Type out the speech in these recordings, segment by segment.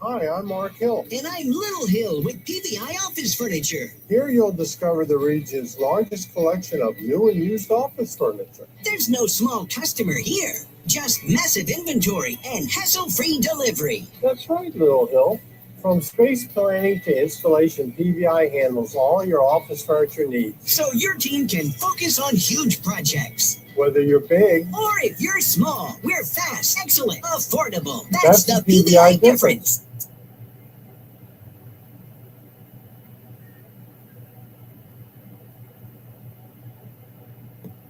Hi, I'm Mark Hill. And I'm Little Hill with PVI Office Furniture. Here you'll discover the region's largest collection of new and used office furniture. There's no small customer here, just massive inventory and hassle-free delivery. That's right, Little Hill. From space planning to installation, PVI handles all your office furniture needs. So your team can focus on huge projects. Whether you're big or if you're small, we're fast, excellent, affordable. That's the PVI difference.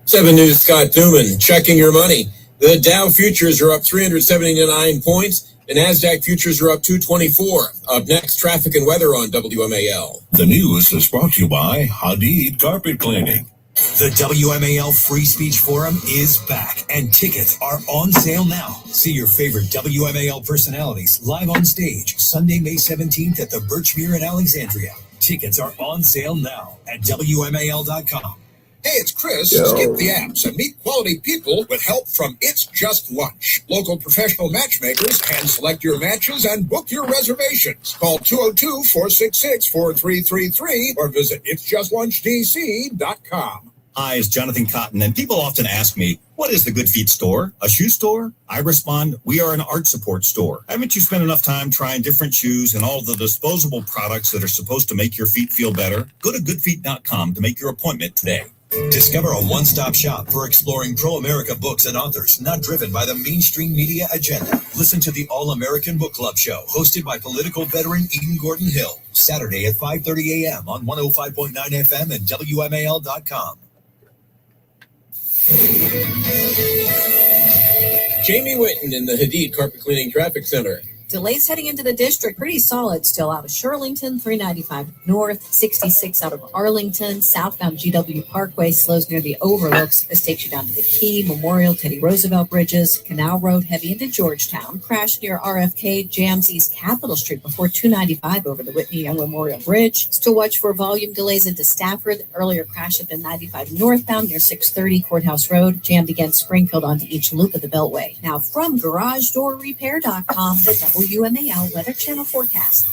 7 News Scott Newman checking your money. The Dow futures are up 379 points. The NASDAQ futures are up 224. Up next, traffic and weather on WMAL. The news is brought to you by Hadid Carpet Cleaning. The WMAL Free Speech Forum is back, and tickets are on sale now. See your favorite WMAL personalities live on stage Sunday, May 17th at the Birchmere in Alexandria. Tickets are on sale now at WMAL.com. Hey, it's Chris. Yo. Skip the apps and meet quality people with help from It's Just Lunch. Local professional matchmakers can select your matches and book your reservations. Call 202-466-4333 or visit itsjustlunchdc.com. Hi, it's Jonathan Cotton, and people often ask me, what is the Good Feet store? A shoe store? I respond, we are an art support store. Haven't you spent enough time trying different shoes and all the disposable products that are supposed to make your feet feel better? Go to goodfeet.com to make your appointment today. Discover a one-stop shop for exploring pro-America books and authors not driven by the mainstream media agenda. Listen to the All-American Book Club show, hosted by political veteran Eden Gordon Hill, Saturday at 5:30 a.m. on 105.9 FM and WMAL.com. Jamie Witten in the Hadid Carpet Cleaning Traffic Center. Delays heading into the district, pretty solid still out of Shirlington, 395 north, 66 out of Arlington, southbound GW Parkway slows near the overlooks. This takes you down to the Key, Memorial, Teddy Roosevelt bridges, Canal Road heavy into Georgetown. Crash near RFK, jams East Capitol Street before 295 over the Whitney Young Memorial Bridge. Still watch for volume delays into Stafford. Earlier crash at the 95 northbound near 630 Courthouse Road, jammed against Springfield onto each loop of the Beltway. Now from GarageDoorRepair.com, the WMAL Weather Channel forecast.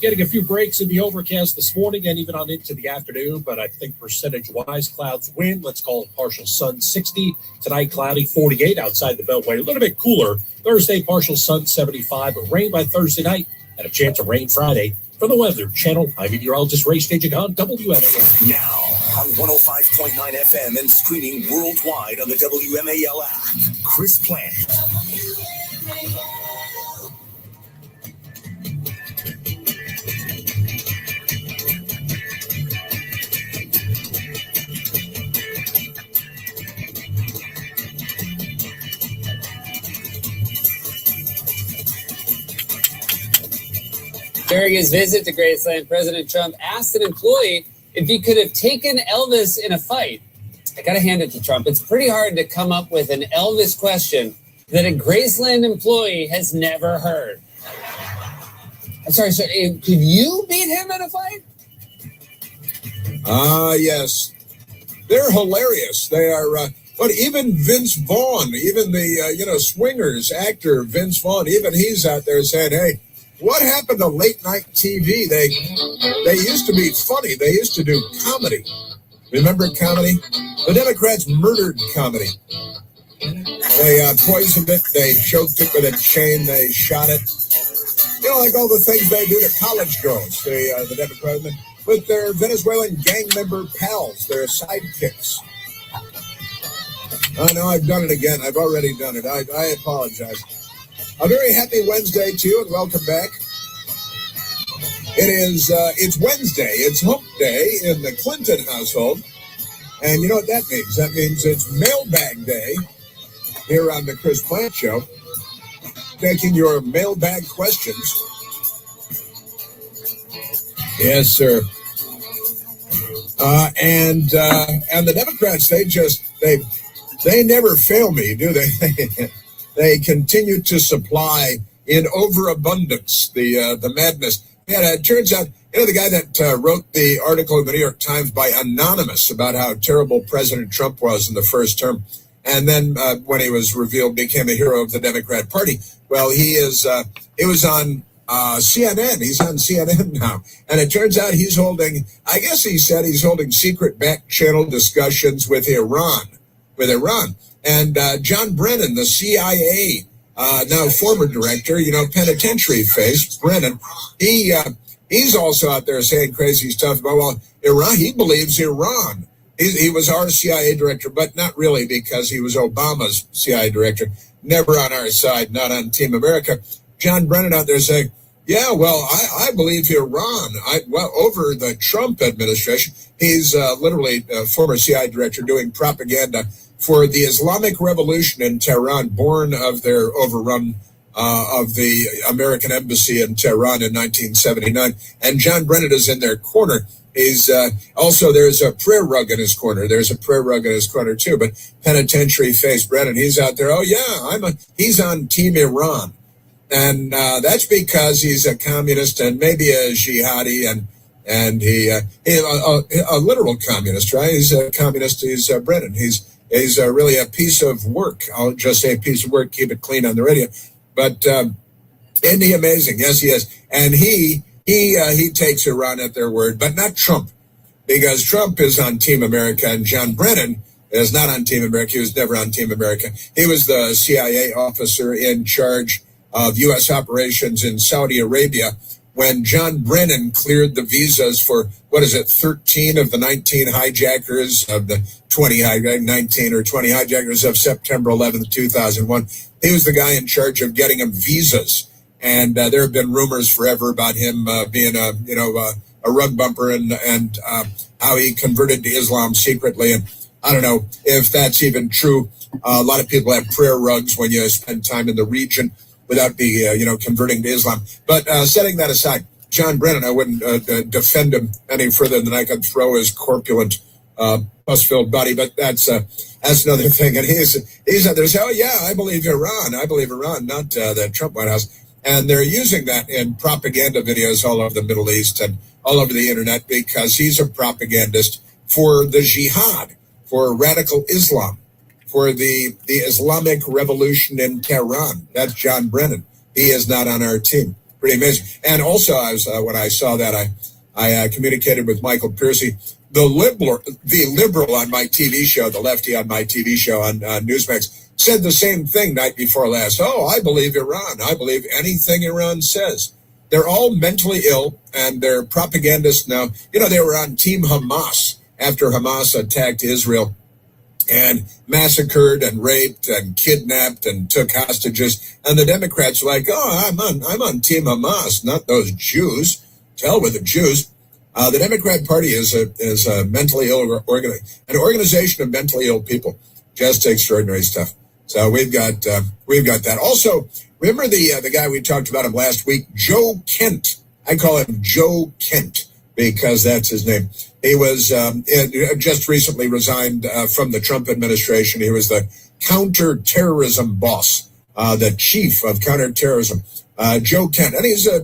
Getting a few breaks in the overcast this morning and even on into the afternoon, but I think percentage-wise, clouds win. Let's call it partial sun, 60. Tonight, cloudy, 48 outside the Beltway. A little bit cooler. Thursday, partial sun, 75. But rain by Thursday night and a chance of rain Friday. For the Weather Channel, I'm meteorologist Ray staging on WMAL. Now on 105.9 FM and streaming worldwide on the WMAL app. Chris Plant. During his visit to Graceland, President Trump asked an employee if he could have taken Elvis in a fight. I got to hand it to Trump. It's pretty hard to come up with an Elvis question that a Graceland employee has never heard. I'm sorry, so could you beat him in a fight? Yes. They're hilarious. They are, but even Vince Vaughn, even the, swingers actor Vince Vaughn, even he's out there saying, hey, what happened to late night TV? They used to be funny. They used to do comedy. Remember comedy? The Democrats murdered comedy. They poisoned it. They choked it with a chain. They shot it. Like all the things they do to college girls, the Democrats, with their Venezuelan gang member pals, their sidekicks. I know I've done it again. I've already done it. I apologize. A very happy Wednesday to you, and welcome back. It's Wednesday. It's hump day in the Clinton household. And you know what that means? That means it's mailbag day here on the Chris Plant Show. Taking your mailbag questions. Yes, sir. And the Democrats, they never fail me, do they? They continue to supply in overabundance the madness. Yeah, it turns out, the guy that wrote the article in the New York Times by Anonymous about how terrible President Trump was in the first term, and then when he was revealed, became a hero of the Democrat Party. Well, he was on CNN. He's on CNN now. And it turns out he's holding secret back channel discussions with Iran. And John Brennan, the CIA, now former director, penitentiary face, Brennan, he's also out there saying crazy stuff about, Iran. He believes Iran. He was our CIA director, but not really, because he was Obama's CIA director. Never on our side, not on Team America. John Brennan out there saying, yeah, well, I believe Iran. Over the Trump administration, he's literally a former CIA director doing propaganda for the Islamic Revolution in Tehran, born of their overrun of the American embassy in Tehran in 1979. And John Brennan is in their corner. He's also, there's a prayer rug in his corner. There's a prayer rug in his corner too. But penitentiary face Brennan, he's out there. Oh yeah, he's on Team Iran. And that's because he's a communist and maybe a jihadi, and he a literal communist, right? He's a communist. He's Brennan. He's really a piece of work. I'll just say a piece of work. Keep it clean on the radio. But isn't he amazing? Yes, he is. And he takes Iran at their word, but not Trump, because Trump is on Team America and John Brennan is not on Team America. He was never on Team America. He was the CIA officer in charge of U.S. operations in Saudi Arabia when John Brennan cleared the visas for, 13 of the 19 hijackers of the 19 or 20 hijackers of September 11th, 2001. He was the guy in charge of getting them visas. And there have been rumors forever about him being a rug bumper and how he converted to Islam secretly. And I don't know if that's even true. A lot of people have prayer rugs when you spend time in the region without converting to Islam. But setting that aside, John Brennan, I wouldn't defend him any further than I could throw his corpulent, pus-filled body. But that's another thing. And he's out there saying, oh yeah, I believe Iran, not the Trump White House. And they're using that in propaganda videos all over the Middle East and all over the internet, because he's a propagandist for the jihad, for radical Islam, for the Islamic Revolution in Tehran. That's John Brennan. He is not on our team. Pretty amazing. And also, when I saw that, I communicated with Michael Piercy, the liberal on my TV show, the lefty on my TV show on Newsmax, said the same thing night before last. Oh, I believe Iran. I believe anything Iran says. They're all mentally ill, and they're propagandists now. They were on Team Hamas after Hamas attacked Israel and massacred and raped and kidnapped and took hostages. And the Democrats were like, oh, I'm on Team Hamas, not those Jews. To hell with the Jews. The Democrat Party is a mentally ill an organization of mentally ill people. Just extraordinary stuff. So we've got that. Also, remember the guy we talked about him last week, Joe Kent. I call him Joe Kent because that's his name. He was just recently resigned from the Trump administration. He was the counterterrorism boss, the chief of counterterrorism, Joe Kent. And he's a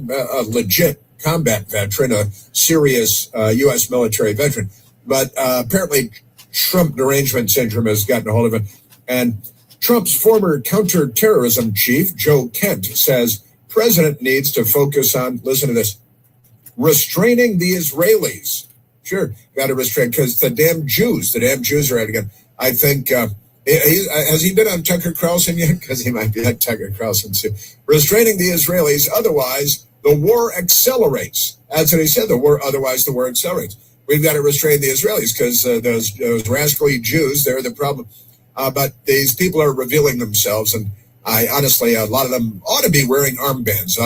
legit combat veteran, a serious U.S. military veteran. But apparently Trump derangement syndrome has gotten a hold of him. And Trump's former counterterrorism chief, Joe Kent, says president needs to focus on, listen to this, restraining the Israelis. Sure, got to restrain, because the damn Jews are out again. I think, has he been on Tucker Carlson yet? Because he might be on Tucker Carlson too. Restraining the Israelis, otherwise the war accelerates. That's what he said, otherwise the war accelerates. We've got to restrain the Israelis because those rascally Jews, they're the problem. But these people are revealing themselves, and I honestly, a lot of them ought to be wearing armbands.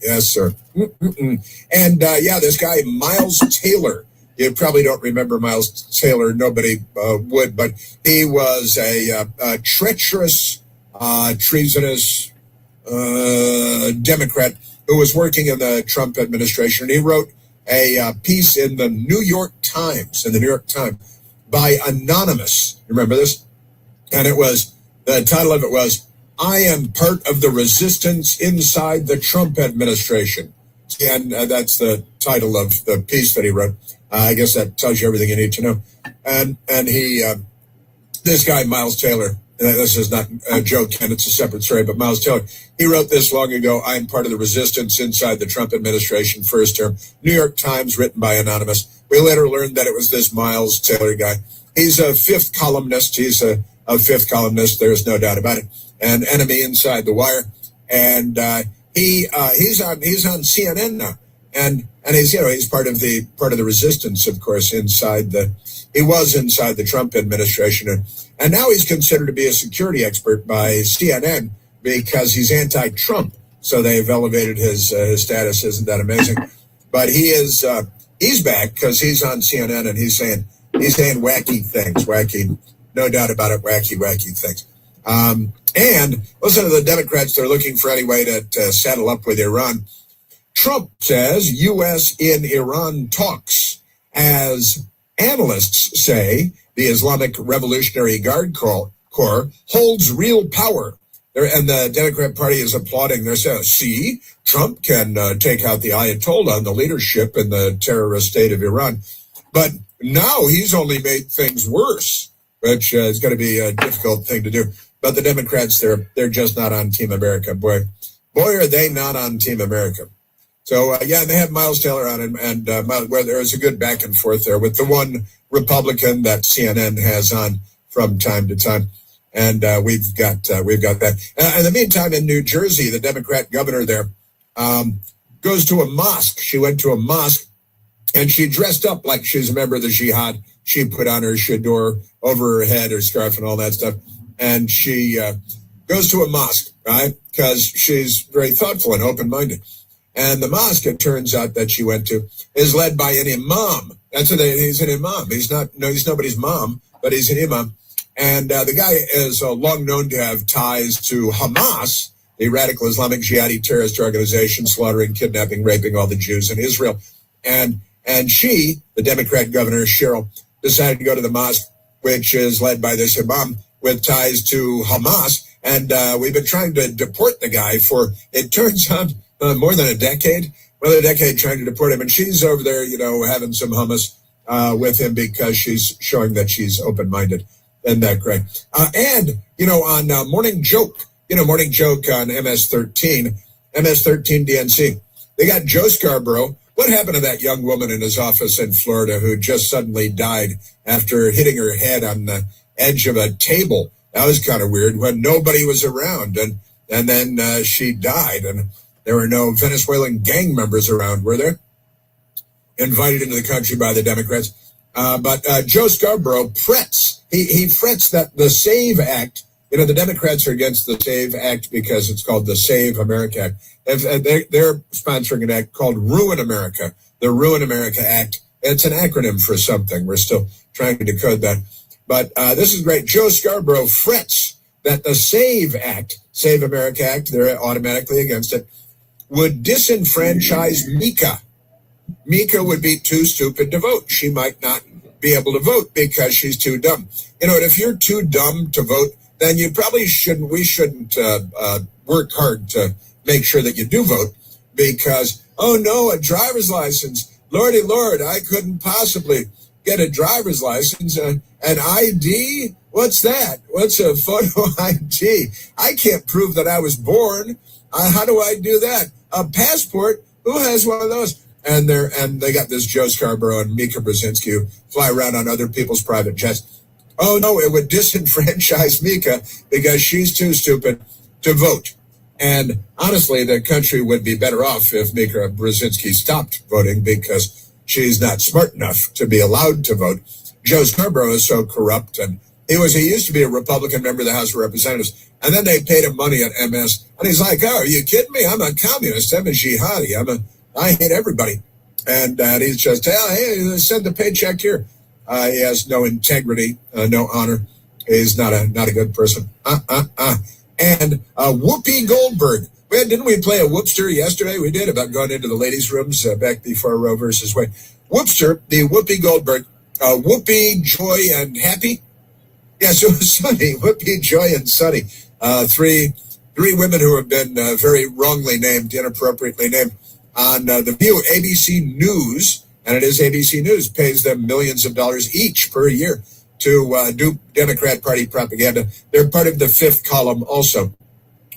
Yes, sir. And this guy, Miles Taylor. You probably don't remember Miles Taylor. Nobody would, but he was a treacherous, treasonous Democrat who was working in the Trump administration. He wrote a piece in the New York Times, by Anonymous. You remember this? And the title of it was, "I am part of the resistance inside the Trump administration." And that's the title of the piece that he wrote. I guess that tells you everything you need to know. And he, this guy, Miles Taylor, this is not Joe Kent, it's a separate story, but Miles Taylor, he wrote this long ago, "I'm part of the resistance inside the Trump administration, first term." New York Times, written by Anonymous. We later learned that it was this Miles Taylor guy. He's a fifth columnist. He's a fifth columnist. There's no doubt about it. An enemy inside the wire. And he's on CNN now. And he's part of the resistance, of course, he was inside the Trump administration. And now he's considered to be a security expert by CNN because he's anti-Trump. So they've elevated his status. Isn't that amazing? But he's back because he's on CNN and he's saying wacky things, no doubt about it, wacky things. And listen to the Democrats. They're looking for any way to settle up with Iran. Trump says U.S. in Iran talks. As analysts say, the Islamic Revolutionary Guard Corps holds real power. And the Democrat Party is applauding. They're saying, see, Trump can take out the Ayatollah and the leadership in the terrorist state of Iran. But now he's only made things worse, which is going to be a difficult thing to do. But the Democrats, they're just not on Team America. Boy, are they not on Team America. So, they have Miles Taylor on, and where there's a good back and forth there with the one Republican that CNN has on from time to time. And we've got that. In the meantime, in New Jersey, the Democrat governor there goes to a mosque. She went to a mosque, and she dressed up like she's a member of the jihad. She put on her chador over her head, her scarf, and all that stuff. And she goes to a mosque, right? Because she's very thoughtful and open-minded. And the mosque, it turns out, that she went to is led by an imam. That's what he's an imam. He's nobody's mom, but he's an imam. And the guy is long known to have ties to Hamas, the radical Islamic jihadi terrorist organization, slaughtering, kidnapping, raping all the Jews in Israel. And she, the Democrat governor, Cheryl, decided to go to the mosque, which is led by this imam with ties to Hamas. And we've been trying to deport the guy for, it turns out, more than a decade trying to deport him. And she's over there, having some hummus with him because she's showing that she's open-minded. Isn't that great? On Morning Joke on MS-13 DNC, they got Joe Scarborough. What happened to that young woman in his office in Florida who just suddenly died after hitting her head on the edge of a table? That was kind of weird when nobody was around. And then she died, and there were no Venezuelan gang members around, were there? Invited into the country by the Democrats. But Joe Scarborough frets. He frets that the SAVE Act, the Democrats are against the SAVE Act because it's called the Save America Act. They're sponsoring an act called Ruin America, the Ruin America Act. It's an acronym for something. We're still trying to decode that. But this is great. Joe Scarborough frets that the SAVE Act, Save America Act, they're automatically against it, would disenfranchise Mika. Mika would be too stupid to vote. She might not be able to vote because she's too dumb. And if you're too dumb to vote, then you probably shouldn't, we shouldn't work hard to make sure that you do vote because, oh no, a driver's license. Lordy Lord, I couldn't possibly get a driver's license. An ID? What's that? What's a photo ID? I can't prove that I was born. How do I do that? A passport? Who has one of those? And they got this Joe Scarborough and Mika Brzezinski who fly around on other people's private jets. Oh no, it would disenfranchise Mika because she's too stupid to vote. And honestly, the country would be better off if Mika Brzezinski stopped voting because she's not smart enough to be allowed to vote. Joe Scarborough is so corrupt, and he used to be a Republican member of the House of Representatives, and then they paid him money at MS, and he's like, "Oh, are you kidding me? I'm a communist. I'm a jihadi. I hate everybody." And he's just, hey, send the paycheck here. He has no integrity, no honor. He's not a good person. And Whoopi Goldberg. Well, didn't we play a whoopster yesterday? We did, about going into the ladies' rooms back before Roe versus Wade. Whoopster, the Whoopi Goldberg, Whoopi, Joy, and Happy. Yes, it was Sunny. Whoopi, Joy, and Sunny. Three women who have been very wrongly named, inappropriately named on The View. ABC News, and it is ABC News, pays them millions of dollars each per year to do Democrat Party propaganda. They're part of the fifth column also.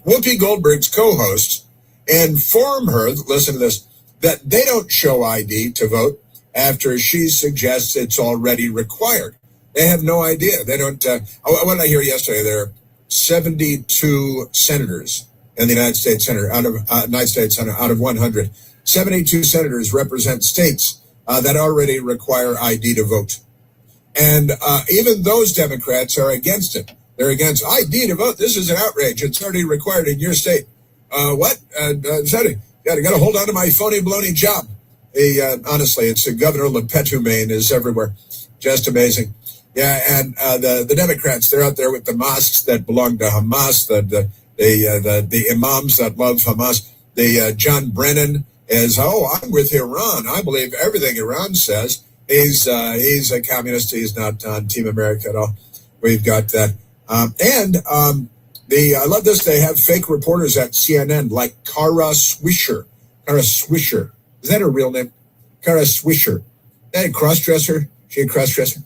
Whoopi Goldberg's co-hosts inform her, listen to this, that they don't show ID to vote after she suggests it's already required. They have no idea. They don't. What did I hear yesterday? There are 72 senators in the United States Senate out of 100. 72 senators represent states that already require ID to vote, and even those Democrats are against it. They're against ID to vote. This is an outrage. It's already required in your state. What? Sorry, got to hold on to my phony baloney job. Honestly, it's Governor LePetumain is everywhere. Just amazing. Yeah, and the Democrats, they're out there with the mosques that belong to Hamas, the imams that love Hamas. The John Brennan is, I'm with Iran. I believe everything Iran says. He's a communist. He's not on Team America at all. We've got that. I love this. They have fake reporters at CNN like Kara Swisher. Kara Swisher. Is that her real name? Kara Swisher. That a crossdresser? She a crossdresser?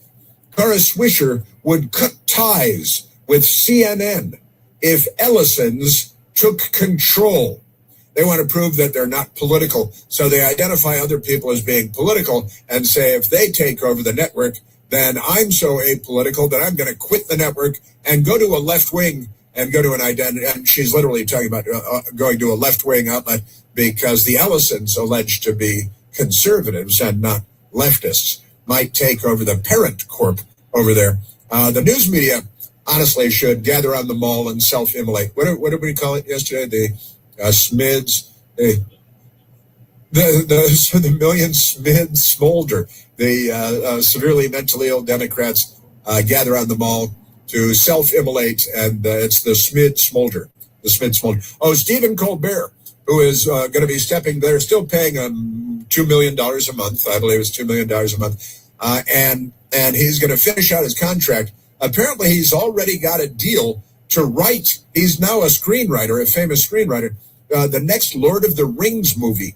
Kara Swisher would cut ties with CNN if Ellison's took control. They want to prove that they're not political, so they identify other people as being political and say if they take over the network, then I'm so apolitical that I'm going to quit the network and go to a left wing and go to an identity. And she's literally talking about going to a left wing outlet because the Ellisons, alleged to be conservatives and not leftists, might take over the parent corp over there. The news media, honestly, should gather on the mall and self-immolate. What did we call it yesterday? The SMIDs, the million SMIDs smolder. The severely mentally ill Democrats gather on the mall to self-immolate, and it's the SMID smolder. The SMID smolder. Oh, Stephen Colbert, who is going to be stepping, they're still paying him $2 million a month. I believe it's $2 million a month. And he's going to finish out his contract. Apparently, he's already got a deal to write. He's now a screenwriter, a famous screenwriter, the next Lord of the Rings movie.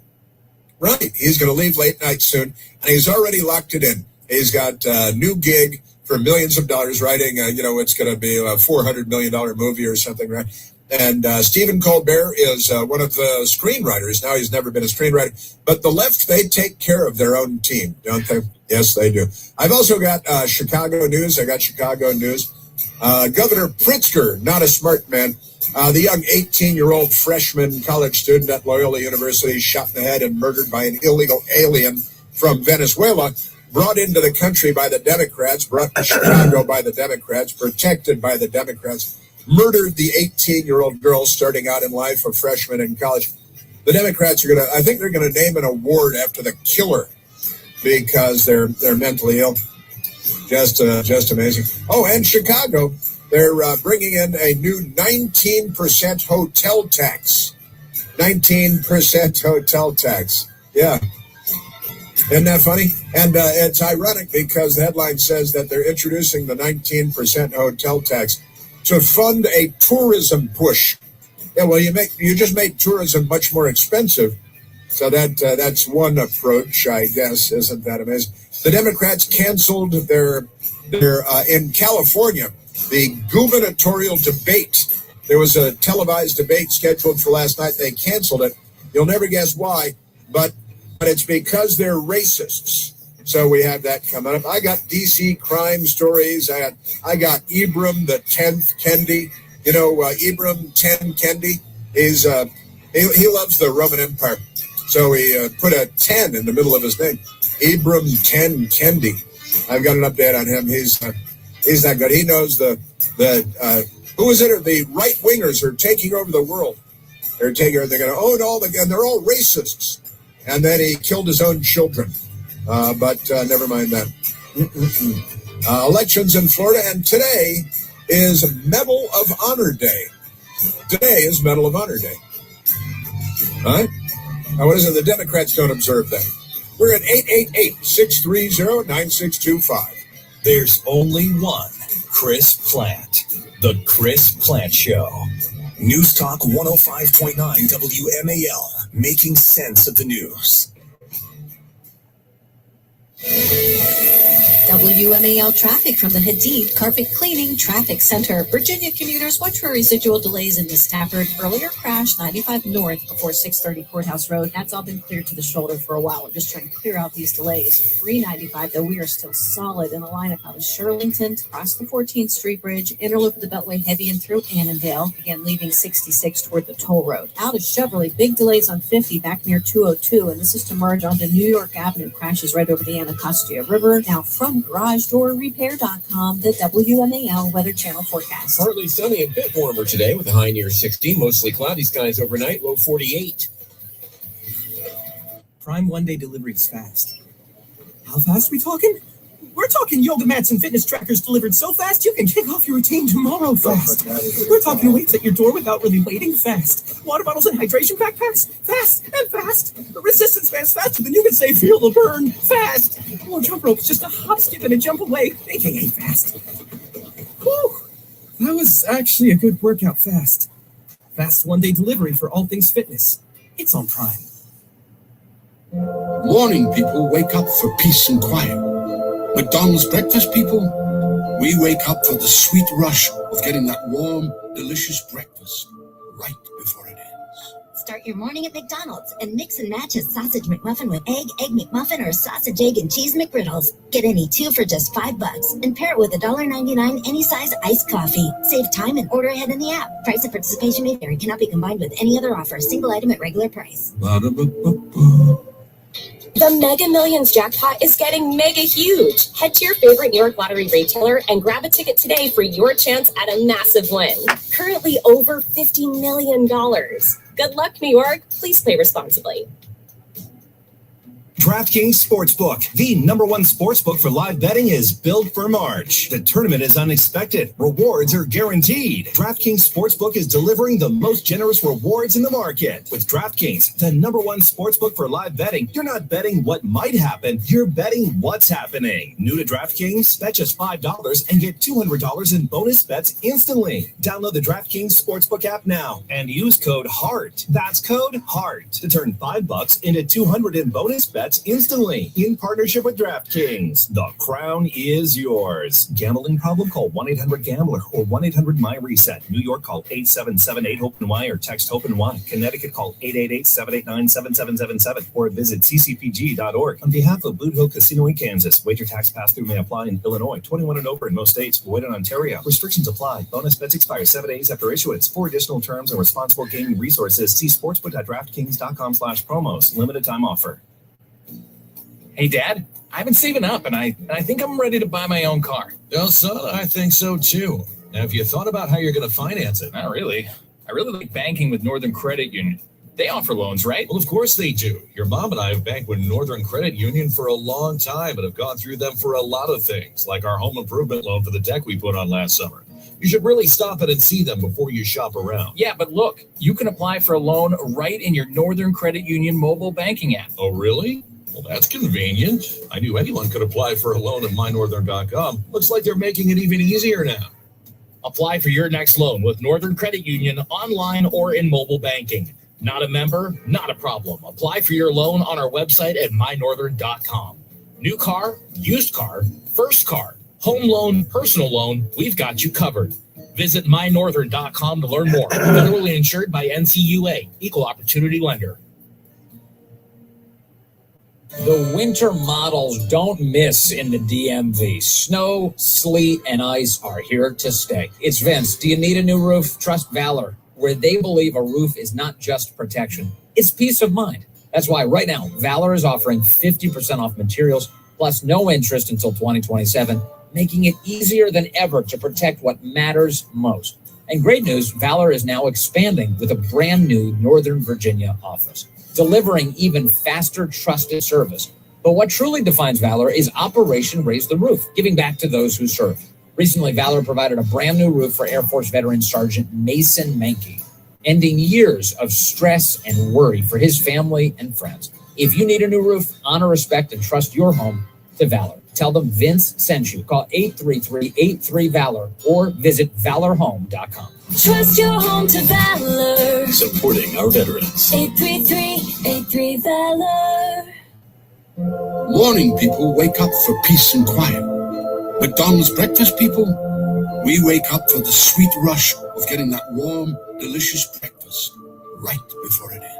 Right. He's going to leave late night soon, and he's already locked it in. He's got a new gig for millions of dollars writing, it's going to be a $400 million movie or something, right? And Stephen Colbert is one of the screenwriters. Now, he's never been a screenwriter. But the left, they take care of their own team, don't they? Yes, they do. I've also got Chicago news. I got Chicago news. Governor Pritzker, not a smart man. The young 18-year-old freshman college student at Loyola University shot in the head and murdered by an illegal alien from Venezuela, brought into the country by the Democrats, brought to Chicago by the Democrats, protected by the Democrats, murdered the 18-year-old girl starting out in life, a freshman in college. The Democrats are I think they're going to name an award after the killer because they're mentally ill. Just amazing. Oh, and Chicago, they're bringing in a new 19% hotel tax. 19% hotel tax. Yeah. Isn't that funny? And it's ironic because the headline says that they're introducing the 19% hotel tax to fund a tourism push. Yeah, well, you just made tourism much more expensive. So that's one approach, I guess. Isn't that amazing? The Democrats canceled their in California, the gubernatorial debate. There was a televised debate scheduled for last night. They canceled it. You'll never guess why, but it's because they're racists. So we have that coming up. I got DC crime stories. I got Ibram the 10th Kendi. Ibram 10 Kendi is he loves the Roman Empire. So he put a 10 in the middle of his name. Ibram 10 Kendi. I've got an update on him. He's not good. He knows the who is it? The right wingers are taking over the world. They're going to own and they're all racists. And then he killed his own children. But never mind that. Elections in Florida, and today is Medal of Honor Day. Today is Medal of Honor Day. Huh? Now, what is it? The Democrats don't observe that. We're at 888-630-9625. There's only one Chris Plant. The Chris Plant Show. News Talk 105.9 WMAL. Making sense of the news. WMAL traffic from the Hadid Carpet Cleaning Traffic Center. Virginia commuters, watch for residual delays in the Stafford. Earlier crash, 95 north before 630 Courthouse Road. That's all been cleared to the shoulder for a while. We're just trying to clear out these delays. 395, though, we are still solid in the lineup out of Shirlington to cross the 14th Street Bridge, interloop of the Beltway heavy and through Annandale, again leaving 66 toward the toll road. Out of Chevrolet, big delays on 50 back near 202, and this is to merge onto New York Avenue. Crashes right over the Anacostia River. Now from GarageDoorRepair.com, the WMAL Weather Channel forecast. Partly sunny and a bit warmer today with a high near 60. Mostly cloudy skies overnight, low 48. Prime one-day delivery is fast. How fast are we talking? We're talking yoga mats and fitness trackers delivered so fast you can kick off your routine tomorrow fast. We're talking weights at your door without really waiting fast. Water bottles and hydration backpacks fast and fast. Resistance bands faster than you can say feel the burn fast. More jump ropes just a hop, skip, and a jump away, aka fast. Whew. That was actually a good workout fast. Fast one-day delivery for all things fitness. It's on Prime. Morning people wake up for peace and quiet. McDonald's breakfast people, we wake up for the sweet rush of getting that warm, delicious breakfast right before it ends. Start your morning at McDonald's and mix and match a sausage McMuffin with egg McMuffin, or sausage, egg, and cheese McGriddles. Get any two for just $5 and pair it with $1.99 any size iced coffee. Save time and order ahead in the app. Price of participation may vary. Cannot be combined with any other offer. Single item at regular price. The Mega Millions jackpot is getting mega huge. Head to your favorite New York Lottery retailer and grab a ticket today for your chance at a massive win. Currently over $50 million. Good luck, New York. Please play responsibly. DraftKings Sportsbook, the #1 sportsbook for live betting, is built for March. The tournament is unexpected. Rewards are guaranteed. DraftKings Sportsbook is delivering the most generous rewards in the market. With DraftKings, the #1 sportsbook for live betting, you're not betting what might happen, you're betting what's happening. New to DraftKings? Bet just $5 and get $200 in bonus bets instantly. Download the DraftKings Sportsbook app now and use code HEART. That's code HEART to turn $5 into $200 in bonus bets instantly in partnership with DraftKings. The crown is yours. Gambling problem? Call 1-800-GAMBLER or 1-800-MY-RESET. New York, call 877-8-HOPE-NY or text HOPE-NY. Connecticut, call 888-789-7777 or visit ccpg.org. On behalf of Boot Hill Casino in Kansas, wager tax pass-through may apply in Illinois. 21 and over in most states. Void in Ontario. Restrictions apply. Bonus bets expire 7 days after issuance. For additional terms and responsible gaming resources, see sportsbook.draftkings.com/promos. Limited time offer. Hey, Dad, I've been saving up, and I think I'm ready to buy my own car. Well, son, I think so, too. Now, have you thought about how you're going to finance it? Not really. I really like banking with Northern Credit Union. They offer loans, right? Well, of course they do. Your mom and I have banked with Northern Credit Union for a long time and have gone through them for a lot of things, like our home improvement loan for the deck we put on last summer. You should really stop in and see them before you shop around. Yeah, but look, you can apply for a loan right in your Northern Credit Union mobile banking app. Oh, really? Well, that's convenient. I knew anyone could apply for a loan at mynorthern.com. Looks like they're making it even easier now. Apply for your next loan with Northern Credit Union online or in mobile banking. Not a member? Not a problem. Apply for your loan on our website at mynorthern.com. New car, used car, first car, home loan, personal loan, we've got you covered. Visit mynorthern.com to learn more. Federally insured by NCUA, Equal Opportunity Lender. The winter models don't miss in the DMV. Snow, sleet, and ice are here to stay. It's Vince. Do you need a new roof? Trust Valor, where they believe a roof is not just protection, it's peace of mind. That's why right now, Valor is offering 50% off materials, plus no interest until 2027, making it easier than ever to protect what matters most. And great news, Valor is now expanding with a brand new Northern Virginia office, delivering even faster, trusted service. But what truly defines Valor is Operation Raise the Roof, giving back to those who serve. Recently, Valor provided a brand new roof for Air Force veteran Sergeant Mason Mankey. ending years of stress and worry for his family and friends. If you need a new roof, honor, respect, and trust your home to Valor. Tell them Vince sent you. Call 833-83-VALOR or visit valorhome.com. Trust your home to Valor. Supporting our veterans. 833-83-VALOR. Morning people wake up for peace and quiet. McDonald's breakfast people, we wake up for the sweet rush of getting that warm, delicious breakfast right before it ends.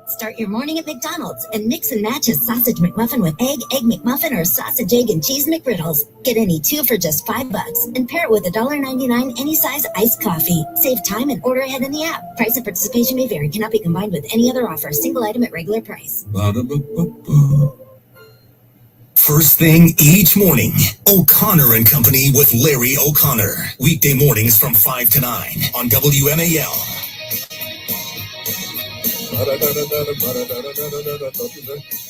Start your morning at McDonald's and mix and match a sausage McMuffin with egg McMuffin, or sausage, egg, and cheese McGriddles. Get any two for just $5 and pair it with $1.99 any size iced coffee. Save time and order ahead in the app. Price and participation may vary. Cannot be combined with any other offer. Single item at regular price. First thing each morning, O'Connor and Company with Larry O'Connor. Weekday mornings from 5 to 9 on WMAL.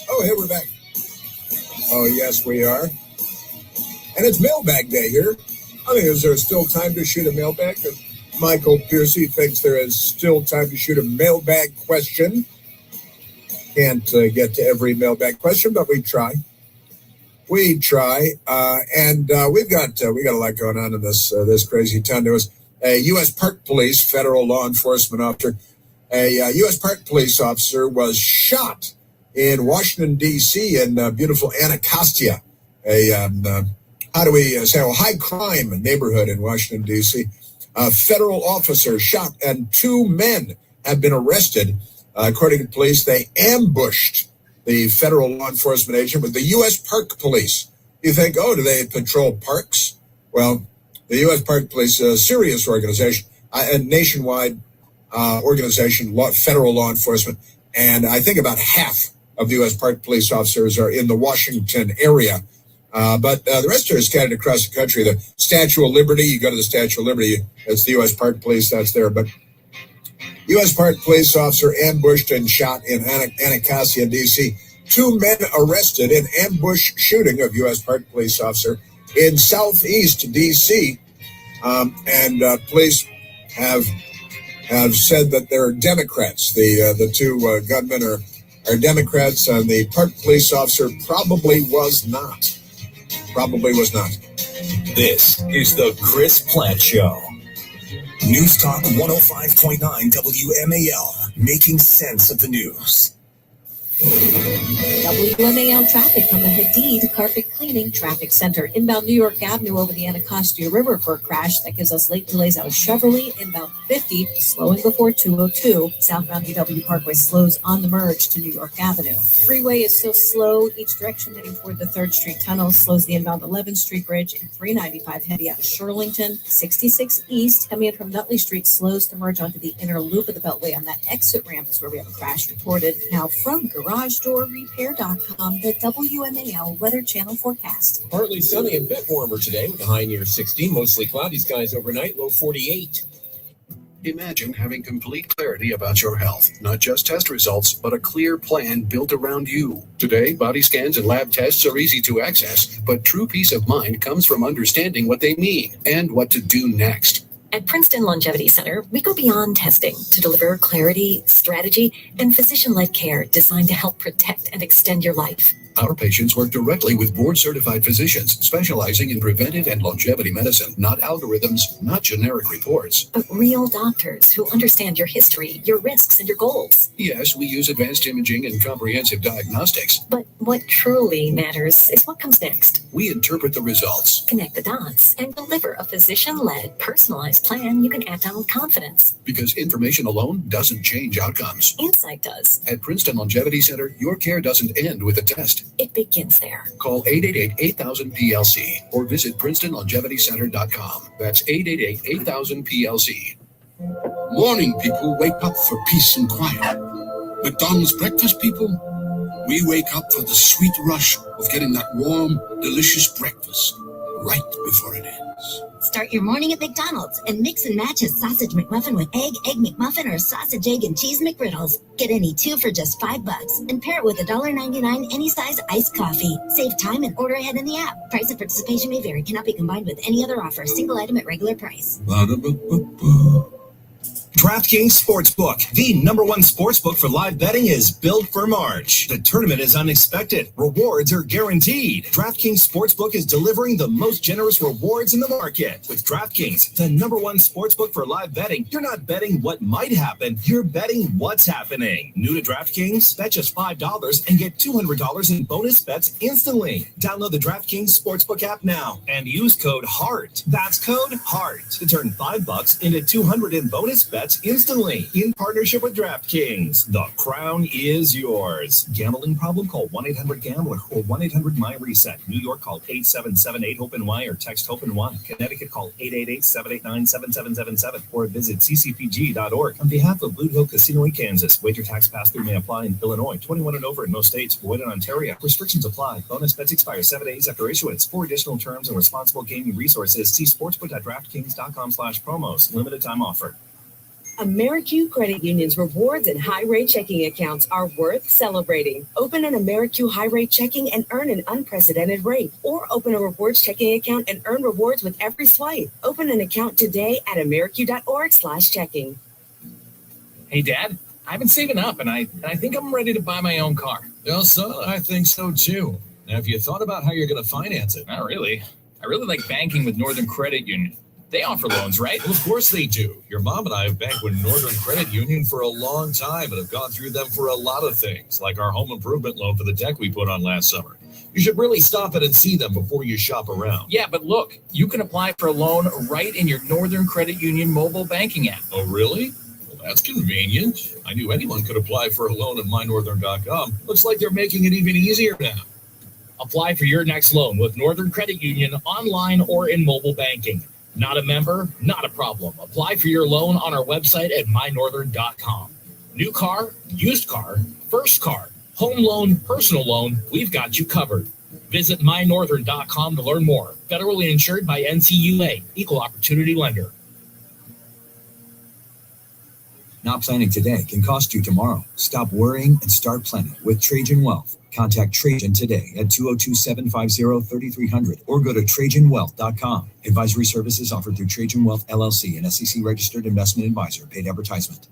Oh, hey, we're back. Oh, yes, we are. And it's mailbag day here. I mean, is there still time to shoot a mailbag? Michael Piercy thinks there is still time to shoot a mailbag question. Can't get to every mailbag question, but we try. We try, and we've got a lot going on in this crazy town. There was a U.S. Park Police federal law enforcement officer. A U.S. Park Police officer was shot in Washington, D.C. in beautiful Anacostia, a high crime neighborhood in Washington, D.C. A federal officer shot, and 2 men have been arrested. According to police, they ambushed the federal law enforcement agent with the U.S. Park Police. You think, do they patrol parks? Well, the U.S. Park Police, a serious organization, a nationwide organization, federal law enforcement, and I think about half of the U.S. Park Police officers are in the Washington area. But the rest are scattered across the country. The Statue of Liberty, you go to the Statue of Liberty, that's the U.S. Park Police, that's there. But U.S. Park Police officer ambushed and shot in Anacostia, D.C. 2 men arrested in ambush shooting of U.S. Park Police officer in southeast D.C. And police have said that they're Democrats. The 2 gunmen are Democrats, and the Park Police officer probably was not. This is the Chris Plant Show. News Talk 105.9 WMAL, making sense of the news. WMAL traffic from the Hadid Carpet Cleaning Traffic Center. Inbound New York Avenue over the Anacostia River for a crash. That gives us late delays out of Cheverly. Inbound 50, slowing before 202. Southbound UW Parkway slows on the merge to New York Avenue. Freeway is still slow each direction heading toward the 3rd Street Tunnel. Slows the inbound 11th Street Bridge and 395 heavy out of Shirlington. 66 East coming in from Nutley Street slows to merge onto the inner loop of the Beltway. On that exit ramp is where we have a crash reported. Now from GarageDoorRepair.com, the WMAL Weather Channel forecast. Partly sunny and a bit warmer today with a high near 60. Mostly cloudy skies overnight, low 48. Imagine having complete clarity about your health, not just test results, but a clear plan built around you. Today, body scans and lab tests are easy to access, but true peace of mind comes from understanding what they mean and what to do next. At Princeton Longevity Center, we go beyond testing to deliver clarity, strategy, and physician-led care designed to help protect and extend your life. Our patients work directly with board-certified physicians specializing in preventive and longevity medicine, not algorithms, not generic reports. But real doctors who understand your history, your risks, and your goals. Yes, we use advanced imaging and comprehensive diagnostics. But what truly matters is what comes next. We interpret the results, connect the dots, and deliver a physician-led, personalized plan you can act on with confidence. Because information alone doesn't change outcomes. Insight does. At Princeton Longevity Center, your care doesn't end with a test. It begins there. Call 888-8000-PLC or visit PrincetonLongevityCenter.com. That's 888-8000-PLC. Morning people wake up for peace and quiet. McDonald's breakfast people, we wake up for the sweet rush of getting that warm, delicious breakfast right before it ends. Start your morning at McDonald's and mix and match a sausage McMuffin with egg McMuffin, or sausage, egg, and cheese McGriddles. Get any two for just $5 and pair it with $1.99 any size iced coffee. Save time and order ahead in the app. Price and participation may vary. Cannot be combined with any other offer. Single item at regular price. DraftKings Sportsbook, the #1 sportsbook for live betting, is built for March. The tournament is unexpected. Rewards are guaranteed. DraftKings Sportsbook is delivering the most generous rewards in the market. With DraftKings, the #1 sportsbook for live betting, you're not betting what might happen, you're betting what's happening. New to DraftKings? Bet just $5 and get $200 in bonus bets instantly. Download the DraftKings Sportsbook app now and use code HEART. That's code HEART to turn $5 into $200 in bonus bets instantly in partnership with DraftKings. The crown is yours. Gambling problem? Call 1-800-GAMBLER or 1-800-MY-RESET. New York, call 877-8-HOPE-NY or text HOPE-NY. Connecticut, call 888-789-7777 or visit ccpg.org. On behalf of Blue Hill Casino in Kansas, wager tax pass-through may apply in Illinois. 21 and over in most states. Void in Ontario. Restrictions apply. Bonus bets expire 7 days after issuance. For additional terms and responsible gaming resources, see sportsbook.draftkings.com/promos. Limited time offer. AmeriQ Credit Union's rewards and high-rate checking accounts are worth celebrating. Open an AmeriQ high-rate checking and earn an unprecedented rate. Or open a rewards checking account and earn rewards with every swipe. Open an account today at ameriq.org/checking. Hey, Dad, I've been saving up, and I think I'm ready to buy my own car. Well, son, I think so too. Now, have you thought about how you're going to finance it? Not really. I really like banking with Northern Credit Union. They offer loans, right? Well, of course they do. Your mom and I have banked with Northern Credit Union for a long time and have gone through them for a lot of things, like our home improvement loan for the deck we put on last summer. You should really stop in and see them before you shop around. Yeah, but look, you can apply for a loan right in your Northern Credit Union mobile banking app. Oh, really? Well, that's convenient. I knew anyone could apply for a loan at mynorthern.com. Looks like they're making it even easier now. Apply for your next loan with Northern Credit Union online or in mobile banking. Not a member? Not a problem. Apply for your loan on our website at mynorthern.com. New car, used car, first car, home loan, personal loan, we've got you covered. Visit mynorthern.com to learn more. Federally insured by NCUA, Equal Opportunity Lender. Not planning today can cost you tomorrow. Stop worrying and start planning with Trajan Wealth. Contact Trajan today at 202-750-3300 or go to TrajanWealth.com. Advisory services offered through Trajan Wealth LLC, an SEC-registered investment advisor. Paid advertisement.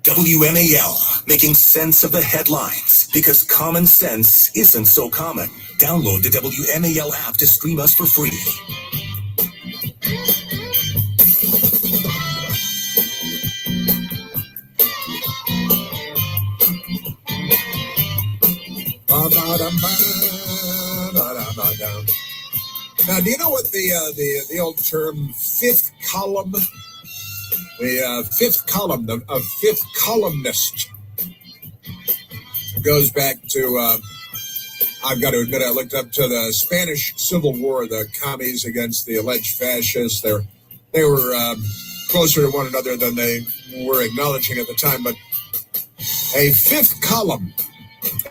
WMAL, making sense of the headlines because common sense isn't so common. Download the WMAL app to stream us for free. Now, do you know what the old term fifth column, the fifth column, a fifth columnist goes back to, I've got to admit, I looked up to the Spanish Civil War, the commies against the alleged fascists. They were closer to one another than they were acknowledging at the time, but a fifth column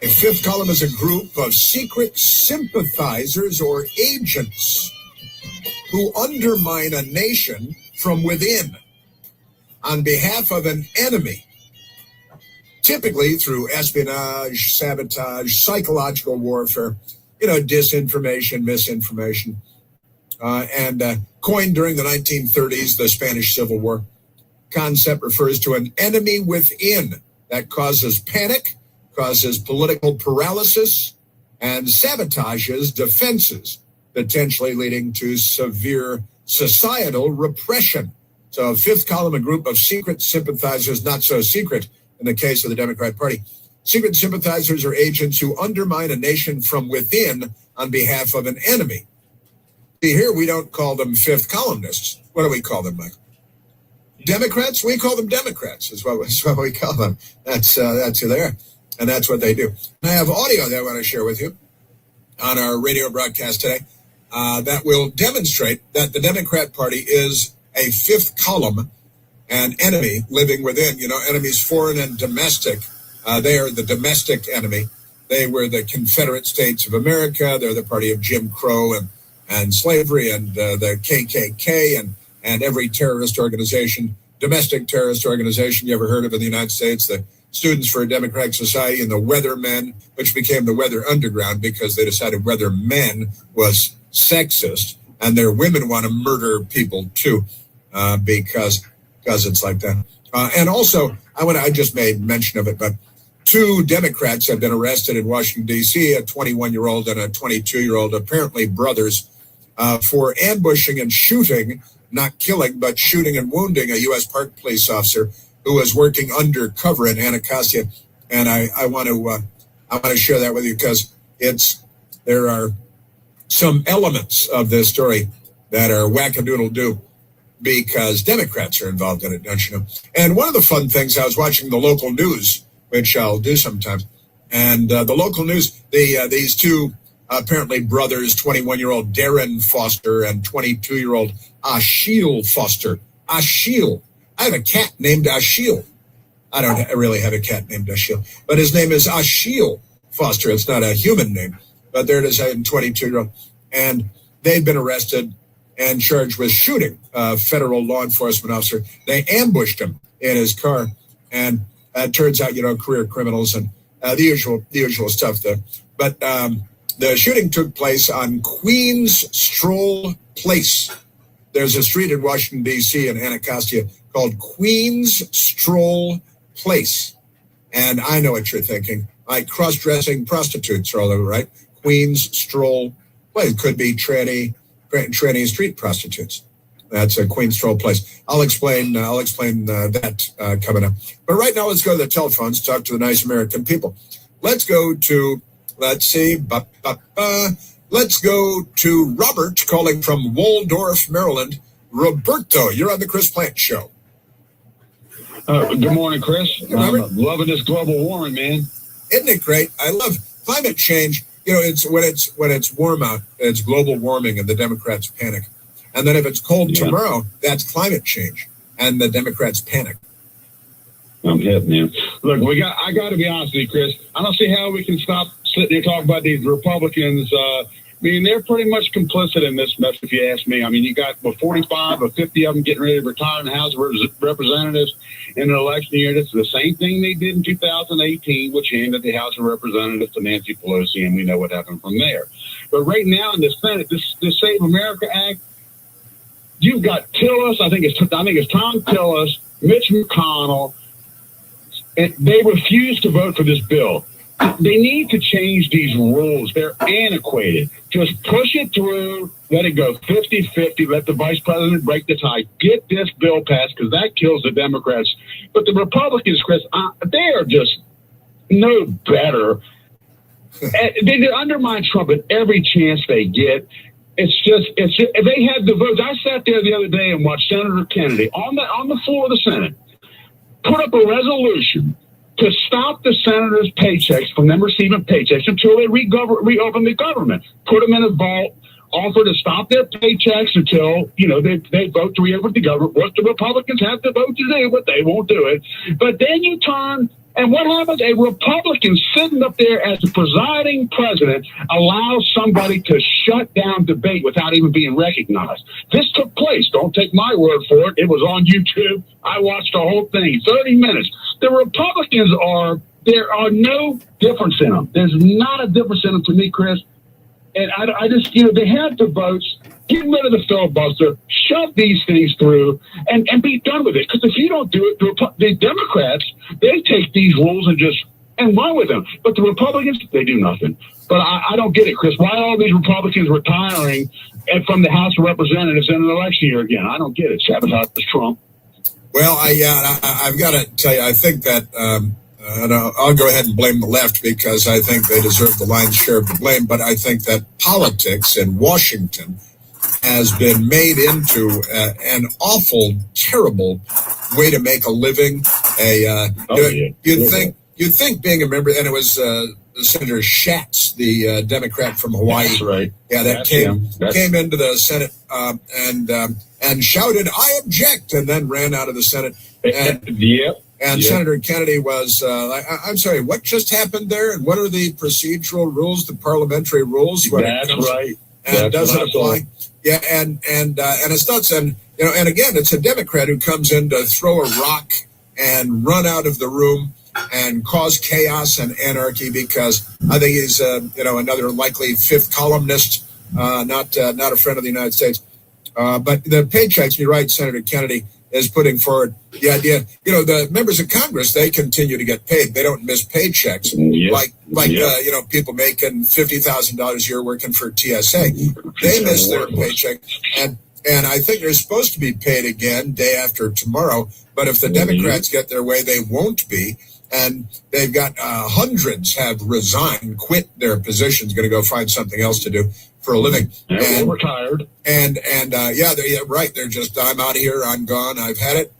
is a group of secret sympathizers or agents who undermine a nation from within on behalf of an enemy, typically through espionage, sabotage, psychological warfare, disinformation, misinformation, and coined during the 1930s, the Spanish Civil War. Concept refers to an enemy within that causes panic, causes political paralysis, and sabotages defenses, potentially leading to severe societal repression. So a fifth column, a group of secret sympathizers, not so secret in the case of the Democrat Party. Secret sympathizers are agents who undermine a nation from within on behalf of an enemy. See, here we don't call them fifth columnists. What do we call them, Mike? Democrats? We call them Democrats, is what we call them. That's who they are. And that's what they do. And I have audio that I want to share with you on our radio broadcast today that will demonstrate that the Democrat Party is a fifth column, an enemy living within. Enemies foreign and domestic. They are the domestic enemy. They were the Confederate States of America. They're the party of Jim Crow and slavery and the KKK and every terrorist organization, domestic terrorist organization you ever heard of in the United States, the Students for a Democratic Society and the Weathermen, which became the Weather Underground because they decided Weathermen was sexist and their women want to murder people too. because it's like that. And also, I just made mention of it, but 2 Democrats have been arrested in Washington, D.C., a 21-year-old and a 22-year-old, apparently brothers, for ambushing and shooting, not killing, but shooting and wounding a U.S. Park police officer who was working undercover in Anacostia. And I want to share that with you because there are some elements of this story that are wackadoodle-doo because Democrats are involved in it, don't you know? And one of the fun things, I was watching the local news, which I'll do sometimes, and the local news, these 2 apparently brothers, 21-year-old Darren Foster and 22-year-old Ashiel Foster. Ashiel. I have a cat named Ashiel. I don't really have a cat named Ashiel, but his name is Ashiel Foster. It's not a human name, but there it is, a 22-year-old. And they've been arrested and charged with shooting a federal law enforcement officer. They ambushed him in his car, and it turns out, career criminals and the usual stuff there. But the shooting took place on Queens Stroll Place. There's a street in Washington, D.C. in Anacostia called Queens Stroll Place. And I know what you're thinking. Like cross-dressing prostitutes are all over, right? Queens Stroll Place. It could be tranny street prostitutes. That's a Queens Stroll Place. I'll explain that coming up. But right now, let's go to the telephones, talk to the nice American people. Let's go to, let's go to Robert calling from Waldorf, Maryland. Roberto, you're on the Chris Plant Show. Good morning, Chris. I'm loving this global warming, man. Isn't it great? I love climate change. It's when it's warm out, it's global warming, and the Democrats panic. And then if it's cold tomorrow, that's climate change, and the Democrats panic. I'm hip, man. Look, I got to be honest with you, Chris. I don't see how we can stop sitting here talking about these Republicans. They're pretty much complicit in this mess, if you ask me. You got 45 or 50 of them getting ready to retire in the House of Representatives in an election year. This is the same thing they did in 2018, which handed the House of Representatives to Nancy Pelosi, and we know what happened from there. But right now in the Senate, this Save America Act, you've got Tillis. I think it's Tom Tillis, Mitch McConnell, and they refuse to vote for this bill. They need to change these rules. They're antiquated. Just push it through, let it go 50-50, let the vice president break the tie. Get this bill passed, because that kills the Democrats. But the Republicans, Chris, they are just no better. They undermine Trump at every chance they get. It's just they had the votes. I sat there the other day and watched Senator Kennedy on the floor of the Senate put up a resolution to stop the senators' paychecks from them receiving paychecks until they reopen the government. Put them in a vault, offer to stop their paychecks until, they vote to reopen the government. What the Republicans have to vote to do, but they won't do it. But then you turn, and what happens? A Republican sitting up there as the presiding president allows somebody to shut down debate without even being recognized. This took place. Don't take my word for it. It was on YouTube. I watched the whole thing, 30 minutes. The Republicans there are no difference in them. There's not a difference in them to me, Chris. And I just, they have the votes. Get rid of the filibuster, shove these things through, and be done with it. Because if you don't do it, the Democrats, they take these rules and run with them. But the Republicans, they do nothing. But I don't get it, Chris. Why are all these Republicans retiring from the House of Representatives in an election year again? I don't get it. Sabotage Trump. Well, I've got to tell you, I think that, and I'll go ahead and blame the left because I think they deserve the lion's share of the blame, but I think that politics in Washington has been made into an awful, terrible way to make a living. You'd think being a member, and it was Senator Schatz, the Democrat from Hawaii. That's right. Yeah, that came into the Senate and shouted, "I object," and then ran out of the Senate. And Senator Kennedy was, I'm sorry, what just happened there? And what are the procedural rules, the parliamentary rules? That's right. And does it apply? Yeah, and it's nuts. And, and again, it's a Democrat who comes in to throw a rock and run out of the room and cause chaos and anarchy because I think he's, another likely fifth columnist, not a friend of the United States. But the paychecks, you're right, Senator Kennedy is putting forward the idea, the members of Congress, they continue to get paid. They don't miss paychecks people making $50,000 a year working for TSA. They miss their paycheck. And I think they're supposed to be paid again day after tomorrow. But if the Democrats get their way, they won't be. And they've got hundreds have resigned, quit their positions, going to go find something else to do for a living. And we're retired. Right. They're just, I'm out of here. I'm gone. I've had it.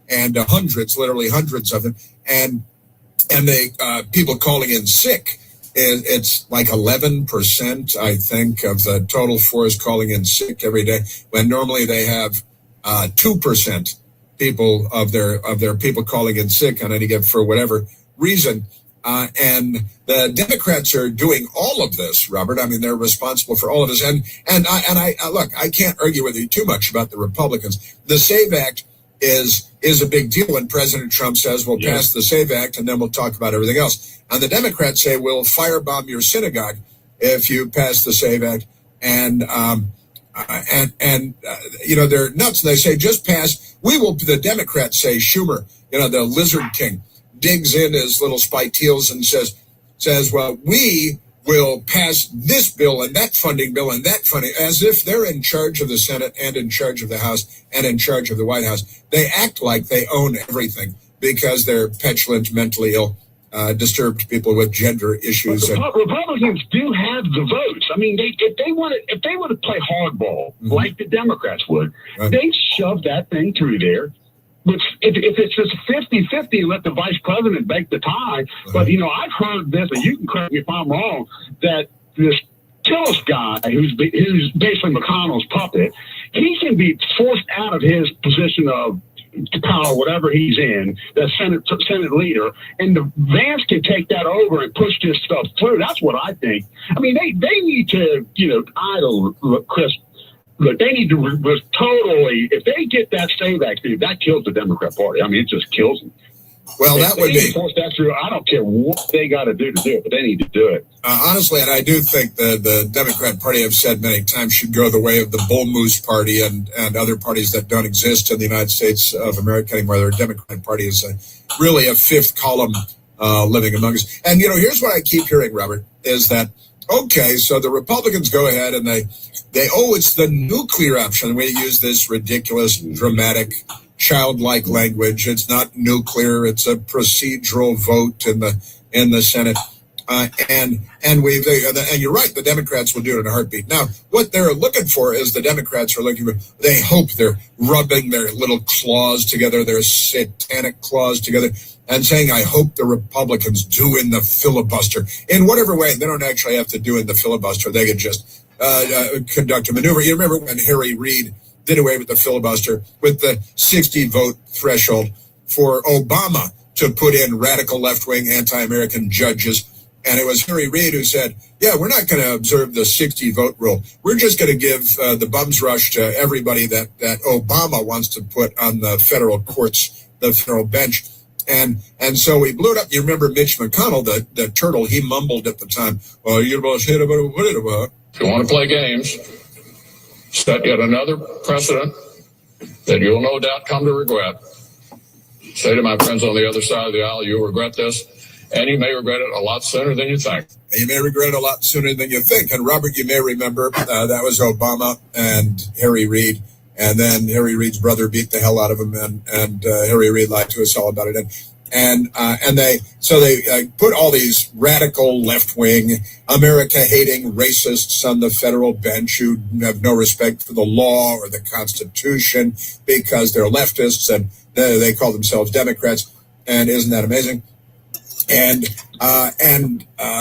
And literally hundreds of them. And they people calling in sick. It's like 11%, I think, of the total force calling in sick every day, when normally they have 2% people of their people calling in sick on any given for whatever reason. And the Democrats are doing all of this, Robert. I mean, they're responsible for all of this. And I look, I can't argue with you too much about the Republicans. The SAVE Act is a big deal when President Trump says we'll pass the SAVE Act and then we'll talk about everything else. And the Democrats say we'll firebomb your synagogue if you pass the SAVE Act. And they're nuts. They say just pass. We will. The Democrats say Schumer, the Lizard King, digs in his little spiked heels and says, well, we will pass this bill and that funding bill and that funding, as if they're in charge of the Senate and in charge of the House and in charge of the White House. They act like they own everything because they're petulant, mentally ill, disturbed people with gender issues. Republicans do have the votes. I mean, if they want to play hardball like the Democrats would, they shove that thing through there. But if it's just 50-50, let the vice president make the tie. But, I've heard this, and you can correct me if I'm wrong, that this Tillis guy, who's basically McConnell's puppet, he can be forced out of his position of power, whatever he's in, the Senate leader, and the Vance can take that over and push this stuff through. That's what I think. I mean, they need to, idle Chris. Look, they need to totally, if they get that SAVE Act, that kills the Democrat Party. I mean, it just kills them. Well, that would be. Force that through. I don't care what they got to do it, but they need to do it. Honestly, and I do think the Democrat Party, I've said many times, should go the way of the Bull Moose Party and other parties that don't exist in the United States of America anymore. The Democrat Party is really a fifth column living among us. And, here's what I keep hearing, Robert, is that, okay, so the Republicans go ahead and it's the nuclear option. We use this ridiculous, dramatic, childlike language. It's not nuclear. It's a procedural vote in the Senate. And you're right. The Democrats will do it in a heartbeat. Now, what they're looking for is they hope they're rubbing their little claws together, their satanic claws together, and saying, I hope the Republicans do in the filibuster in whatever way. They don't actually have to do in the filibuster. They can just conduct a maneuver. You remember when Harry Reid did away with the filibuster with the 60 vote threshold for Obama to put in radical left-wing anti-American judges. And it was Harry Reid who said, we're not going to observe the 60 vote rule. We're just going to give the bums rush to everybody that Obama wants to put on the federal courts, the federal bench. And so we blew it up. You remember Mitch McConnell, the turtle, he mumbled at the time, if you want to play games, set yet another precedent that you'll no doubt come to regret. Say to my friends on the other side of the aisle, you'll regret this, and you may regret it a lot sooner than you think. You may regret it a lot sooner than you think. And Robert, you may remember that was Obama and Harry Reid. And then Harry Reid's brother beat the hell out of him, and Harry Reid lied to us all about it. And they put all these radical left-wing, America-hating racists on the federal bench who have no respect for the law or the Constitution because they're leftists and they call themselves Democrats. And isn't that amazing? And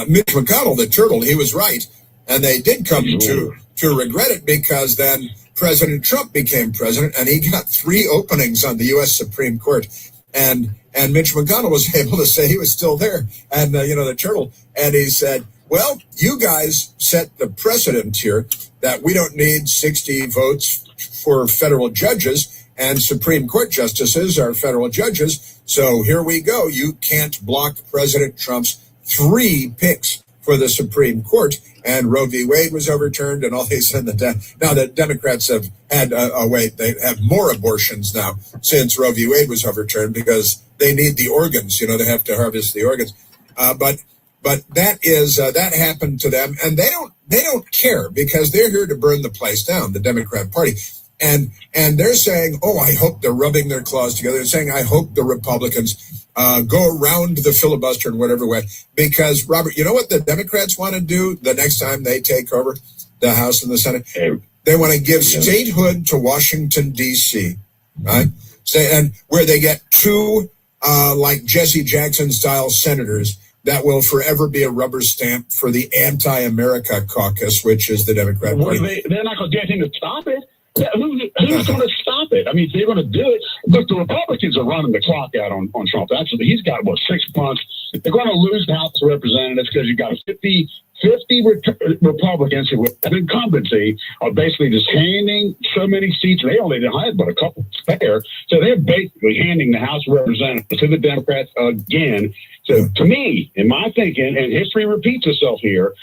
Mitch McConnell, the turtle, he was right, and they did come to regret it because then President Trump became president, and he got 3 openings on the U.S. Supreme Court. And Mitch McConnell was able to say he was still there, and the turtle, and he said, well, you guys set the precedent here that we don't need 60 votes for federal judges, and Supreme Court justices are federal judges. So here we go. You can't block President Trump's 3 picks for the Supreme Court. and Roe v. Wade was overturned, and all they said now the Democrats have had they have more abortions now since Roe v. Wade was overturned because they need the organs. They have to harvest the organs. But that happened to them, and they don't care because they're here to burn the place down, the Democrat Party. And they're saying, oh, I hope they're rubbing their claws together. They're saying, I hope the Republicans go around the filibuster in whatever way. Because, Robert, you know what the Democrats want to do the next time they take over the House and the Senate? They want to give statehood to Washington, D.C., right? And where they get two, like Jesse Jackson-style senators that will forever be a rubber stamp for the anti-America caucus, which is the Democrat Party. They're not going to get him to stop it. Who's going to stop it? I mean, they're going to do it. Look, the Republicans are running the clock out on Trump. Actually, he's got, 6 months. They're going to lose the House of Representatives because you've got 50 Republicans who have incumbency are basically just handing so many seats. They only had but a couple spare. So they're basically handing the House of Representatives to the Democrats again. So to me, in my thinking, and history repeats itself here,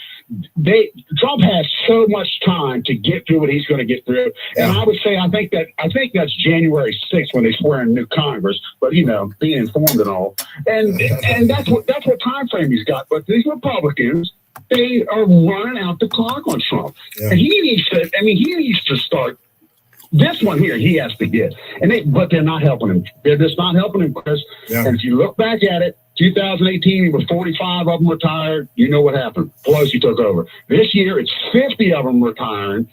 Trump has so much time to get through what he's going to get through. And I would say I think that's January 6th when they swear in new Congress, but being informed and all. And that's what time frame he's got. But these Republicans, they are running out the clock on Trump. Yeah. And he needs to start this one here, he has to get. But they're not helping him. They're just not helping him, Chris. Yeah. And if you look back at it, 2018, he was 45 of them retired. You know what happened. Pelosi took over. This year, it's 50 of them retiring.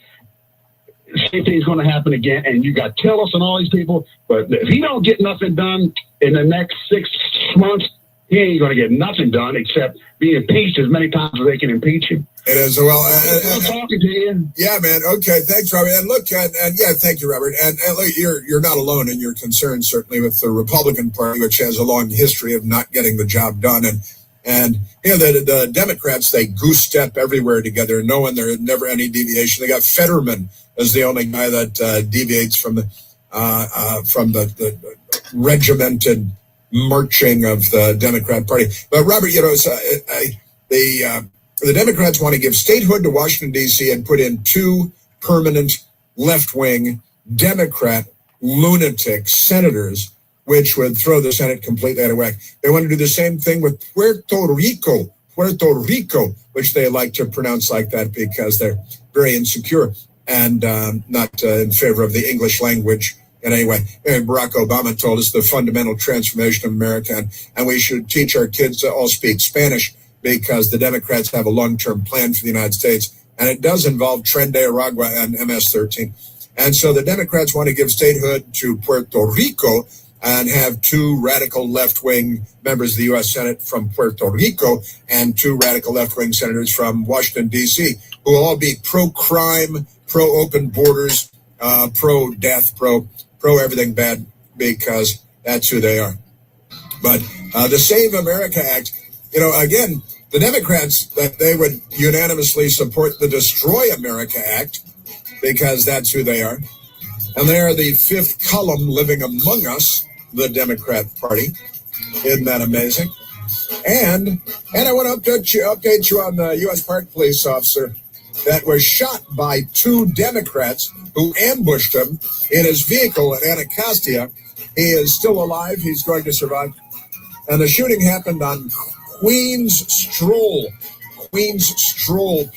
Same thing's going to happen again. And you got Tillis and all these people. But if he don't get nothing done in the next 6 months, he ain't going to get nothing done except be impeached as many times as they can impeach him. It is well. I'm talking to you. Yeah, man. Okay, thanks, Robert. And look, and thank you, Robert. And look, you're not alone in your concerns, certainly with the Republican Party, which has a long history of not getting the job done. And the Democrats, they goose step everywhere together, knowing there's never any deviation. They got Fetterman as the only guy that deviates from the regimented marching of the Democrat Party. But Robert, the Democrats want to give statehood to Washington, D.C. and put in 2 permanent left-wing Democrat lunatic senators, which would throw the Senate completely out of whack. They want to do the same thing with Puerto Rico, which they like to pronounce like that because they're very insecure and not in favor of the English language. And anyway, Barack Obama told us the fundamental transformation of America, and we should teach our kids to all speak Spanish because the Democrats have a long-term plan for the United States, and it does involve Tren de Aragua and MS-13. And so the Democrats want to give statehood to Puerto Rico and have 2 radical left-wing members of the U.S. Senate from Puerto Rico and 2 radical left-wing senators from Washington, D.C., who will all be pro-crime, pro-open borders, pro-death, pro-everything bad, because that's who they are. But the Save America Act, again, the Democrats, that they would unanimously support the Destroy America Act because that's who they are. And they are the 5th column living among us, the Democrat Party. Isn't that amazing? And I want to update you on the U.S. Park police officer that was shot by 2 Democrats who ambushed him in his vehicle at Anacostia. He is still alive. He's going to survive. And the shooting happened on Queens Stroll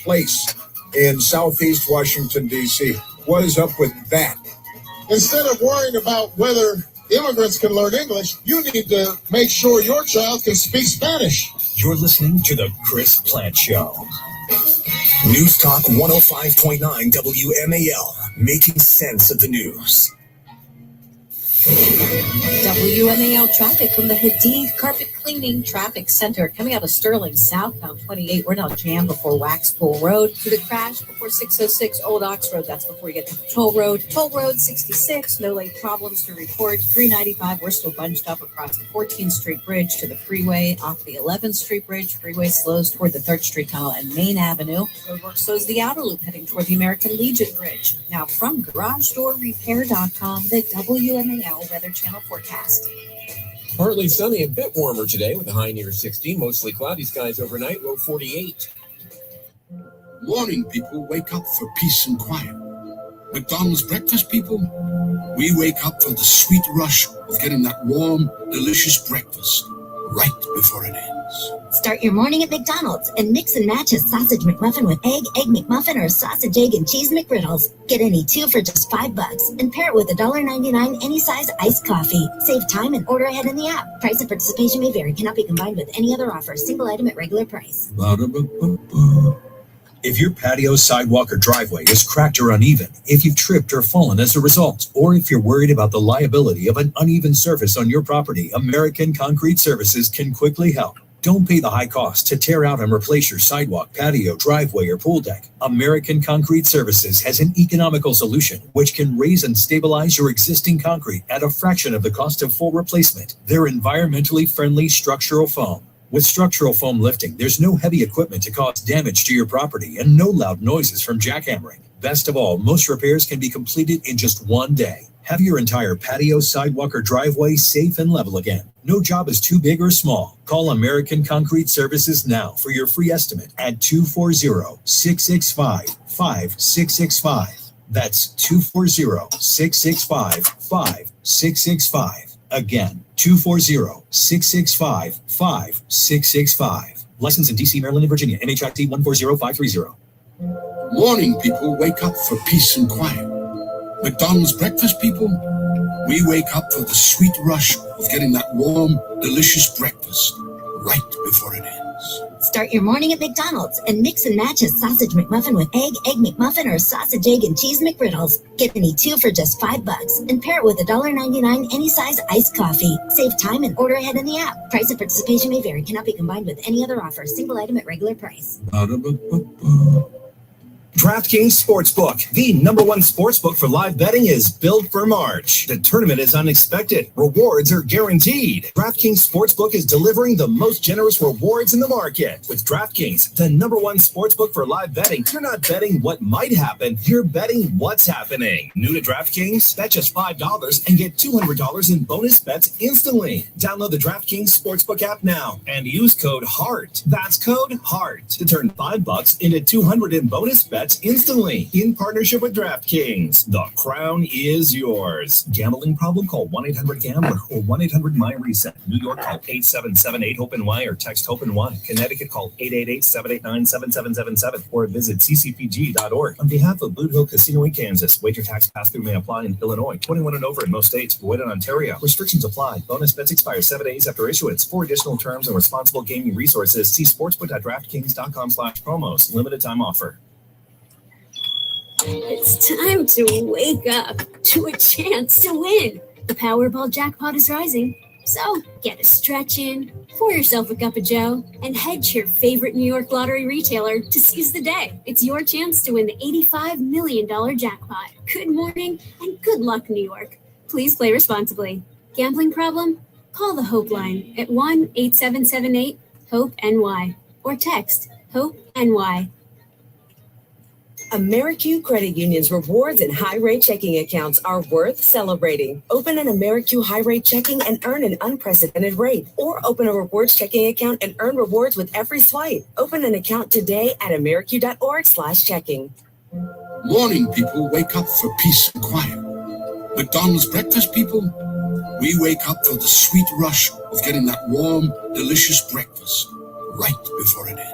Place in southeast Washington, D.C. What is up with that? Instead of worrying about whether immigrants can learn English, you need to make sure your child can speak Spanish. You're listening to The Chris Plant Show. News Talk 105.9 WMAL, making sense of the news. WMAL traffic from the Hadid Carpet Cleaning Traffic Center coming out of Sterling southbound 28. We're now jammed before Waxpool Road. To the crash before 606 Old Ox Road. That's before you get to Toll Road. Toll Road 66. No late problems to report. 395. We're still bunched up across the 14th Street Bridge to the freeway off the 11th Street Bridge. Freeway slows toward the 3rd Street Tunnel and Main Avenue. Roadwork slows the outer loop heading toward the American Legion Bridge. Now from GarageDoorRepair.com, the WMAL Weather Channel forecast. Partly sunny, a bit warmer today with a high near 60. Mostly cloudy skies overnight, low 48. Morning people wake up for peace and quiet. McDonald's breakfast people, we wake up for the sweet rush of getting that warm, delicious breakfast right before it ends. Start your morning at McDonald's and mix and match a sausage McMuffin with egg McMuffin, or sausage, egg, and cheese McGriddles. Get any two for just $5 and pair it with $1.99 any size iced coffee. Save time and order ahead in the app. Price and participation may vary. Cannot be combined with any other offer. Single item at regular price. Ba-da-ba-ba-ba. If your patio, sidewalk, or driveway is cracked or uneven, if you've tripped or fallen as a result, or if you're worried about the liability of an uneven surface on your property, American Concrete Services can quickly help. Don't pay the high cost to tear out and replace your sidewalk, patio, driveway, or pool deck. American Concrete Services has an economical solution which can raise and stabilize your existing concrete at a fraction of the cost of full replacement. They're environmentally friendly structural foam. With structural foam lifting, there's no heavy equipment to cause damage to your property and no loud noises from jackhammering. Best of all, most repairs can be completed in just one day. Have your entire patio, sidewalk, or driveway safe and level again. No job is too big or small. Call American Concrete Services now for your free estimate at 240-665-5665. That's 240-665-5665. Again, 240-665-5665. Licensed in D.C., Maryland, and Virginia. NHIT 140530. Morning people wake up for peace and quiet. McDonald's breakfast people, we wake up for the sweet rush of getting that warm, delicious breakfast right before it ends. Start your morning at McDonald's and mix and match a sausage McMuffin with egg McMuffin, or sausage, egg, and cheese McGriddles. Get any two for just $5 and pair it with $1.99 any size iced coffee. Save time and order ahead in the app. Price and participation may vary. Cannot be combined with any other offer. Single item at regular price. Ba-da-ba-ba-ba. DraftKings Sportsbook, the #1 sportsbook for live betting, is built for March. The tournament is unexpected. Rewards are guaranteed. DraftKings Sportsbook is delivering the most generous rewards in the market. With DraftKings, the #1 sportsbook for live betting, you're not betting what might happen, you're betting what's happening. New to DraftKings? Bet just $5 and get $200 in bonus bets instantly. Download the DraftKings Sportsbook app now and use code HEART. That's code HEART to turn $5 into $200 in bonus bets instantly, in partnership with DraftKings. The crown is yours. Gambling problem? Call 1-800-GAMBLER or 1-800-MY-RESET. New York, call 877-8-HOPE-NY or text HOPE-NY. Connecticut, call 888-789-7777 or visit ccpg.org. On behalf of Blue Hill Casino in Kansas, wager tax pass-through may apply in Illinois. 21 and over in most states. Void in Ontario. Restrictions apply. Bonus bets expire 7 days after issuance. For additional terms and responsible gaming resources, see sportsbook.draftkings.com/promos. Limited time offer. It's time to wake up to a chance to win. The Powerball jackpot is rising. So get a stretch in, pour yourself a cup of joe, and head to your favorite New York lottery retailer to seize the day. It's your chance to win the $85 million jackpot. Good morning and good luck, New York. Please play responsibly. Gambling problem? Call the Hope line at 1-8778-HOPE-NY or text HOPE-NY. AmeriQ Credit Union's rewards and high-rate checking accounts are worth celebrating. Open an AmeriQ high-rate checking and earn an unprecedented rate. Or open a rewards checking account and earn rewards with every swipe. Open an account today at ameriq.org/checking. Morning people wake up for peace and quiet. McDonald's breakfast people, we wake up for the sweet rush of getting that warm, delicious breakfast right before it ends.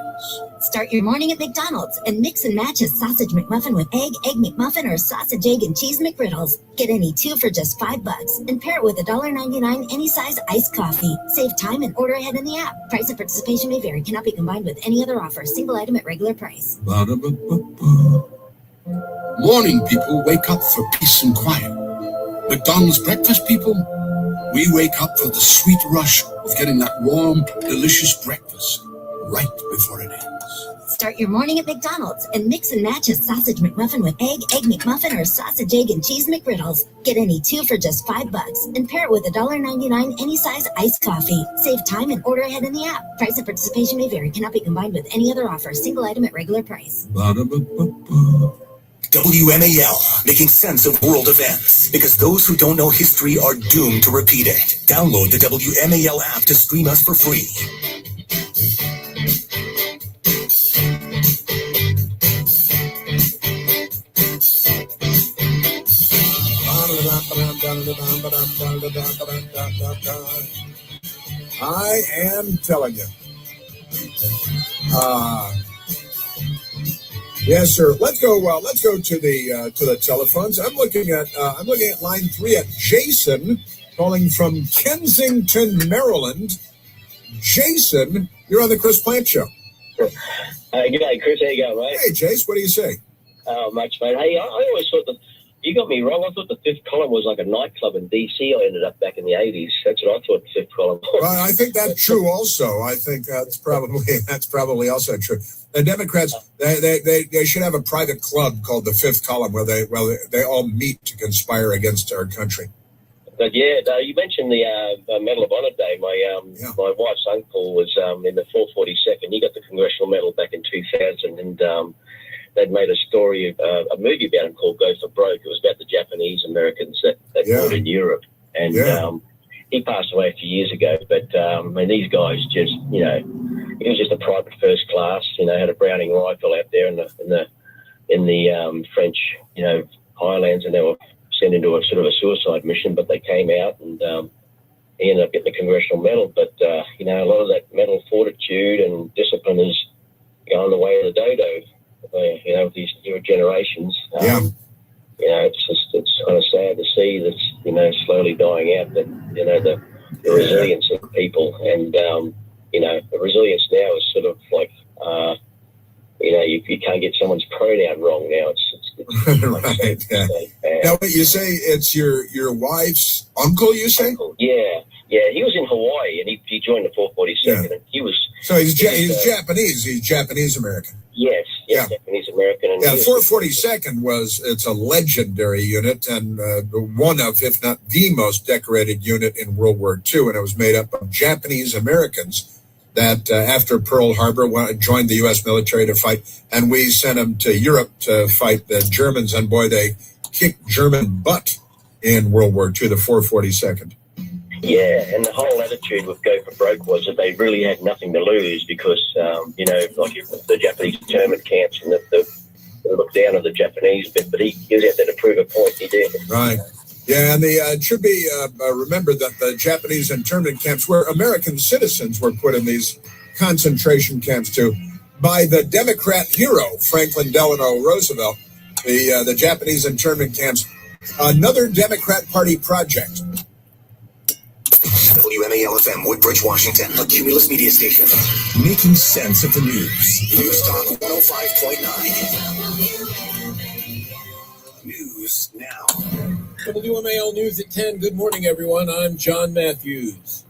Start your morning at McDonald's and mix and match a sausage McMuffin with egg McMuffin, or sausage, egg, and cheese McGriddles. Get any two for just $5 and pair it with $1.99 any size iced coffee. Save time and order ahead in the app. Price and participation may vary. Cannot be combined with any other offer. Single item at regular price. Ba-da-ba-ba-ba. Morning people wake up for peace and quiet. McDonald's breakfast people, we wake up for the sweet rush of getting that warm, delicious breakfast right before it ends. Start your morning at McDonald's and mix and match a sausage McMuffin with egg McMuffin, or sausage, egg, and cheese McGriddles. Get any two for just $5 and pair it with $1.99 any size iced coffee. Save time and order ahead in the app. Price and participation may vary. Cannot be combined with any other offer. Single item at regular price. Ba-da-ba-ba-ba. WMAL, making sense of world events, because those who don't know history are doomed to repeat it. Download the WMAL app to stream us for free. I am telling you. Yes, sir. Let's go to the telephones. I'm looking at line 3 at Jason calling from Kensington, Maryland. Jason, you're on the Chris Plant Show. G'day, Chris. How you going, mate? Hey, Jace. What do you say? Much, mate. Hey, I always thought that you got me wrong. I thought the Fifth Column was like a nightclub in DC. I ended up back in the 80s. That's what I thought the Fifth Column was. Well, I think that's true also. I think that's probably also true. The Democrats, they should have a private club called the Fifth Column where they all meet to conspire against our country. But yeah, you mentioned the Medal of Honor Day. My wife's uncle was in the 442nd. He got the Congressional Medal back in 2000, and they'd made a story, a movie about him called Go for Broke. It was about the Japanese Americans that fought in Europe, and he passed away a few years ago. But I mean, these guys just, he was just a private first class. Had a Browning rifle out there in the French, highlands, and they were sent into a sort of a suicide mission, but they came out, and he ended up getting the Congressional Medal. But a lot of that mental fortitude and discipline is going the way of the dodo. With these newer generations, it's kind of sad to see that's slowly dying out. That the resilience of people, and the resilience now is sort of like you can't get someone's pronoun wrong now. It's right. Yeah. Now, you say it's your wife's uncle. You say? Yeah. He was in Hawaii, and he joined the 442nd, and he was. So he's Japanese. He's Japanese American. Yes, Japanese American. And 442nd it's a legendary unit, and one of, if not the most decorated unit in World War II, and it was made up of Japanese Americans that after Pearl Harbor joined the U.S. military to fight, and we sent them to Europe to fight the Germans, and boy, they kicked German butt in World War II, the 442nd. Yeah, and the whole attitude with Go for Broke was that they really had nothing to lose because, like the Japanese internment camps and the look down on the Japanese bit, but he was out there to prove a point. He did. Right. Yeah, and it should be remembered that the Japanese internment camps where American citizens were put in these concentration camps too by the Democrat hero, Franklin Delano Roosevelt. The Japanese internment camps, another Democrat Party project. WMAL-FM, Woodbridge, Washington, a Cumulus media station. Making sense of the news. News Talk 105.9. News now. WMAL News at 10. Good morning, everyone. I'm John Matthews.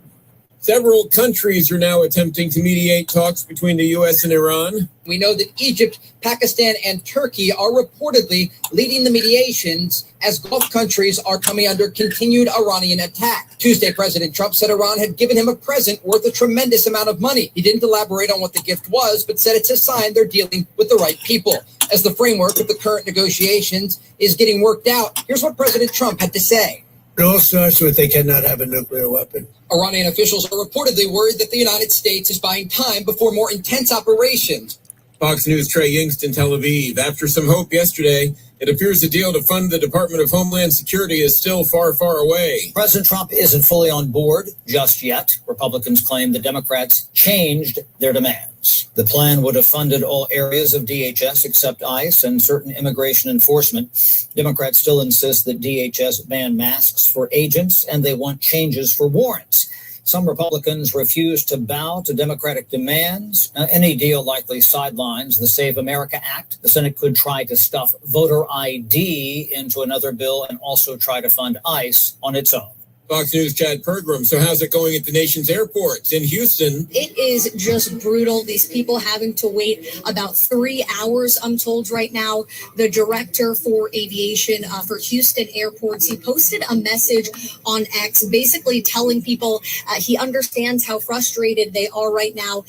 Several countries are now attempting to mediate talks between the U.S. and Iran. We know that Egypt, Pakistan, and Turkey are reportedly leading the mediations as Gulf countries are coming under continued Iranian attack. Tuesday, President Trump said Iran had given him a present worth a tremendous amount of money. He didn't elaborate on what the gift was, but said it's a sign they're dealing with the right people. As the framework of the current negotiations is getting worked out, here's what President Trump had to say. It all starts with they cannot have a nuclear weapon. Iranian officials are reportedly worried that the United States is buying time before more intense operations. Fox News' Trey Yingst in Tel Aviv. After some hope yesterday, it appears the deal to fund the Department of Homeland Security is still far, far away. President Trump isn't fully on board just yet. Republicans claim the Democrats changed their demands. The plan would have funded all areas of DHS except ICE and certain immigration enforcement. Democrats still insist that DHS ban masks for agents, and they want changes for warrants. Some Republicans refuse to bow to Democratic demands. Any deal likely sidelines the Save America Act. The Senate could try to stuff voter ID into another bill and also try to fund ICE on its own. Fox News' Chad Pergram. So how's it going at the nation's airports? In Houston, it is just brutal. These people having to wait about 3 hours, I'm told right now. The director for aviation for Houston airports, he posted a message on X basically telling people he understands how frustrated they are right now.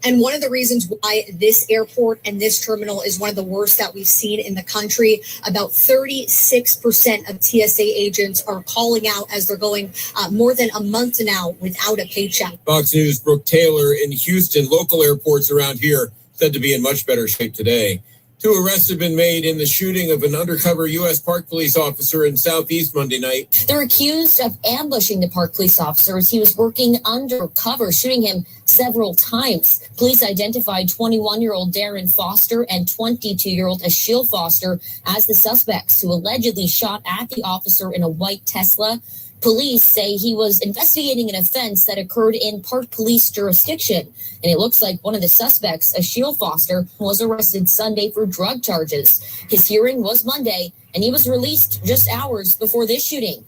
And one of the reasons why this airport and this terminal is one of the worst that we've seen in the country, about 36% of TSA agents are calling out as they're going more than a month now without a paycheck. Fox News' Brooke Taylor in Houston. Local airports around here said to be in much better shape today. 2 arrests have been made in the shooting of an undercover U.S. Park Police officer in Southeast Monday night. They're accused of ambushing the park police officer as he was working undercover, shooting him several times. Police identified 21-year-old Darren Foster and 22-year-old Ashiel Foster as the suspects who allegedly shot at the officer in a white Tesla. Police say he was investigating an offense that occurred in park police jurisdiction. And it looks like one of the suspects, Ashiel Foster, was arrested Sunday for drug charges. His hearing was Monday, and he was released just hours before this shooting.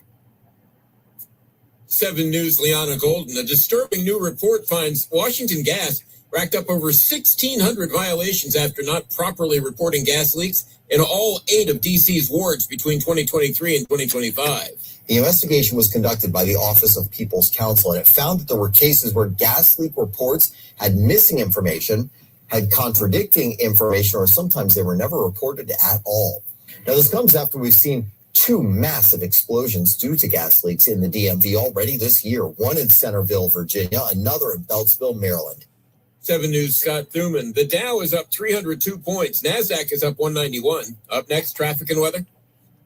7 News' Liana Golden. A disturbing new report finds Washington Gas racked up over 1,600 violations after not properly reporting gas leaks in all 8 of D.C.'s wards between 2023 and 2025. The investigation was conducted by the Office of People's Counsel, and it found that there were cases where gas leak reports had missing information, had contradicting information, or sometimes they were never reported at all. Now, this comes after we've seen 2 massive explosions due to gas leaks in the DMV already this year, one in Centerville, Virginia, another in Beltsville, Maryland. 7 News' Scott Thuman. The Dow is up 302 points. NASDAQ is up 191. Up next, traffic and weather.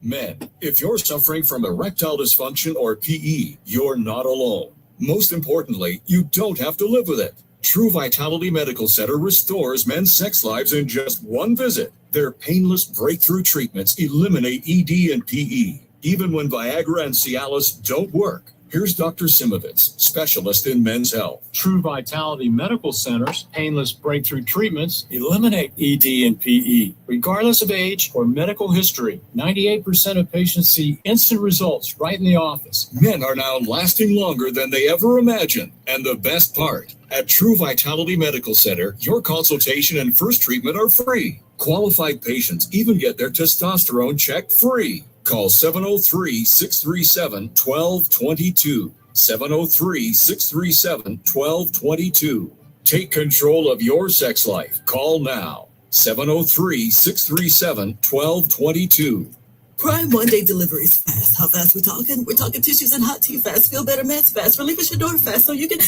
Men, if you're suffering from erectile dysfunction or PE, you're not alone. Most importantly, you don't have to live with it. True Vitality Medical Center restores men's sex lives in just one visit. Their painless breakthrough treatments eliminate ED and PE, even when Viagra and Cialis don't work. Here's Dr. Simovitz, specialist in men's health. True Vitality Medical Center's painless breakthrough treatments eliminate ED and PE, regardless of age or medical history. 98% of patients see instant results right in the office. Men are now lasting longer than they ever imagined. And the best part, at True Vitality Medical Center, your consultation and first treatment are free. Qualified patients even get their testosterone checked free. Call 703-637-1222. 703-637-1222. Take control of your sex life. Call now. 703-637-1222. Prime one-day delivery is fast. How fast we talking? We're talking tissues and hot tea fast, feel better meds fast, relief your door fast, so you can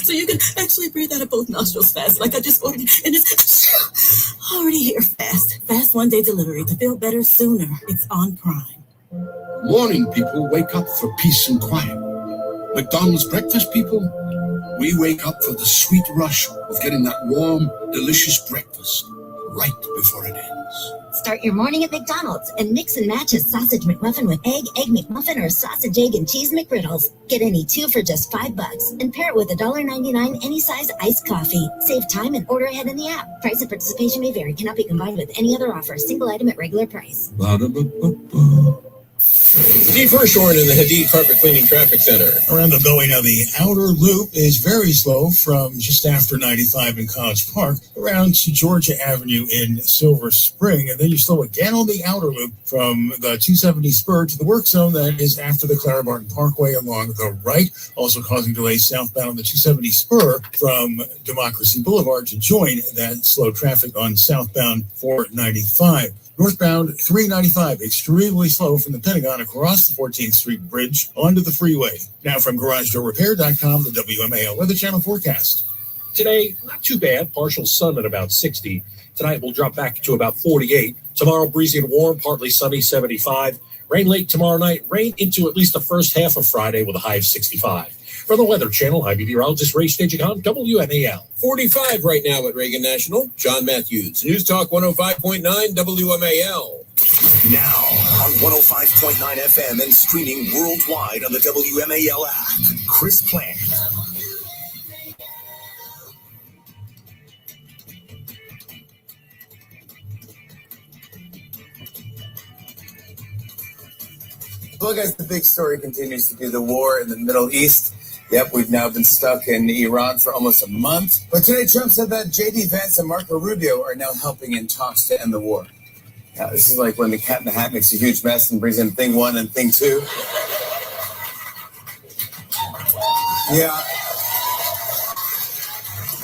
actually breathe out of both nostrils fast, like I just ordered, and it's already here fast. Fast one-day delivery to feel better sooner. It's on Prime. Morning people wake up for peace and quiet. McDonald's breakfast people, we wake up for the sweet rush of getting that warm, delicious breakfast right before it ends. Start your morning at McDonald's and mix and match a sausage McMuffin with egg McMuffin, or sausage, egg, and cheese McGriddles. Get any 2 for just $5 and pair it with $1.99 any size iced coffee. Save time and order ahead in the app. Price and participation may vary. Cannot be combined with any other offer. Single item at regular price. Steve Hirshhorn in the Hadid Carpet Cleaning Traffic Center. Around the Beltway now, the outer loop is very slow from just after 95 in College Park around to Georgia Avenue in Silver Spring. And then you slow again on the outer loop from the 270 spur to the work zone that is after the Clara Barton Parkway along the right, also causing delays southbound on the 270 spur from Democracy Boulevard to join that slow traffic on southbound 495. Northbound 395, extremely slow from the Pentagon across the 14th Street Bridge onto the freeway. Now from GarageDoorRepair.com, the WMAL Weather Channel forecast. Today, not too bad. Partial sun at about 60. Tonight, we'll drop back to about 48. Tomorrow, breezy and warm, partly sunny, 75. Rain late tomorrow night. Rain into at least the first half of Friday with a high of 65. For the Weather Channel, I'm meteorologist Ray Stagicon, WMAL. 45 right now at Reagan National. John Matthews, News Talk 105.9 WMAL. Now on 105.9 FM and streaming worldwide on the WMAL app. Chris Plant. Well, guys, the big story continues to be the war in the Middle East. Yep, we've now been stuck in Iran for almost a month. But today, Trump said that J.D. Vance and Marco Rubio are now helping in talks to end the war. Now, this is like when the Cat in the Hat makes a huge mess and brings in thing 1 and thing 2. Yeah.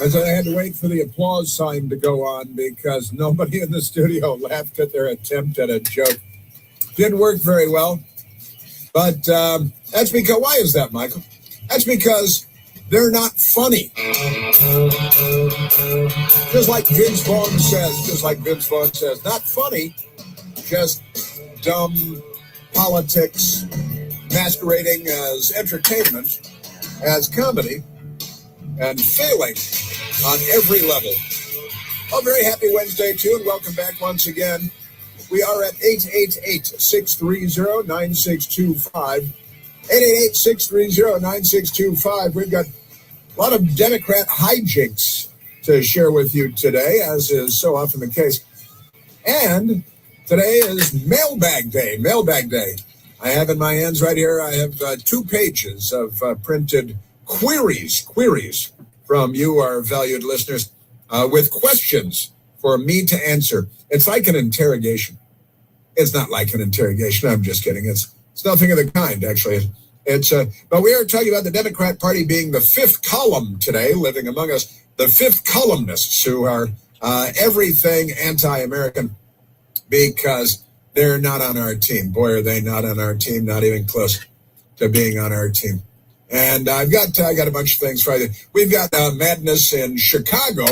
As I had to wait for the applause sign to go on because nobody in the studio laughed at their attempt at a joke. Didn't work very well. But that's because, why is that, Michael? That's because they're not funny. Just like Vince Vaughn says, not funny, just dumb politics masquerading as entertainment, as comedy, and failing on every level. A very happy Wednesday, too, and welcome back once again. We are at 888-630-9625. 888-630-9625. We've got a lot of Democrat hijinks to share with you today, as is so often the case. And today is Mailbag Day. Mailbag Day. I have in my hands right here, I have 2 pages of printed queries from you, our valued listeners, with questions for me to answer. It's like an interrogation. It's not like an interrogation. I'm just kidding. It's nothing of the kind, actually. But we are talking about the Democrat Party being the 5th column today, living among us, the 5th columnists who are everything anti-American because they're not on our team. Boy, are they not on our team, not even close to being on our team. And I got a bunch of things for you. We've got madness in Chicago.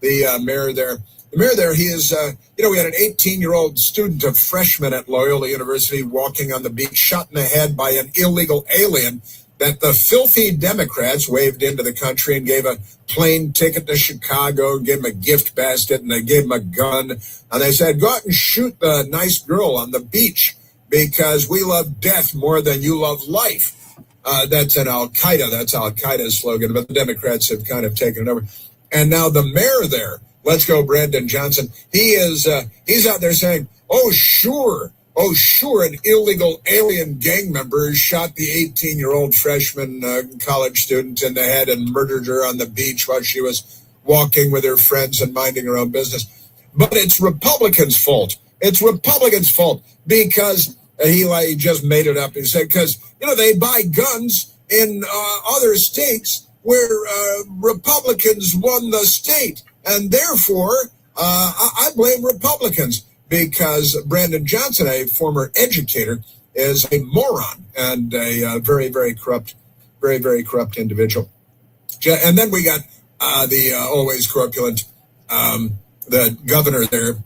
The mayor there. The mayor there, he is, we had an 18-year-old student, a freshman at Loyola University, walking on the beach, shot in the head by an illegal alien that the filthy Democrats waved into the country and gave a plane ticket to Chicago, gave him a gift basket, and they gave him a gun. And they said, go out and shoot the nice girl on the beach because we love death more than you love life. That's an Al-Qaeda. That's Al-Qaeda's slogan, but the Democrats have kind of taken it over. And now the mayor there, let's go, Brandon Johnson. He's out there saying, oh, sure, an illegal alien gang member shot the 18-year-old freshman college student in the head and murdered her on the beach while she was walking with her friends and minding her own business. But it's Republicans' fault. It's Republicans' fault because he just made it up. He said, because, they buy guns in other states where Republicans won the state. And therefore, I blame Republicans because Brandon Johnson, a former educator, is a moron and a very, very corrupt individual. And then we got the always corpulent, the governor there,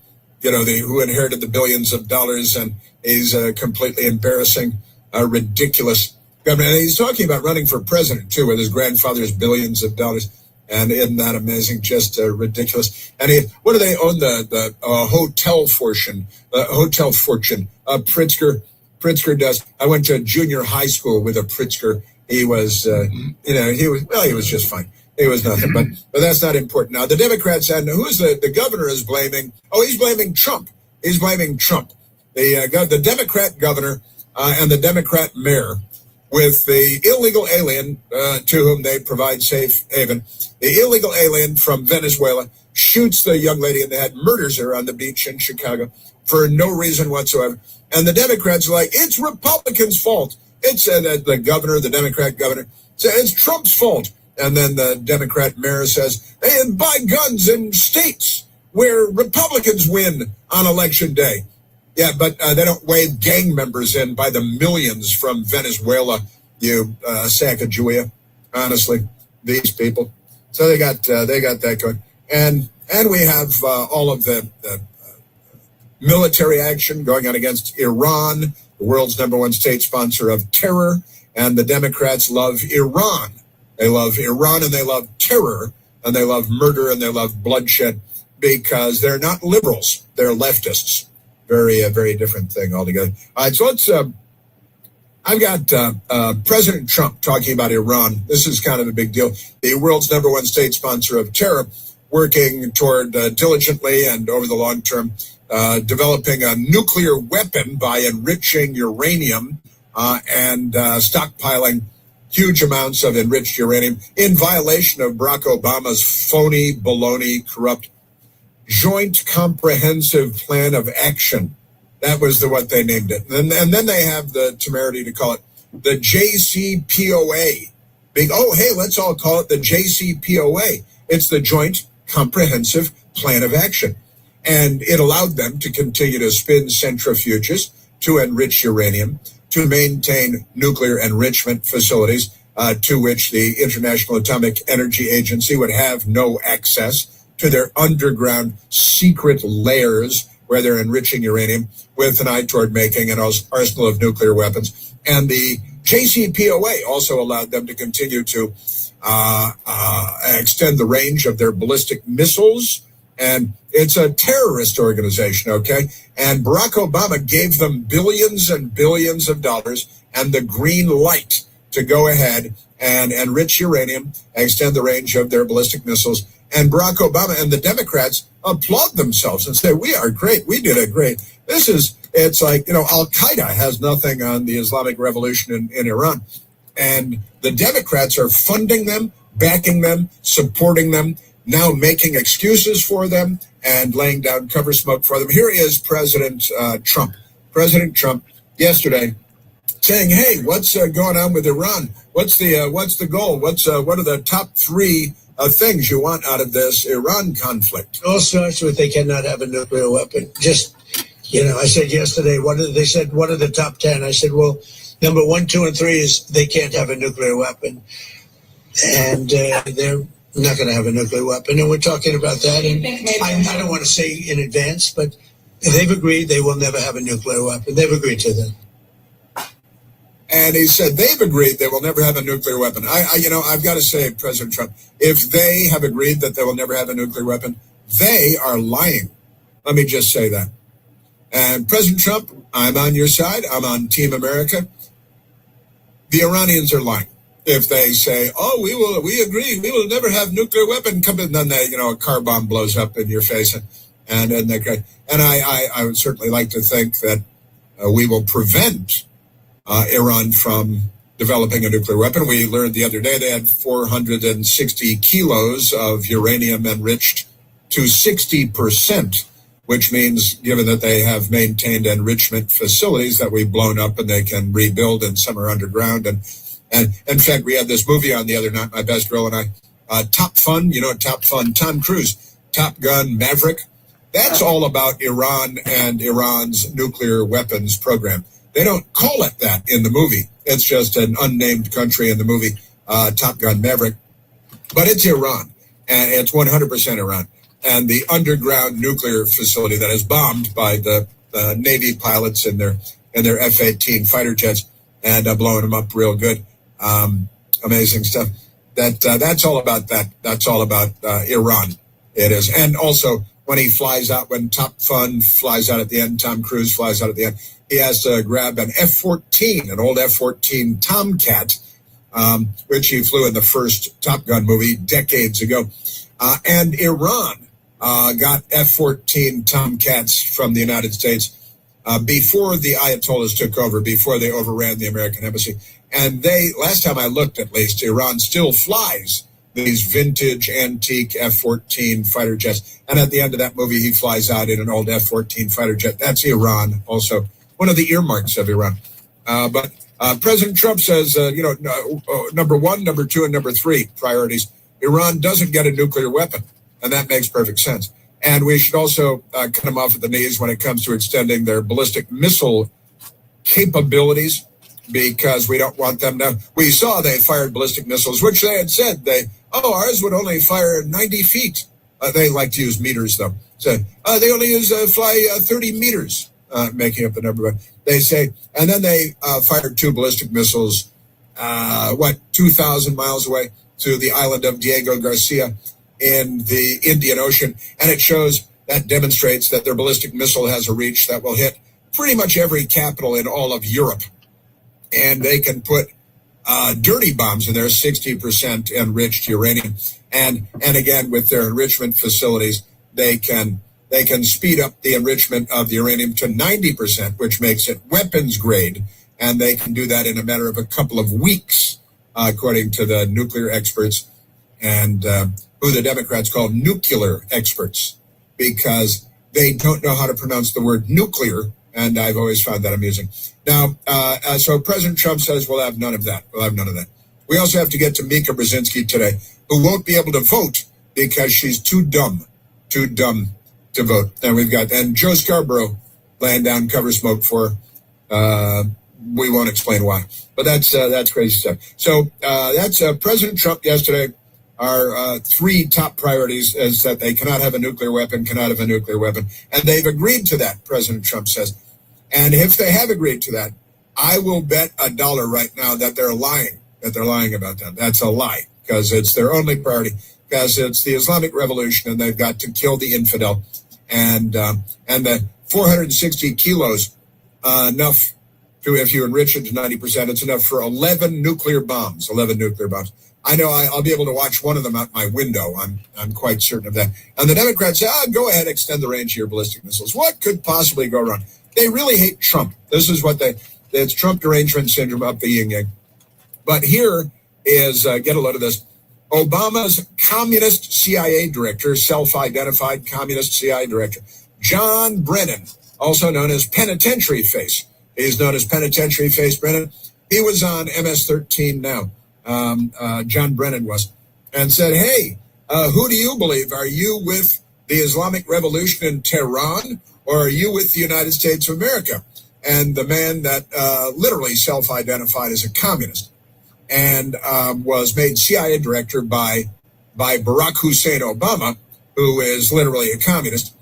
who inherited the billions of dollars, and he's completely embarrassing, ridiculous governor. And he's talking about running for president, too, with his grandfather's billions of dollars. And isn't that amazing? Just ridiculous. And what do they own? The hotel fortune. Pritzker does. I went to junior high school with a Pritzker. He was, he was just fine. He was nothing, but that's not important. Now, the Democrats, and who's the governor is blaming? Oh, he's blaming Trump. He's blaming Trump. The Democrat governor and the Democrat mayor, with the illegal alien to whom they provide safe haven. The illegal alien from Venezuela shoots the young lady in the head, murders her on the beach in Chicago for no reason whatsoever. And the Democrats are like, it's Republicans' fault. It's the governor, the Democrat governor, says it's Trump's fault. And then the Democrat mayor says, they buy guns in states where Republicans win on election day. Yeah, but they don't wave gang members in by the millions from Venezuela, you Sacagawea. Honestly, these people. So they got that going, and we have all of the military action going on against Iran, the world's #1 state sponsor of terror, and the Democrats love Iran. They love Iran and they love terror and they love murder and they love bloodshed because they're not liberals; they're leftists. Very, very different thing altogether. All right, so let's. I've got President Trump talking about Iran. This is kind of a big deal. The world's #1 state sponsor of terror, working toward diligently and over the long term, developing a nuclear weapon by enriching uranium and stockpiling huge amounts of enriched uranium in violation of Barack Obama's phony, baloney, corrupt Joint Comprehensive Plan of Action. That was what they named it. And then they have the temerity to call it the JCPOA. Let's all call it the JCPOA. It's the Joint Comprehensive Plan of Action. And it allowed them to continue to spin centrifuges to enrich uranium, to maintain nuclear enrichment facilities to which the International Atomic Energy Agency would have no access to their underground secret layers where they're enriching uranium with an eye toward making an arsenal of nuclear weapons. And the JCPOA also allowed them to continue to extend the range of their ballistic missiles. And it's a terrorist organization, okay? And Barack Obama gave them billions and billions of dollars and the green light to go ahead and enrich uranium, extend the range of their ballistic missiles. And Barack Obama and the Democrats applaud themselves and say, we are great. We did it great. It's like, Al-Qaeda has nothing on the Islamic Revolution in Iran. And the Democrats are funding them, backing them, supporting them, now making excuses for them and laying down cover smoke for them. Here is President Trump. President Trump yesterday saying, hey, what's going on with Iran? What's the goal? What are the top three things you want out of this Iran conflict? It all starts with they cannot have a nuclear weapon. I said yesterday, they said, what are the top 10? I said, well, number 1, 2, and 3 is they can't have a nuclear weapon. And they're not going to have a nuclear weapon. And we're talking about that. And I don't want to say in advance, but they've agreed they will never have a nuclear weapon. They've agreed to that. And he said they've agreed they will never have a nuclear weapon. I've got to say, President Trump, if they have agreed that they will never have a nuclear weapon, they are lying. Let me just say that. And President Trump, I'm on your side. I'm on Team America. The Iranians are lying. If they say, oh, we agree, we will never have nuclear weapon, and then a car bomb blows up in your face. And I would certainly like to think that we will prevent Iran from developing a nuclear weapon. We learned the other day they had 460 kilos of uranium enriched to 60%, which means, given that they have maintained enrichment facilities that we've blown up and they can rebuild, and some are underground. And in fact, we had this movie on the other night, my best girl and I, Top Fun, Top Fun, Tom Cruise, Top Gun, Maverick. That's all about Iran and Iran's nuclear weapons program. They don't call it that in the movie. It's just an unnamed country in the movie, Top Gun Maverick. But it's Iran, and it's 100% Iran. And the underground nuclear facility that is bombed by the Navy pilots in their F-18 fighter jets and blowing them up real good. Amazing stuff. That's all about that. That's all about Iran. It is. And also, when he flies out, when Top Fun flies out at the end, Tom Cruise flies out at the end, he has to grab an F-14, an old F-14 Tomcat, which he flew in the first Top Gun movie decades ago. And Iran got F-14 Tomcats from the United States before the Ayatollahs took over, before they overran the American embassy. And last time I looked at least, Iran still flies these vintage, antique F-14 fighter jets. And at the end of that movie, he flies out in an old F-14 fighter jet. That's Iran, also one of the earmarks of Iran. But President Trump says, number 1, number 2, and number 3 priorities. Iran doesn't get a nuclear weapon, and that makes perfect sense. And we should also cut them off at the knees when it comes to extending their ballistic missile capabilities, because we don't want them to. We saw they fired ballistic missiles, which they had said ours would only fire 90 feet. They like to use meters, though. So they only fly 30 meters, making up the number. They say, and then they fired 2 ballistic missiles, 2,000 miles away to the island of Diego Garcia in the Indian Ocean. And that demonstrates that their ballistic missile has a reach that will hit pretty much every capital in all of Europe. And they can put dirty bombs in there, 60% enriched uranium. And again, with their enrichment facilities, they can speed up the enrichment of the uranium to 90%, which makes it weapons grade. And they can do that in a matter of a couple of weeks, according to the nuclear experts, and who the Democrats call nuclear experts, because they don't know how to pronounce the word nuclear. And I've always found that amusing. Now, so President Trump says we'll have none of that. We'll have none of that. We also have to get to Mika Brzezinski today, who won't be able to vote because she's too dumb to vote. And Joe Scarborough laying down cover smoke for we won't explain why. But that's crazy stuff. So that's President Trump yesterday. Our three top priorities is that they cannot have a nuclear weapon, and they've agreed to that, President Trump says. And if they have agreed to that, I will bet $1 right now that they're lying about that. That's a lie, because it's their only priority, because it's the Islamic Revolution, and they've got to kill the infidel. And the 460 kilos, enough to, if you enrich it to 90%, it's enough for 11 nuclear bombs. I know I'll be able to watch one of them out my window. I'm quite certain of that. And the Democrats say, go ahead, extend the range of your ballistic missiles. What could possibly go wrong? They really hate Trump. This is what it's Trump derangement syndrome up the yin-yang. But here is, get a load of this, Obama's communist CIA director, self-identified communist CIA director, John Brennan, also known as Penitentiary Face. He's known as Penitentiary Face Brennan. He was on MS-13 now. John Brennan was, and said, hey, who do you believe? Are you with the Islamic Revolution in Tehran, or are you with the United States of America? And the man that literally self-identified as a communist and was made CIA director by Barack Hussein Obama, who is literally a communist,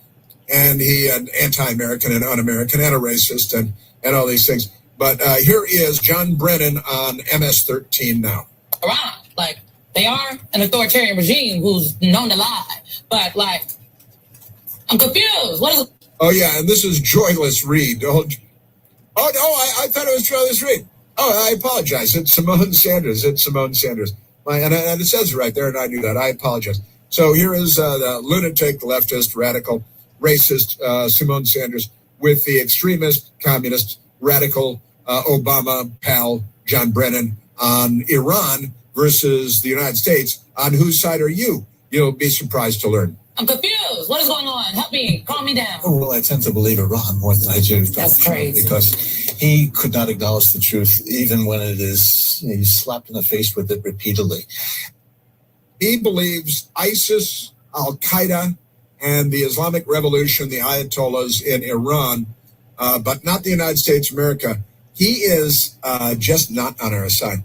and he an anti-American and un-American and a racist and all these things. But here is John Brennan on MS-13 now. Iran, they are an authoritarian regime who's known to lie, but I'm confused. What is it? Oh yeah, and this is Joyless Reed. Oh no, I thought it was Joyless Reed. Oh, I apologize. It's Simone Sanders. And it says it right there, and I knew that. I apologize. So here is the lunatic, leftist, radical, racist Simone Sanders with the extremist, communist, radical Obama pal John Brennan on Iran versus the United States. On whose side are you? You'll be surprised to learn. I'm confused. What is going on? Help me. Calm me down. Oh, well, I tend to believe Iran more than I do. That's crazy. Because he could not acknowledge the truth, even when it is, he's slapped in the face with it repeatedly. He believes ISIS, Al-Qaeda, and the Islamic Revolution, the Ayatollahs in Iran, but not the United States of America. He is just not on our side.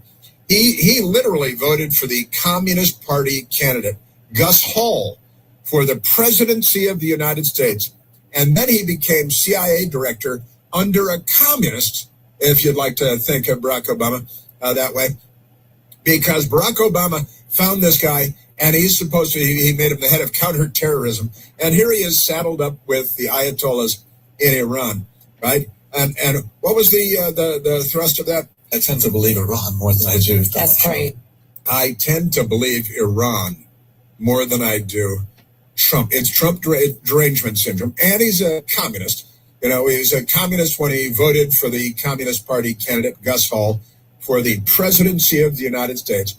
He literally voted for the Communist Party candidate, Gus Hall, for the presidency of the United States. And then he became CIA director under a communist, if you'd like to think of Barack Obama that way, because Barack Obama found this guy, and he's supposed to, he made him the head of counterterrorism. And here he is saddled up with the Ayatollahs in Iran, right? And what was the thrust of that? I tend to believe Iran more than I do. That's great. I tend to believe Iran more than I do Trump. It's Trump derangement syndrome. And he's a communist. You know, he was a communist when he voted for the Communist Party candidate, Gus Hall, for the presidency of the United States.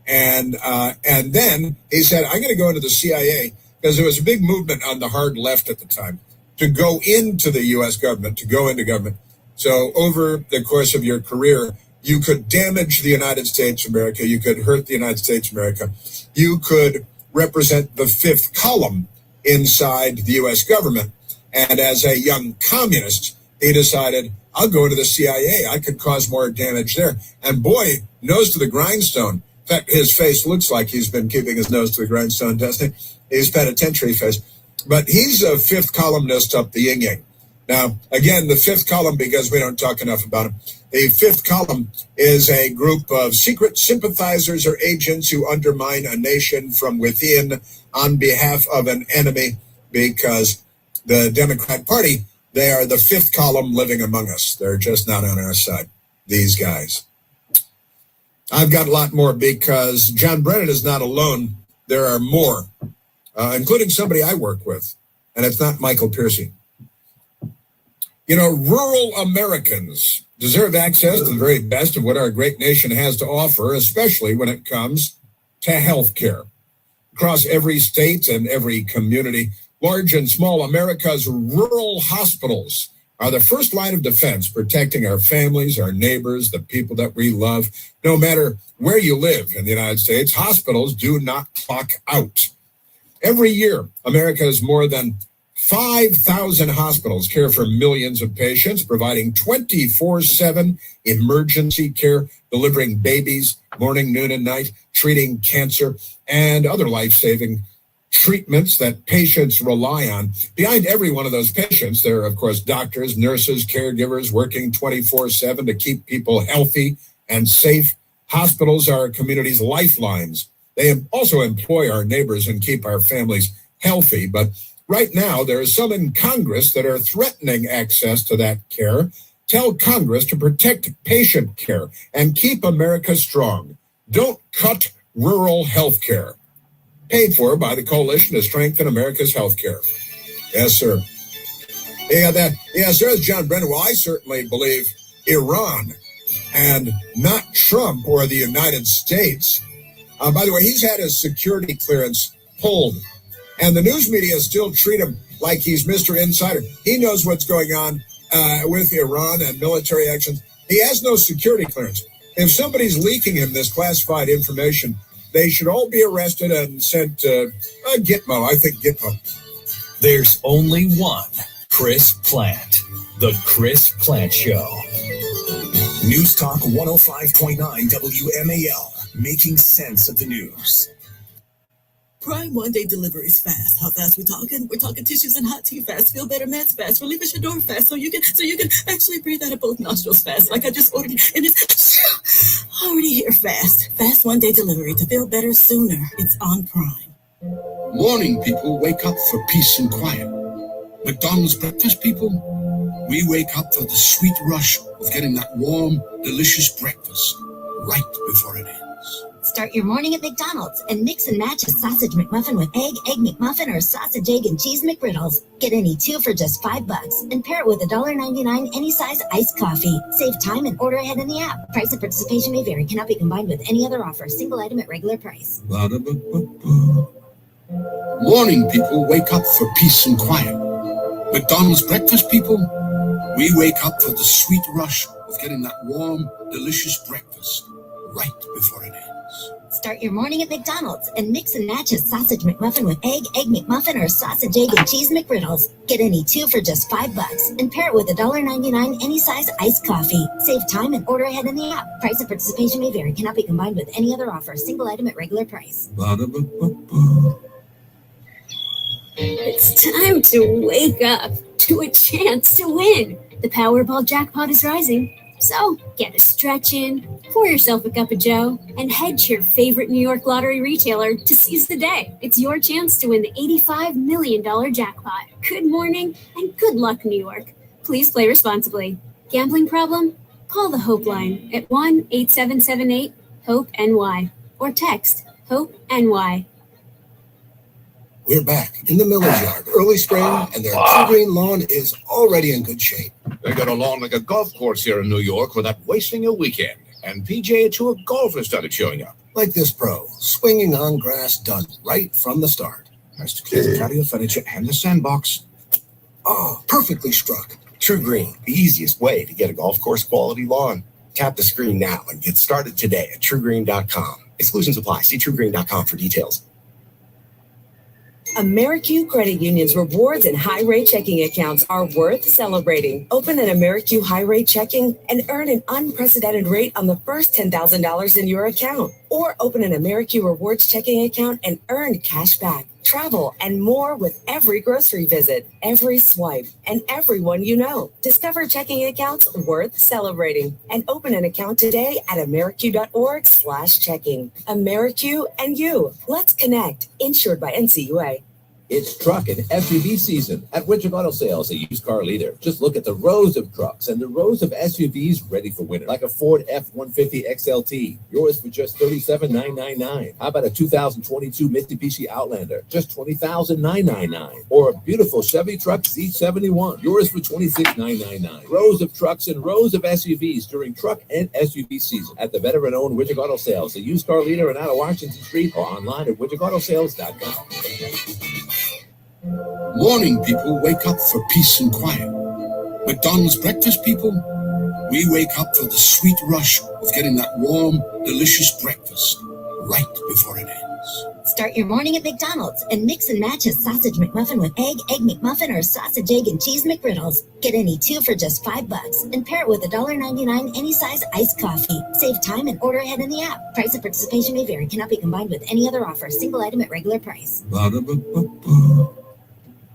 And then he said, I'm going to go into the CIA, because there was a big movement on the hard left at the time to go into the U.S. government, to go into government. So over the course of your career, you could damage the United States of America. You could hurt the United States of America. You could represent the fifth column inside the U.S. government. And as a young communist, he decided, I'll go to the CIA. I could cause more damage there. And boy, nose to the grindstone. In fact, his face looks like he's been keeping his nose to the grindstone, doesn't he? He's penitentiary face. But he's a fifth columnist up the yin-yang. Now, again, the fifth column, because we don't talk enough about him, the fifth column is a group of secret sympathizers or agents who undermine a nation from within on behalf of an enemy, because the Democrat Party, they are the fifth column living among us. They're just not on our side, these guys. I've got a lot more, because John Brennan is not alone. There are more, including somebody I work with, and it's not Michael Piercy. You know, rural Americans deserve access to the very best of what our great nation has to offer, especially when it comes to health care. Across every state and every community, large and small, America's rural hospitals are the first line of defense, protecting our families, our neighbors, the people that we love. No matter where you live in the United States, hospitals do not clock out. Every year, America has more than 5,000 hospitals care for millions of patients, providing 24/7 emergency care, delivering babies morning, noon, and night, treating cancer and other life-saving treatments that patients rely on. Behind every one of those patients, there are, of course, doctors, nurses, caregivers working 24/7 to keep people healthy and safe. Hospitals are our community's lifelines. They also employ our neighbors and keep our families healthy. But right now, there are some in Congress that are threatening access to that care. Tell Congress to protect patient care and keep America strong. Don't cut rural health care. Paid for by the Coalition to Strengthen America's Health Care. Yes, sir. Yeah, that. Yes, sir. John Brennan. Well, I certainly believe Iran and not Trump or the United States. By the way, he's had his security clearance pulled, and the news media still treat him like he's Mr. Insider. He knows what's going on with Iran and military actions. He has no security clearance. If somebody's leaking him this classified information, they should all be arrested and sent to Gitmo. I think Gitmo. There's only one Chris Plant. The Chris Plant Show. News Talk 105.9 WMAL, making sense of the news. Prime one-day delivery is fast. How fast we talking? We're talking tissues and hot tea fast. Feel better meds fast. Relief at your door fast. So you can actually breathe out of both nostrils fast. Like I just ordered, and it's already here fast. Fast one-day delivery to feel better sooner. It's on Prime. Morning people wake up for peace and quiet. McDonald's breakfast people, we wake up for the sweet rush of getting that warm, delicious breakfast right before it ends. Start your morning at McDonald's and mix and match a sausage McMuffin with egg McMuffin, or sausage, egg, and cheese McGriddles. Get any two for just $5 and pair it with $1.99 any size iced coffee. Save time and order ahead in the app. Price and participation may vary. Cannot be combined with any other offer. Single item at regular price. Morning people wake up for peace and quiet. McDonald's breakfast people, we wake up for the sweet rush of getting that warm, delicious breakfast right before it ends. Start your morning at McDonald's and mix and match a sausage McMuffin with egg McMuffin, or sausage, egg, and cheese McGriddles. Get any two for just $5 and pair it with $1.99 any size iced coffee. Save time and order ahead in the app. Price and participation may vary. Cannot be combined with any other offer. Single item at regular price. It's time to wake up to a chance to win. The Powerball jackpot is rising. So get a stretch in, pour yourself a cup of joe, and head to your favorite New York lottery retailer to seize the day. It's your chance to win the $85 million jackpot. Good morning and good luck, New York. Please play responsibly. Gambling problem? Call the Hope Line at 1-8778-HOPE-NY or text HOPE-NY. We're back in the Miller's yard, early spring, and their True Green lawn is already in good shape. They got a lawn like a golf course here in New York without wasting a weekend. And PGA Tour golfers started showing up. Like this pro, swinging on grass done right from the start. Has to clear the patio furniture and the sandbox. Oh, perfectly struck. True Green, the easiest way to get a golf course quality lawn. Tap the screen now and get started today at TrueGreen.com. Exclusions apply. See TrueGreen.com for details. AmeriQ Credit Union's rewards and high-rate checking accounts are worth celebrating. Open an AmeriQ high-rate checking and earn an unprecedented rate on the first $10,000 in your account. Or open an AmeriQ rewards checking account and earn cash back, travel, and more with every grocery visit, every swipe, and everyone you know. Discover checking accounts worth celebrating and open an account today at ameriq.org/checking. AmeriQ and you. Let's connect. Insured by NCUA. It's truck and SUV season at Winter Auto Sales, a used car leader. Just look at the rows of trucks and the rows of SUVs ready for winter, like a Ford F-150 XLT, yours for just $37,999. How about a 2022 Mitsubishi Outlander, just $20,999? Or a beautiful Chevy truck Z71, yours for $26,999. Rows of trucks and rows of SUVs during truck and SUV season at the veteran-owned Winter Auto Sales, a used car leader in out of Washington Street, or online at wintercautosales.com. Morning people wake up for peace and quiet. McDonald's breakfast people, we wake up for the sweet rush of getting that warm, delicious breakfast right before it ends. Start your morning at McDonald's and mix and match a sausage McMuffin with egg McMuffin, or sausage, egg, and cheese McGriddles. Get any two for just $5 and pair it with $1.99 any size iced coffee. Save time and order ahead in the app. Price of participation may vary. Cannot be combined with any other offer. Single item at regular price.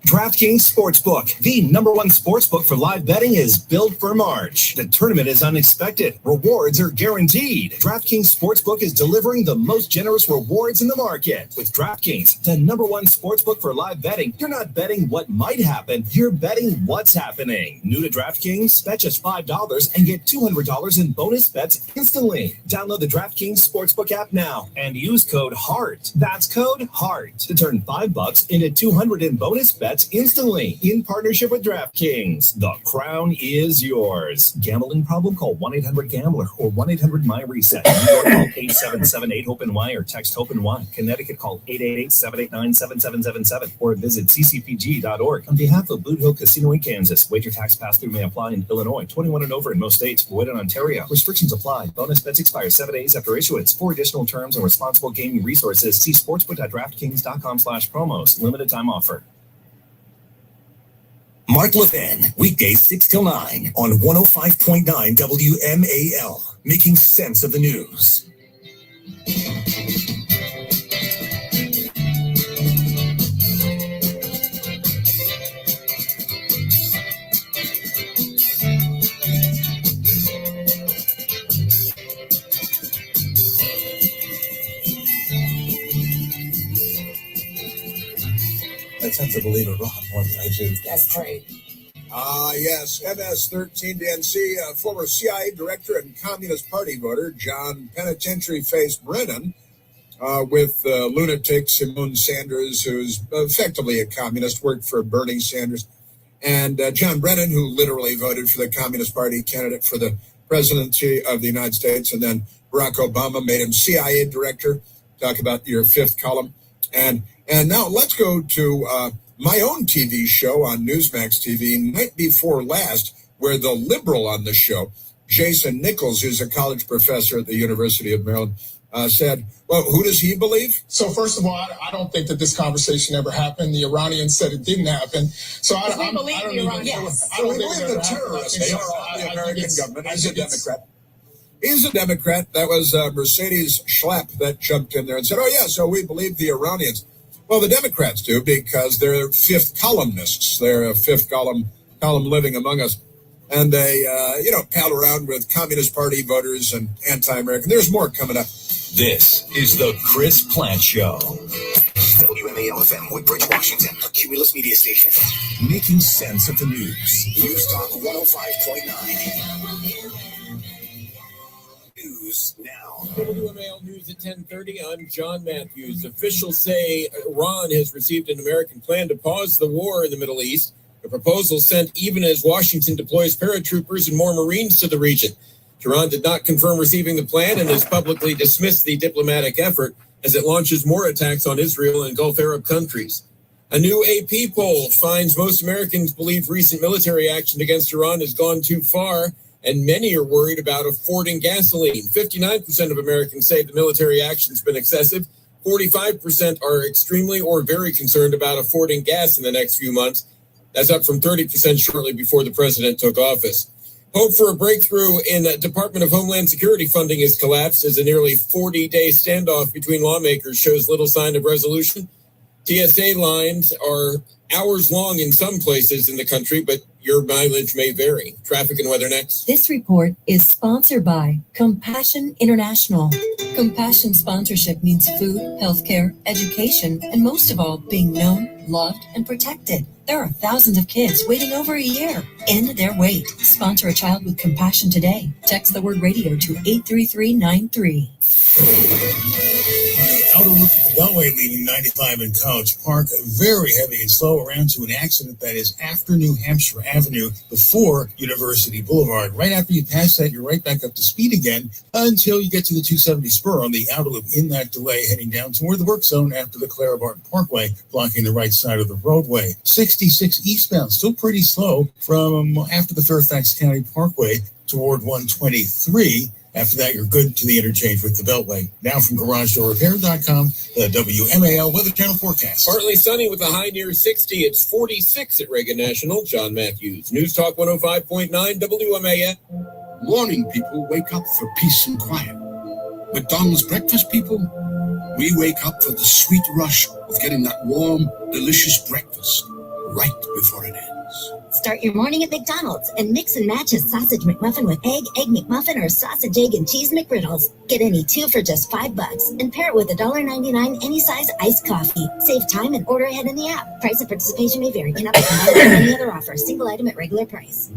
DraftKings Sportsbook, the #1 sportsbook for live betting, is built for March. The tournament is unexpected. Rewards are guaranteed. DraftKings Sportsbook is delivering the most generous rewards in the market. With DraftKings, the #1 sportsbook for live betting, you're not betting what might happen, you're betting what's happening. New to DraftKings? Bet just $5 and get $200 in bonus bets instantly. Download the DraftKings Sportsbook app now and use code HEART. That's code HEART to turn $5 into $200 in bonus bets instantly, in partnership with DraftKings. The crown is yours. Gambling problem? Call 1-800-GAMBLER or 1-800-MY-RESET. New York, call 877-8-HOPE-NY or text HOPE-NY. Connecticut, call 888-789-7777 or visit ccpg.org. On behalf of Blue Hill Casino in Kansas, wager tax pass-through may apply in Illinois. 21 and over in most states. Void in Ontario. Restrictions apply. Bonus bets expire 7 days after issuance. For additional terms and responsible gaming resources, see sportsbook.draftkings.com/promos. Limited time offer. Mark Levin, weekdays 6 till 9 on 105.9 WMAL, making sense of the news. I tend to believe Iran more than I do. That's true. Yes, MS-13 former CIA director and Communist Party voter John Penitentiary-faced Brennan with lunatic Simone Sanders, who's effectively a communist, worked for Bernie Sanders, and John Brennan, who literally voted for the Communist Party candidate for the presidency of the United States, and then Barack Obama made him CIA director. Talk about your fifth column. And now let's go to my own TV show on Newsmax TV, night before last, where the liberal on the show, Jason Nichols, who's a college professor at the University of Maryland, said, well, who does he believe? So first of all, I don't think that this conversation ever happened. The Iranians said it didn't happen. So I don't believe the Iranians. We believe the terrorists. They are all the American government. He's a Democrat. He's a Democrat. That was Mercedes Schlapp that jumped in there and said, oh, yeah, so we believe the Iranians. Well, the Democrats do, because they're fifth columnists. They're a fifth column living among us. And they, pal around with Communist Party voters and anti-American. There's more coming up. This is the Chris Plant Show. WMAL-FM, Woodbridge, Washington, a Cumulus media station. Making sense of the news. News Talk 105.9. News now. WMAL News at 10:30. I'm John Matthews. Officials say Iran has received an American plan to pause the war in the Middle East. The proposal sent even as Washington deploys paratroopers and more Marines to the region. Tehran did not confirm receiving the plan and has publicly dismissed the diplomatic effort as it launches more attacks on Israel and Gulf Arab countries. A new AP poll finds most Americans believe recent military action against Iran has gone too far, and many are worried about affording gasoline. 59% of Americans say the military action's been excessive. 45% are extremely or very concerned about affording gas in the next few months. That's up from 30% shortly before the president took office. Hope for a breakthrough in Department of Homeland Security funding has collapsed as a nearly 40-day standoff between lawmakers shows little sign of resolution. TSA lines are hours long in some places in the country, but your mileage may vary. Traffic and weather next. This report is sponsored by Compassion International. Compassion sponsorship means food, healthcare, education, and most of all, being known, loved, and protected. There are thousands of kids waiting over a year. End their wait. Sponsor a child with compassion today. Text the word radio to 83393. Outer loop of the Beltway leaving 95 in College Park, very heavy and slow around to an accident that is after New Hampshire Avenue before University Boulevard. Right after you pass that, you're right back up to speed again until you get to the 270 spur on the outer loop. In that delay, heading down toward the work zone after the Clara Barton Parkway, blocking the right side of the roadway. 66 eastbound, still pretty slow from after the Fairfax County Parkway toward 123. After that, you're good to the interchange with the Beltway. Now from GarageDoorRepair.com, the WMAL Weather Channel forecast. Partly sunny with a high near 60. It's 46 at Reagan National. John Matthews, News Talk 105.9 WMAL. Morning people wake up for peace and quiet. McDonald's breakfast people, we wake up for the sweet rush of getting that warm, delicious breakfast right before it ends. Start your morning at McDonald's and mix and match a sausage McMuffin with egg McMuffin, or sausage, egg, and cheese McGriddles. Get any two for just $5 and pair it with $1.99 any size iced coffee. Save time and order ahead in the app. Price of participation may vary. Cannot be combined with any other offer. Single item at regular price.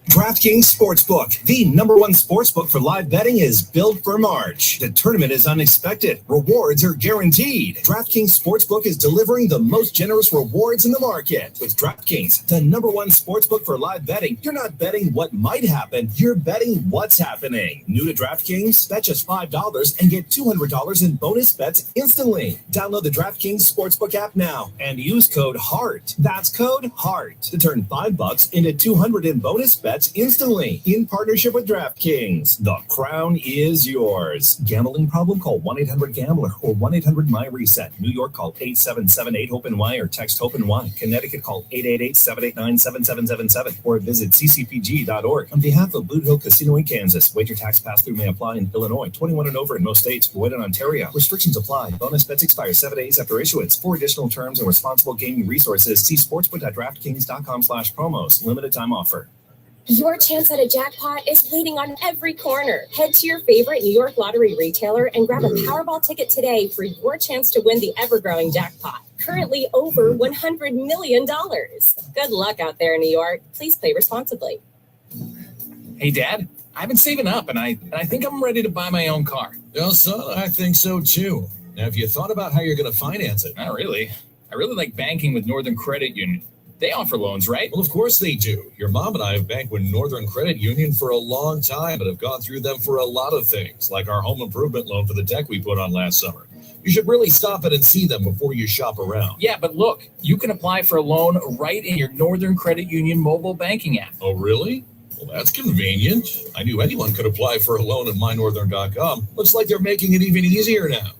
DraftKings Sportsbook, the #1 sportsbook for live betting, is built for March. The tournament is unexpected. Rewards are guaranteed. DraftKings Sportsbook is delivering the most generous rewards in the market. With DraftKings, the #1 sportsbook for live betting, you're not betting what might happen, you're betting what's happening. New to DraftKings? Bet just $5 and get $200 in bonus bets instantly. Download the DraftKings Sportsbook app now and use code HEART. That's code HEART to turn $5 into $200 in bonus bets instantly, in partnership with DraftKings. The crown is yours. Gambling problem? Call 1-800-GAMBLER or 1-800-MY-RESET. New York, call 877-8-HOPE-NY or text HOPE-NY. Connecticut, call 888-789-7777 or visit ccpg.org. On behalf of Blue Hill Casino in Kansas, wager tax pass-through may apply in Illinois. 21 and over in most states. Void in Ontario. Restrictions apply. Bonus bets expire 7 days after issuance. For additional terms and responsible gaming resources, see sportsbook.draftkings.com/promos. Limited time offer. Your chance at a jackpot is waiting on every corner. Head to your favorite New York lottery retailer and grab a Powerball ticket today for your chance to win the ever-growing jackpot, currently over $100 million. Good luck out there in New York. Please play responsibly. Hey, Dad, I've been saving up, and I think I'm ready to buy my own car. Well, son, I think so too. Now, have you thought about how you're going to finance it? Not really. I really like banking with Northern Credit Union. They offer loans, right? Well, of course they do. Your mom and I have banked with Northern Credit Union for a long time and have gone through them for a lot of things, like our home improvement loan for the deck we put on last summer. You should really stop in and see them before you shop around. Yeah, but look, you can apply for a loan right in your Northern Credit Union mobile banking app. Oh, really? Well, that's convenient. I knew anyone could apply for a loan at mynorthern.com. Looks like they're making it even easier now.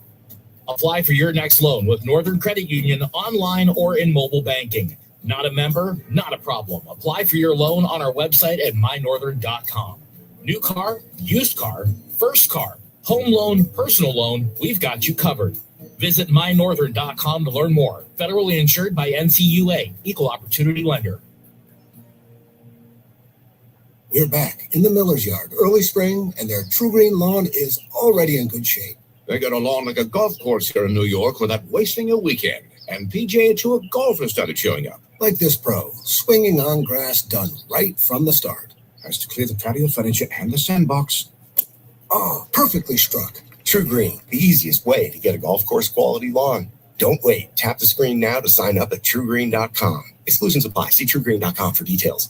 Apply for your next loan with Northern Credit Union online or in mobile banking. Not a member? Not a problem. Apply for your loan on our website at mynorthern.com. New car, used car, first car, home loan, personal loan, we've got you covered. Visit mynorthern.com to learn more. Federally insured by NCUA, Equal Opportunity Lender. We're back in the Miller's Yard, early spring, and their True Green lawn is already in good shape. They got a lawn like a golf course here in New York without wasting a weekend. And PGA Tour golfers started showing up. Like this pro, swinging on grass done right from the start. Has to clear the patio furniture and the sandbox. Oh, perfectly struck. True Green, the easiest way to get a golf course quality lawn. Don't wait. Tap the screen now to sign up at truegreen.com. Exclusions apply. See truegreen.com for details.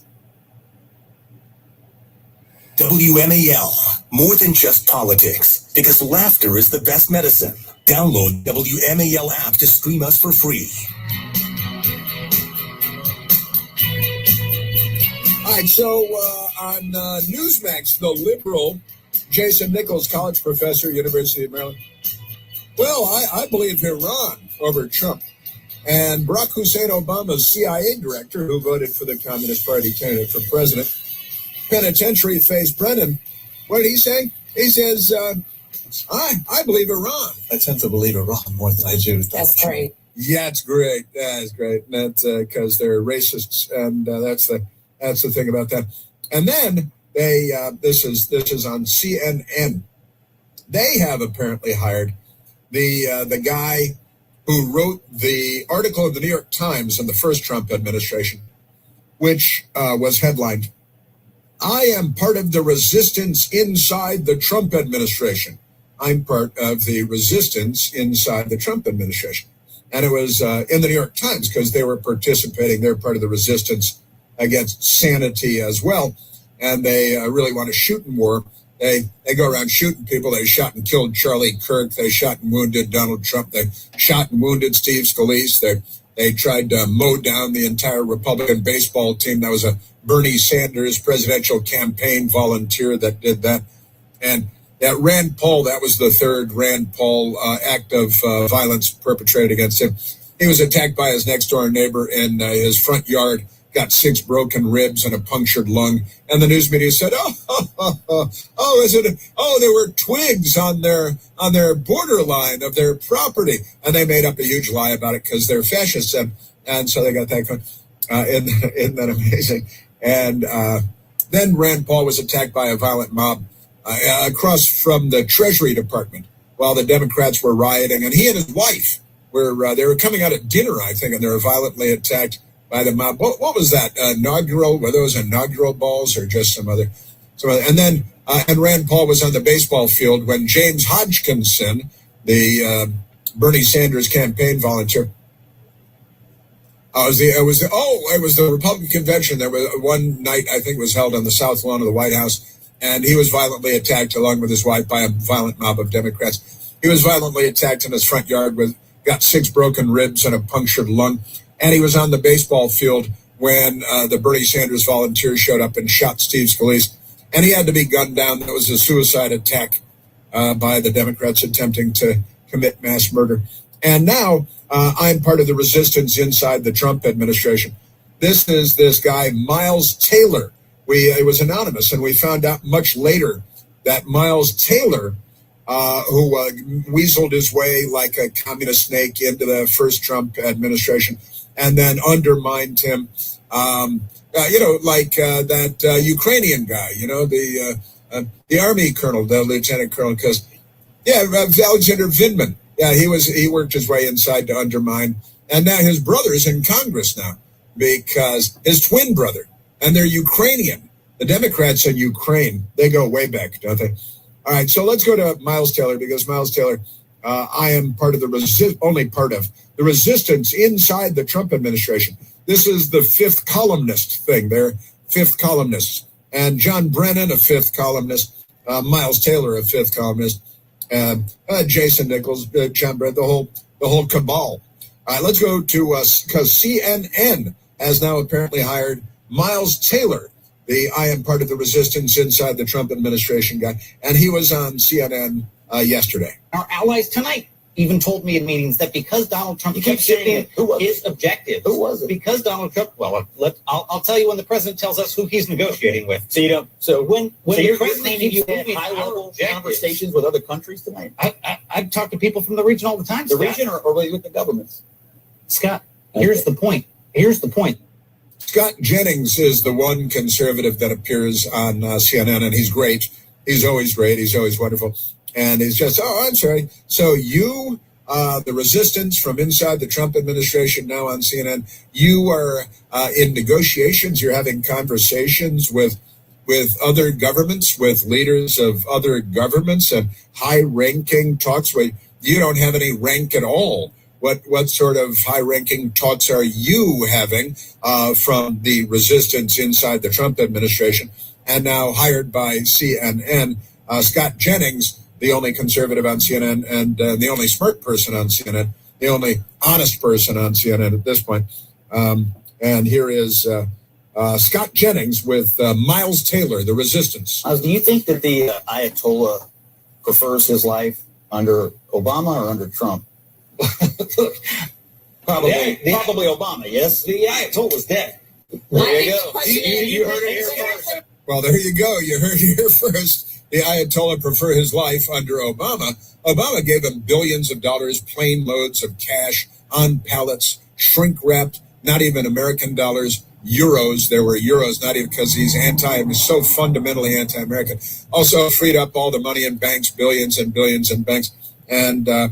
WMAL, more than just politics, because laughter is the best medicine. Download WMAL app to stream us for free. All right, so on Newsmax, the liberal Jason Nichols, college professor, University of Maryland. Well, I believe Iran over Trump. And Barack Hussein Obama's CIA director, who voted for the Communist Party candidate for president, penitentiary phase Brennan, what did he say? He says, I believe Iran. I tend to believe Iran more than I do. That's great. Yeah, it's great. That's great. And that's because they're racists, and that's the thing about that. And then they this is on CNN. They have apparently hired the guy who wrote the article in the New York Times in the first Trump administration, which was headlined, "I am part of the resistance inside the Trump administration." I'm part of the resistance inside the Trump administration. And it was in the New York Times because they were participating. They're part of the resistance against sanity as well. And they really want a shooting war. They go around shooting people. They shot and killed Charlie Kirk. They shot and wounded Donald Trump. They shot and wounded Steve Scalise. They tried to mow down the entire Republican baseball team. That was a Bernie Sanders presidential campaign volunteer that did that. And that Rand Paul, that was the third Rand Paul act of violence perpetrated against him. He was attacked by his next door neighbor in his front yard, got 6 broken ribs and a punctured lung. And the news media said, there were twigs on their borderline of their property. And they made up a huge lie about it because they're fascists. And so they got that going. Isn't that amazing? And then Rand Paul was attacked by a violent mob across from the Treasury Department while the Democrats were rioting. And he and his wife they were coming out at dinner, I think, and they were violently attacked by the mob. What was that? Were those inaugural balls or just some other? And then Rand Paul was on the baseball field when James Hodgkinson, the Bernie Sanders campaign volunteer. It was the Republican convention. There was one night, I think, was held on the South Lawn of the White House, and he was violently attacked along with his wife by a violent mob of Democrats. He was violently attacked in his front yard got 6 broken ribs and a punctured lung. And he was on the baseball field when the Bernie Sanders volunteers showed up and shot Steve Scalise. And he had to be gunned down. That was a suicide attack by the Democrats attempting to commit mass murder. And now I'm part of the resistance inside the Trump administration. This is this guy, Miles Taylor. It was anonymous, and we found out much later that Miles Taylor, who weaseled his way like a communist snake into the first Trump administration and then undermined him, that Ukrainian guy, the army colonel, the lieutenant colonel, Alexander Vindman. Yeah, he worked his way inside to undermine. And now his brother's in Congress now because his twin brother, and they're Ukrainian. The Democrats in Ukraine, they go way back, don't they? All right, so let's go to Miles Taylor because Miles Taylor, I am part of only part of the resistance inside the Trump administration. This is the 5th columnist thing. They're 5th columnists. And John Brennan, a 5th columnist. Miles Taylor, a 5th columnist. Jason Nichols, John Brennan, the whole cabal. All right, let's go to, because CNN has now apparently hired Miles Taylor, I am part of the resistance inside the Trump administration guy. And he was on CNN yesterday. Our allies tonight even told me in meetings that because Donald Trump kept shifting his objectives. Who was it? Because Donald Trump, I'll tell you when the president tells us who he's negotiating with. So you don't. So when the president keeps having high-level conversations with other countries tonight? I've talked to people from the region all the time. The region or with the governments? Scott, here's the point. Scott Jennings is the one conservative that appears on CNN, and he's great. He's always great. He's always wonderful. And he's just, I'm sorry. So you, the resistance from inside the Trump administration now on CNN, you are in negotiations. You're having conversations with other governments, with leaders of other governments and high-ranking talks where you don't have any rank at all. What sort of high-ranking talks are you having from the resistance inside the Trump administration? And now hired by CNN, Scott Jennings, the only conservative on CNN and the only smart person on CNN, the only honest person on CNN at this point. And here is Scott Jennings with Miles Taylor, the resistance. Do you think that the Ayatollah prefers his life under Obama or under Trump? Probably Obama, yes? The Ayatollah's dead. There you go. You heard it here first. Well, there you go. You heard it here first. The Ayatollah prefer his life under Obama. Obama gave him billions of dollars, plane loads of cash on pallets, shrink-wrapped, not even American dollars, euros. There were euros, not even because he's so fundamentally anti-American. Also freed up all the money in banks, billions and billions in banks. And, I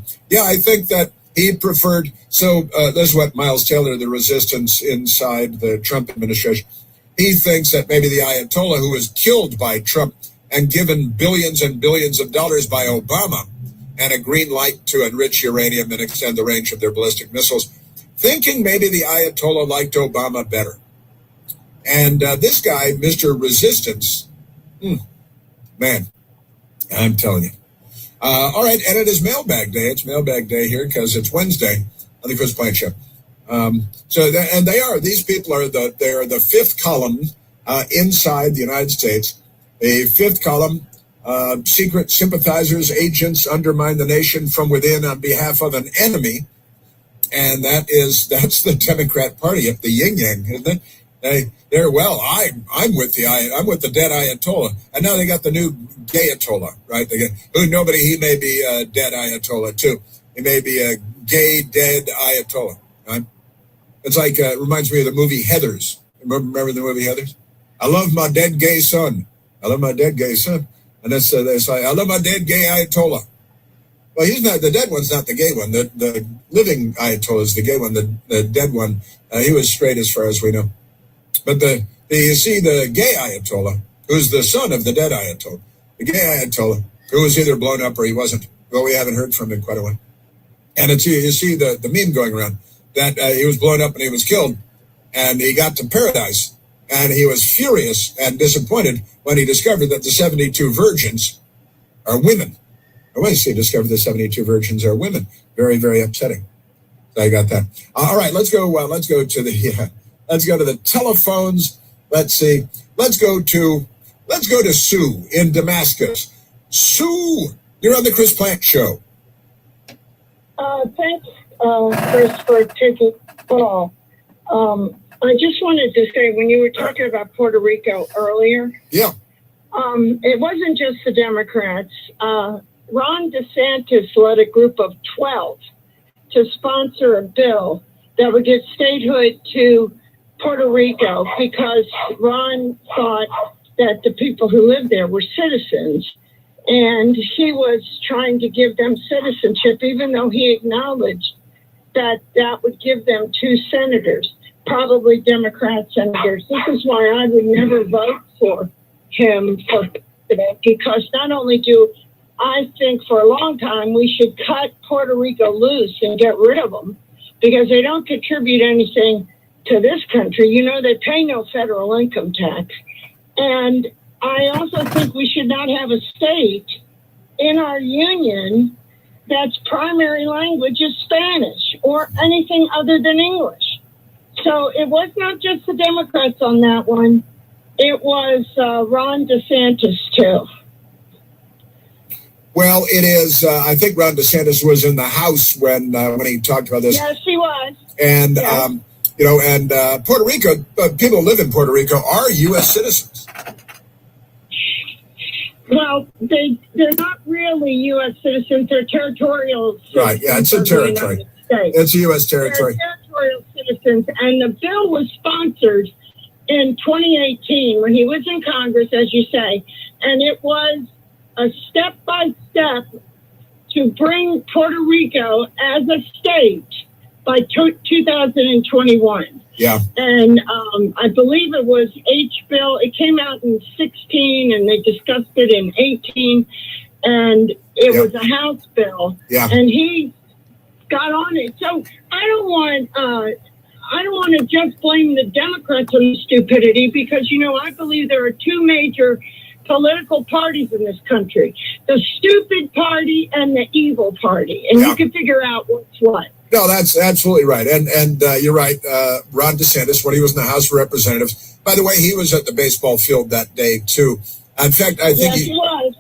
think that he preferred, this is what Miles Taylor, the resistance inside the Trump administration, he thinks that maybe the Ayatollah, who was killed by Trump and given billions and billions of dollars by Obama and a green light to enrich uranium and extend the range of their ballistic missiles, thinking maybe the Ayatollah liked Obama better. And this guy, Mr. Resistance, man, I'm telling you. All right, and it is mailbag day. It's mailbag day here because it's Wednesday on the Chris Plant Show. These people are the 5th column inside the United States. A fifth column, secret sympathizers, agents undermine the nation from within on behalf of an enemy. And that's the Democrat Party up the yin-yang, isn't it? They're I'm with the dead Ayatollah. And now they got the new gay Ayatollah, right? He may be a dead Ayatollah too. He may be a gay dead Ayatollah, right? It's like, it reminds me of the movie Heathers. Remember the movie Heathers? I love my dead gay son. I love my dead gay son. And they say, I love my dead gay Ayatollah. Well, he's not, the dead one's not the gay one. The living Ayatollah is the gay one. The dead one, he was straight as far as we know. But you see the gay Ayatollah, who's the son of the dead Ayatollah, the gay Ayatollah, who was either blown up or he wasn't. Well, we haven't heard from him in quite a while. And you see the meme going around that he was blown up and he was killed, and he got to paradise, and he was furious and disappointed when he discovered that the 72 virgins are women. And when he discovered the 72 virgins are women, very, very upsetting. So I got that. All right, let's go to the telephones. Let's see. Let's go to Sue in Damascus. Sue, you're on the Chris Plant Show. Thanks, Chris, for taking the call. I just wanted to say, when you were talking about Puerto Rico earlier, yeah, it wasn't just the Democrats. Ron DeSantis led a group of 12 to sponsor a bill that would give statehood to Puerto Rico because Ron thought that the people who lived there were citizens, and he was trying to give them citizenship, even though he acknowledged that that would give them 2 senators, probably Democrat senators. This is why I would never vote for him for president, because not only do I think for a long time we should cut Puerto Rico loose and get rid of them because they don't contribute anything to this country. You know, they pay no federal income tax. And I also think we should not have a state in our union that's primary language is Spanish or anything other than English. So it was not just the Democrats on that one. It was Ron DeSantis, too. Well, it is. I think Ron DeSantis was in the House when he talked about this. Yes, he was. And, yes. Puerto Rico, people who live in Puerto Rico are U.S. citizens. Well, they're not really U.S. citizens. They're territorial citizens. Right, yeah, it's a territory. It's a U.S. territory. They're territorial citizens. And the bill was sponsored in 2018 when he was in Congress, as you say. And it was a step-by-step to bring Puerto Rico as a state by 2021. Yeah. And I believe it was H-Bill. It came out in 16, and they discussed it in 18, and it was a House bill. Yeah. And he got on it. So I don't want to just blame the Democrats on the stupidity because, I believe there are 2 major political parties in this country, the stupid party and the evil party. And you can figure out what's what. No, that's absolutely right. And you're right. Ron DeSantis, when he was in the House of Representatives, by the way, he was at the baseball field that day, too. In fact, I think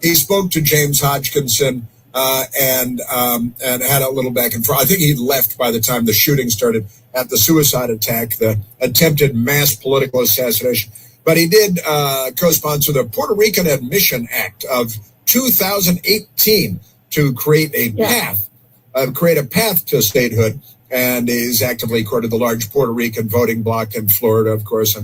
he spoke to James Hodgkinson and had a little back and forth. I think he left by the time the shooting started at the suicide attack, the attempted mass political assassination. But he did co-sponsor the Puerto Rican Admission Act of 2018 to create a path to statehood, and is actively courted the large Puerto Rican voting bloc in Florida, of course,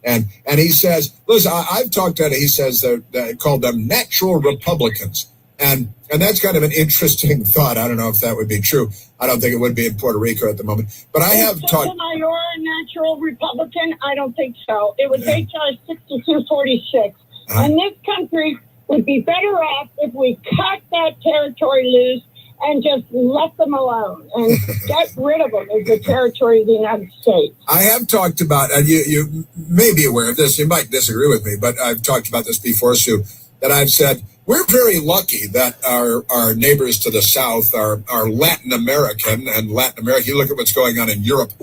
and he says, listen, I've talked to it. He says that called them natural Republicans, and that's kind of an interesting thought. I don't know if that would be true. I don't think it would be in Puerto Rico at the moment, but I have talked. You're a natural Republican? I don't think so. It was HR 6246, and this country would be better off if we cut that territory loose and just let them alone and get rid of them as the territory of the United States. I have talked about, and you may be aware of this, you might disagree with me, but I've talked about this before, Sue, that I've said we're very lucky that our neighbors to the south are Latin American, and Latin America, you look at what's going on in Europe,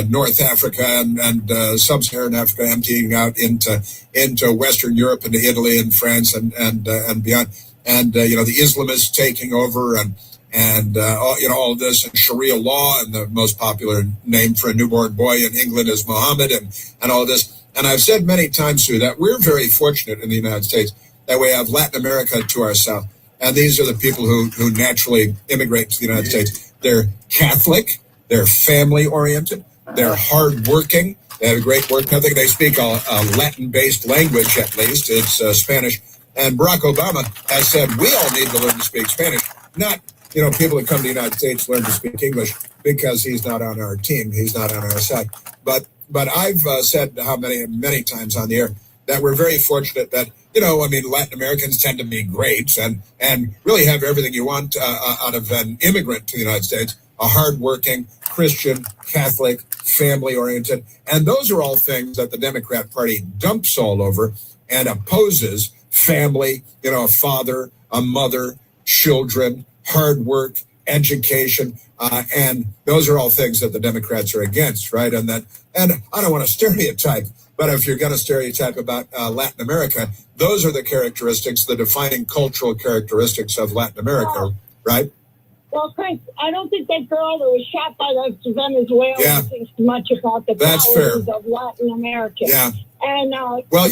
North Africa and sub-Saharan Africa emptying out into Western Europe, into Italy and France and beyond, and the Islamists taking over and all of this, and Sharia law, and the most popular name for a newborn boy in England is Muhammad, and all of this. And I've said many times too that we're very fortunate in the United States that we have Latin America to our south, and these are the people who naturally immigrate to the United States. They're Catholic, they're family oriented, they're hardworking, they have a great work ethic. They speak a Latin-based language, at least. It's Spanish. And Barack Obama has said we all need to learn to speak Spanish, not people that come to the United States learn to speak English because he's not on our team, he's not on our side. But I've said how many times on the air that we're very fortunate that Latin Americans tend to be greats and really have everything you want out of an immigrant to the United States. A hardworking, Christian, Catholic, family-oriented. And those are all things that the Democrat Party dumps all over and opposes. Family, a father, a mother, children, hard work, education. And those are all things that the Democrats are against, right? And I don't want to stereotype, but if you're going to stereotype about Latin America, those are the characteristics, the defining cultural characteristics of Latin America, right? Well, Chris, I don't think that girl that was shot by those Venezuelans thinks much about the values of Latin America. Yeah. And but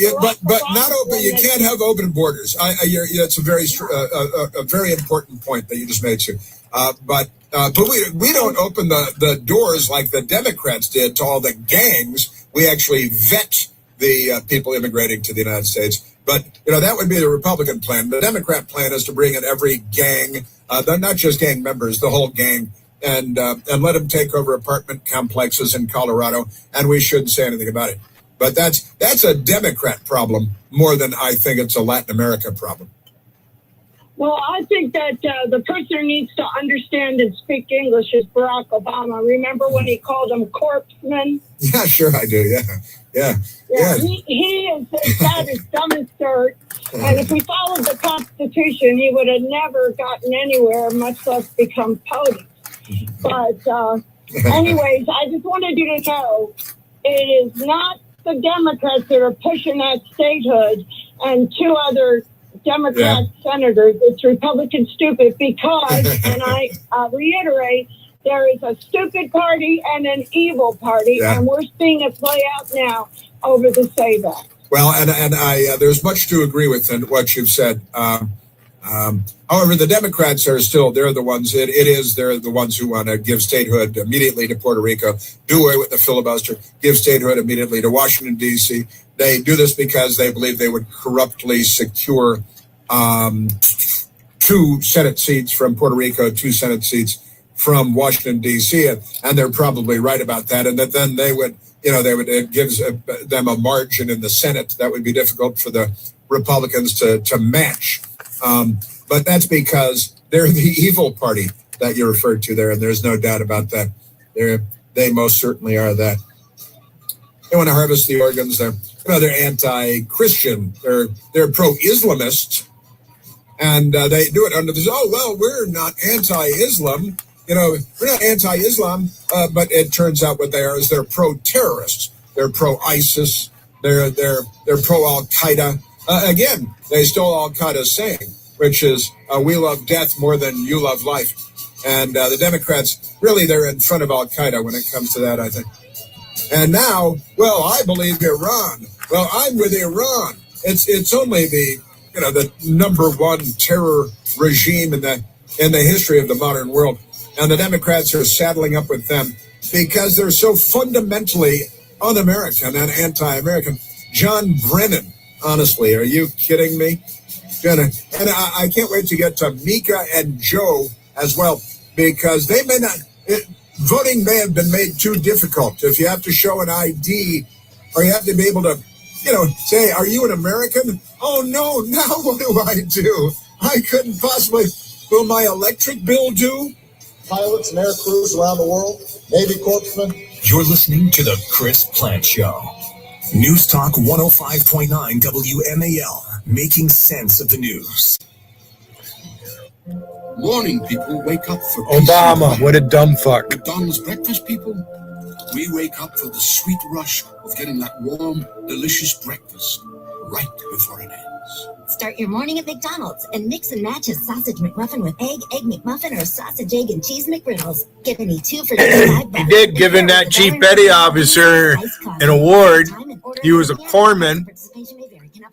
not open. You can't have open borders. It's a very important point that you just made too. But we don't open the doors like the Democrats did to all the gangs. We actually vet the people immigrating to the United States. But that would be the Republican plan. The Democrat plan is to bring in every gang, not just gang members, the whole gang, and let them take over apartment complexes in Colorado. And we shouldn't say anything about it. But that's a Democrat problem more than I think it's a Latin America problem. Well, I think that the person who needs to understand and speak English is Barack Obama. Remember when he called them corpsemen? Yeah, sure I do. Yeah. He is that is dumb as dirt. And if we followed the Constitution, he would have never gotten anywhere, much less become POTUS. But anyways, I just wanted you to know it is not the Democrats that are pushing that statehood and two other Democrat senators. It's Republican stupid because, and I reiterate, there is a stupid party and an evil party, and we're seeing it play out now over the SAVE Act. Well, and I there's much to agree with in what you've said. However, the Democrats are still, they're the ones who want to give statehood immediately to Puerto Rico, do away with the filibuster, give statehood immediately to Washington, D.C. They do this because they believe they would corruptly secure 2 Senate seats from Puerto Rico, 2 Senate seats from Washington, D.C. And they're probably right about that. And that then they would, it gives them a margin in the Senate that would be difficult for the Republicans to match. But that's because they're the evil party that you referred to there, and there's no doubt about that. They most certainly are that. They want to harvest the organs. They're anti-Christian. They're pro-Islamist, and they do it under this. Oh well, we're not anti-Islam. We're not anti-Islam, but it turns out what they are is they're pro-terrorists. They're pro-ISIS. They're pro-Al-Qaeda. Again, they stole Al-Qaeda's saying, which is, we love death more than you love life. And the Democrats, really, they're in front of Al-Qaeda when it comes to that, I think. And now, well, I believe Iran. Well, I'm with Iran. It's only the number one terror regime in the history of the modern world. And the Democrats are saddling up with them because they're so fundamentally un-American and anti-American. John Brennan, honestly, are you kidding me? And I can't wait to get to Mika and Joe as well, because they may not, voting may have been made too difficult. If you have to show an ID, or you have to be able to, say, are you an American? Oh, no, now what do I do? I couldn't possibly, will my electric bill do? Pilots and air crews around the world, Navy corpsmen. You're listening to The Chris Plant Show. News Talk 105.9 WMAL, making sense of the news. Morning, people, wake up for Obama, what a dumb fuck. McDonald's breakfast, people, We wake up for the sweet rush of getting that warm, delicious breakfast right before it ends. Start your morning at McDonald's and mix and match a sausage McMuffin with egg McMuffin, or sausage, egg, and cheese McGriddles. Get any 2 for just $5. He did giving that chief petty officer an award. He was a corpsman,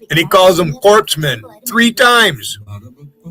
and he calls him corpsman 3 times.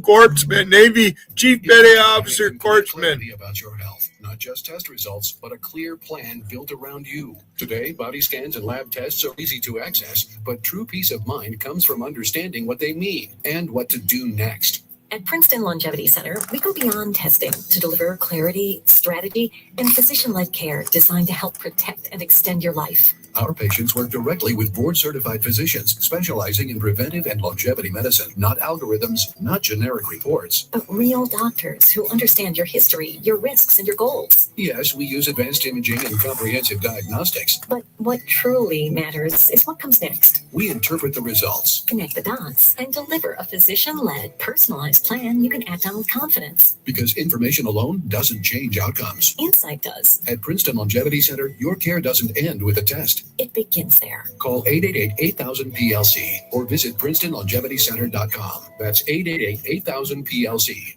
Corpsman, Navy Chief Petty Officer, corpsman. About your health, not just test results, but a clear plan built around you. Today, body scans and lab tests are easy to access, but true peace of mind comes from understanding what they mean and what to do next. At Princeton Longevity Center, we go beyond testing to deliver clarity, strategy, and physician-led care designed to help protect and extend your life. Our patients work directly with board-certified physicians specializing in preventive and longevity medicine, not algorithms, not generic reports. But real doctors who understand your history, your risks, and your goals. Yes, we use advanced imaging and comprehensive diagnostics. But what truly matters is what comes next. We interpret the results, Connect the dots, and deliver a physician-led, personalized plan you can act on with confidence. because information alone doesn't change outcomes. Insight does. At Princeton Longevity Center, your care doesn't end with a test. It begins there. Call 888-8000-PLC or visit PrincetonLongevityCenter.com. That's 888-8000-PLC.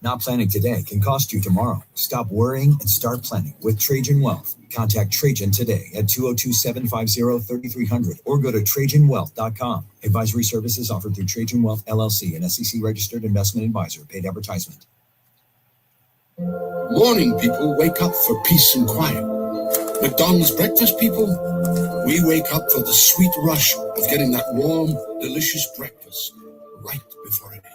Not planning today can cost you tomorrow. Stop worrying and start planning with Trajan Wealth. Contact Trajan today at 202-750-3300 or go to TrajanWealth.com. Advisory services offered through Trajan Wealth, LLC, an SEC-registered investment advisor. Paid advertisement. Morning people wake up for peace and quiet. McDonald's breakfast people, we wake up for the sweet rush of getting that warm, delicious breakfast right before it ends.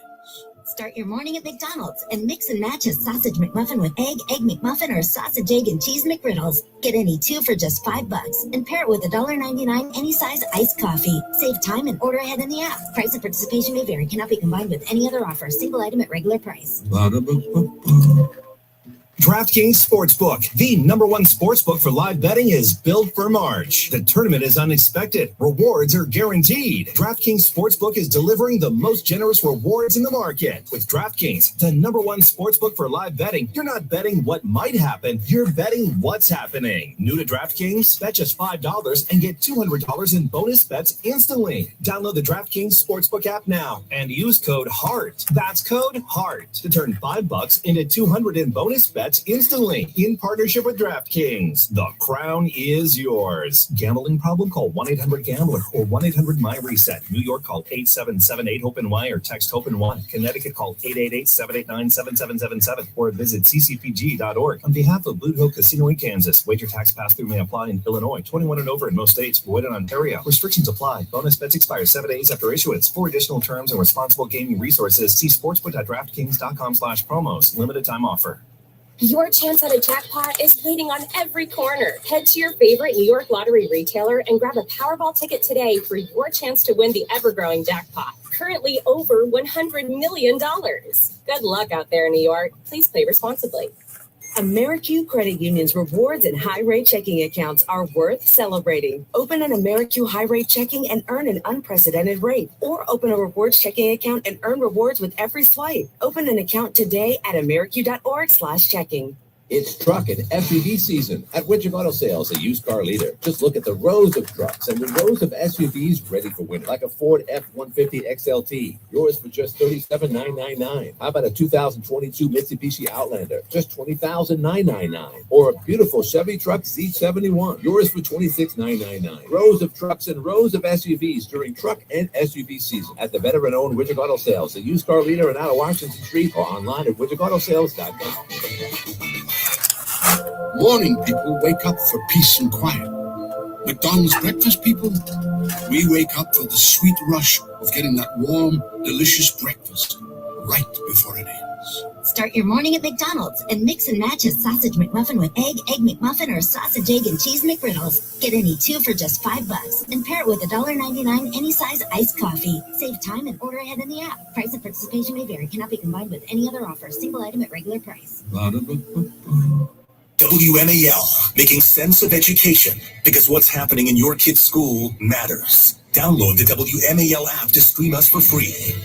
Start your morning at McDonald's and mix and match a sausage McMuffin with egg McMuffin, or sausage, egg, and cheese McGriddles. Get any 2 for just $5 and pair it with $1.99 any size iced coffee. Save time and order ahead in the app. Price and participation may vary. Cannot be combined with any other offer. Single item at regular price. DraftKings Sportsbook, the #1 sportsbook for live betting, is built for March. The tournament is unexpected. Rewards are guaranteed. DraftKings Sportsbook is delivering the most generous rewards in the market. With DraftKings, the #1 sportsbook for live betting, you're not betting what might happen, you're betting what's happening. New to DraftKings? Bet just $5 and get $200 in bonus bets instantly. Download the DraftKings Sportsbook app now and use code HEART. That's code HEART to turn $5 into $200 in bonus bets instantly in partnership with DraftKings. The crown is yours. Gambling problem? Call 1-800-GAMBLER or 1-800-MY-RESET. New York, call 877-8-HOPE-NY or text HOPE-NY. Connecticut, call 888-789-7777 or visit ccpg.org. On behalf of Blue Hill Casino in Kansas, wager tax pass-through may apply in Illinois, 21 and over in most states, void in Ontario. Restrictions apply. Bonus bets expire 7 days after issuance. For additional terms and responsible gaming resources, see sportsbook.draftkings.com/promos. Limited time offer. Your chance at a jackpot is waiting on every corner. Head to your favorite New York lottery retailer and grab a Powerball ticket today for your chance to win the ever-growing jackpot, currently over $100 million. Good luck out there, New York. Please play responsibly. AmeriQ Credit Union's rewards and high-rate checking accounts are worth celebrating. Open an AmeriQ high-rate checking and earn an unprecedented rate. Or open a rewards checking account and earn rewards with every swipe. Open an account today at ameriq.org/checking. It's truck and SUV season at Widget Auto Sales, a used car leader. Just look at the rows of trucks and the rows of SUVs ready for winter, like a Ford F-150 XLT, yours for just $37,999. How about a 2022 Mitsubishi Outlander, just $20,999? Or a beautiful Chevy truck Z71, yours for $26,999. Rows of trucks and rows of SUVs during truck and SUV season at the veteran-owned Widget Auto Sales, a used car leader in out of Washington Street, or online at widgetautosales.com. Morning people wake up for peace and quiet. McDonald's breakfast people, we wake up for the sweet rush of getting that warm, delicious breakfast right before it ends. Start your morning at McDonald's and mix and match a sausage McMuffin with egg McMuffin, or sausage, egg, and cheese McGriddles. Get any 2 for just $5 and pair it with $1.99 any size iced coffee. Save time and order ahead in the app. Price and participation may vary. Cannot be combined with any other offer. Single item at regular price. WMAL, making sense of education, because what's happening in your kid's school matters. Download the WMAL app to stream us for free.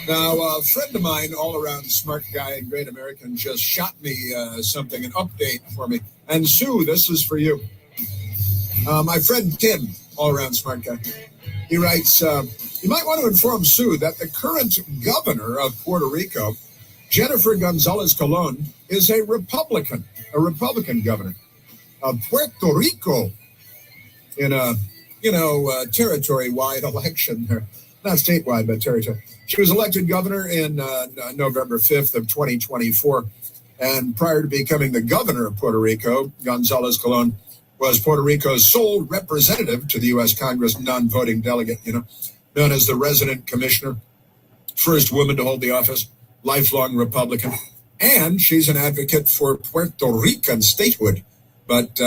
Now, a friend of mine, all-around smart guy and great American, just shot me something, an update for me. And Sue, this is for you. My friend Tim, all-around smart guy, he writes, you might want to inform Sue that the current governor of Puerto Rico, Jennifer Gonzalez Colon, is a Republican governor of Puerto Rico in a, territory-wide election there. Not statewide, but territory. She was elected governor in November 5th of 2024. And prior to becoming the governor of Puerto Rico, Gonzalez Colon was Puerto Rico's sole representative to the U.S. Congress, non-voting delegate, known as the resident commissioner, first woman to hold the office, lifelong Republican. And she's an advocate for Puerto Rican statehood. But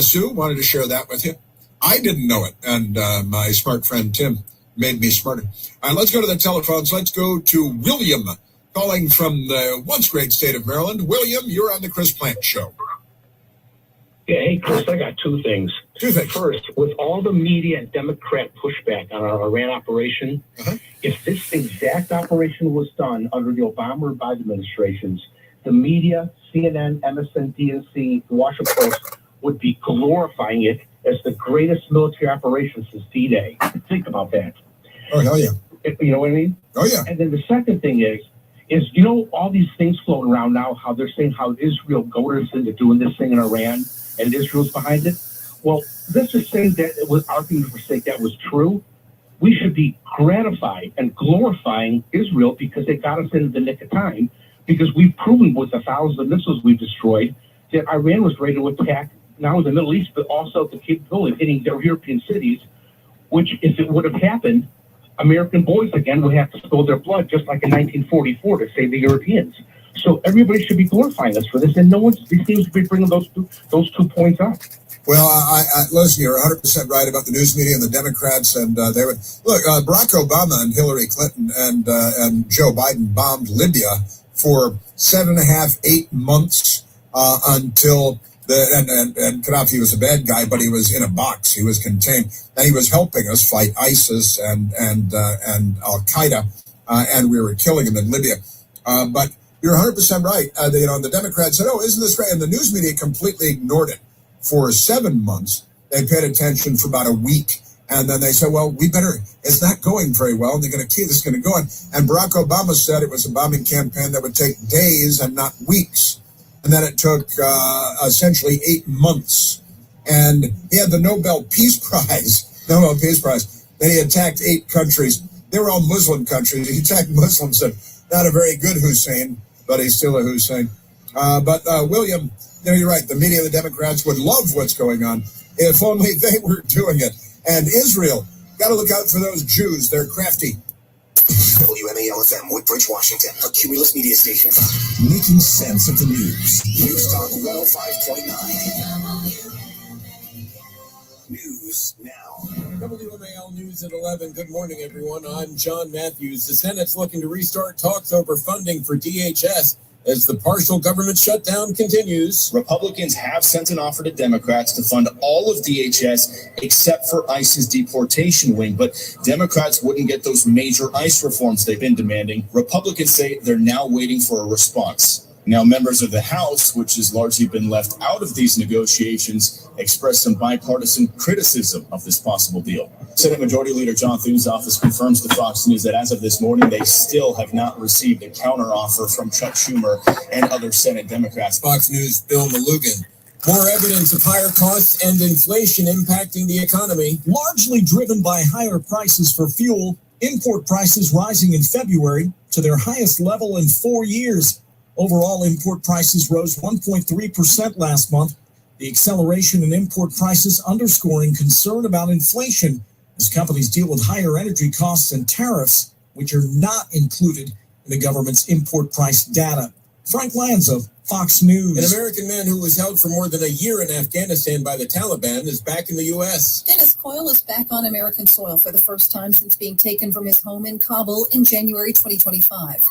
Sue wanted to share that with you. I didn't know it, and my smart friend Tim made me smarter. All right, let's go to the telephones. Let's go to William, calling from the once great state of Maryland. William, you're on the Chris Plant Show. Yeah, hey, Chris, I got two things. First, with all the media and Democrat pushback on our Iran operation, if this exact operation was done under the Obama or Biden administrations, the media, CNN, MSNBC, the Washington Post, would be glorifying it as the greatest military operation since D-Day. Think about that. Oh, hell yeah. You know what I mean? Oh, yeah. And then the second thing is all these things floating around now, how they're saying how Israel goaded us into doing this thing in Iran and Israel's behind it. Well, let's just say that it was argument for sake that was true. We should be gratified and glorifying Israel because they got us into the nick of time, because we've proven with the thousands of missiles we've destroyed that Iran was ready to attack not only the Middle East, but also the capability of hitting their European cities, which, if it would have happened, American boys again would have to spill their blood, just like in 1944, to save the Europeans. So everybody should be glorifying us for this, and no one seems to be bringing those two points up. Well, listen, you're 100% right about the news media and the Democrats, and they would look. Barack Obama and Hillary Clinton and Joe Biden bombed Libya for 7.5, 8 months until and Gaddafi was a bad guy, but he was in a box. He was contained, and he was helping us fight ISIS and Al Qaeda, and we were killing him in Libya. But you're 100% right. The Democrats said, "Oh, isn't this great?" And the news media completely ignored it for 7 months. They paid attention for about a week, and then they said, "Well, it's not going very well, and they're going to keep this going to go on." And Barack Obama said it was a bombing campaign that would take days and not weeks. And then it took essentially 8 months. And he had the Nobel Peace Prize. Then he attacked 8 countries. They were all Muslim countries. He attacked Muslims, and not a very good Hussein, but he's still a Hussein. But William, you're right. The media, the Democrats would love what's going on if only they were doing it. And Israel, got to look out for those Jews. They're crafty. WMAL-FM, Woodbridge, Washington, a Cumulus media station. Making sense of the news. News Talk 105.9. News now. WMAL News at 11. Good morning, everyone. I'm John Matthews. The Senate's looking to restart talks over funding for DHS as the partial government shutdown continues. Republicans have sent an offer to Democrats to fund all of DHS except for ICE's deportation wing, but Democrats wouldn't get those major ICE reforms they've been demanding. Republicans say they're now waiting for a response. Now, members of the House, which has largely been left out of these negotiations, expressed some bipartisan criticism of this possible deal. Senate Majority Leader John Thune's office confirms to Fox News that as of this morning, they still have not received a counteroffer from Chuck Schumer and other Senate Democrats. Fox News' Bill Malugin. More evidence of higher costs and inflation impacting the economy. Largely driven by higher prices for fuel, import prices rising in February to their highest level in 4 years. Overall, import prices rose 1.3% last month. The acceleration in import prices underscoring concern about inflation as companies deal with higher energy costs and tariffs, which are not included in the government's import price data. Frank Lanza, Fox News. An American man who was held for more than a year in Afghanistan by the Taliban is back in the U.S. Dennis Coyle is back on American soil for the first time since being taken from his home in Kabul in January 2025.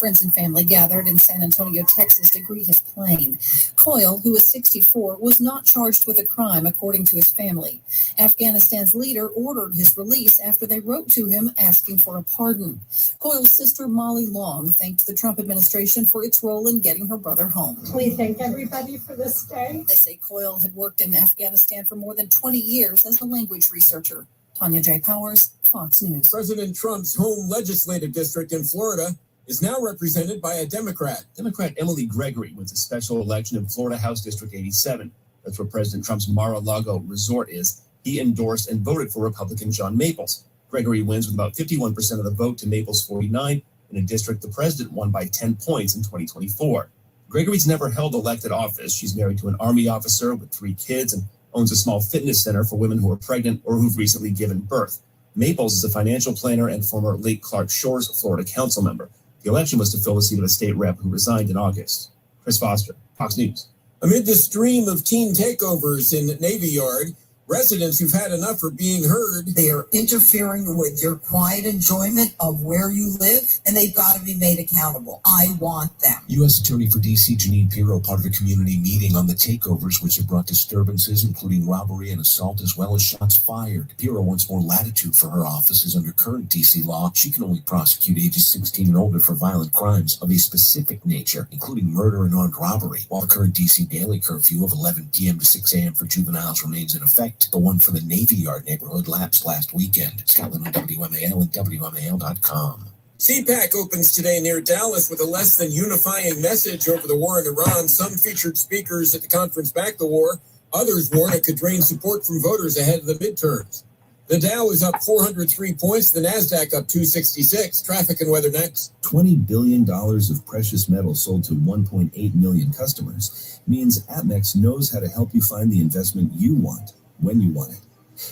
Friends and family gathered in San Antonio, Texas to greet his plane. Coyle, who was 64, was not charged with a crime, according to his family. Afghanistan's leader ordered his release after they wrote to him asking for a pardon. Coyle's sister, Molly Long, thanked the Trump administration for its role in getting her brother home. We thank everybody for this day. They say Coyle had worked in Afghanistan for more than 20 years as a language researcher. Tanya J. Powers, Fox News. President Trump's home legislative district in Florida is now represented by a Democrat. Democrat Emily Gregory wins a special election in Florida House District 87. That's where President Trump's Mar-a-Lago resort is. He endorsed and voted for Republican John Maples. Gregory wins with about 51% of the vote to Maples' 49 in a district the president won by 10 points in 2024. Gregory's never held elected office. She's married to an Army officer with 3 kids and owns a small fitness center for women who are pregnant or who've recently given birth. Maples is a financial planner and former Lake Clark Shores Florida council member. The election was to fill the seat of a state rep who resigned in August. Chris Foster, Fox News. Amid the stream of teen takeovers in Navy Yard, residents who've had enough are being heard. They are interfering with your quiet enjoyment of where you live, and they've got to be made accountable. I want them. U.S. Attorney for D.C. Janine Pirro, part of a community meeting on the takeovers, which have brought disturbances, including robbery and assault, as well as shots fired. Pirro wants more latitude for her offices under current D.C. law. She can only prosecute ages 16 and older for violent crimes of a specific nature, including murder and armed robbery, while the current D.C. daily curfew of 11 p.m. to 6 a.m. for juveniles remains in effect. The one for the Navy Yard neighborhood lapsed last weekend. Scotland on WMAL and WMAL.com. CPAC opens today near Dallas with a less than unifying message over the war in Iran. Some featured speakers at the conference backed the war. Others warn it could drain support from voters ahead of the midterms. The Dow is up 403 points. The NASDAQ up 266. Traffic and weather next. $20 billion of precious metal sold to 1.8 million customers means Amex knows how to help you find the investment you want when you want it.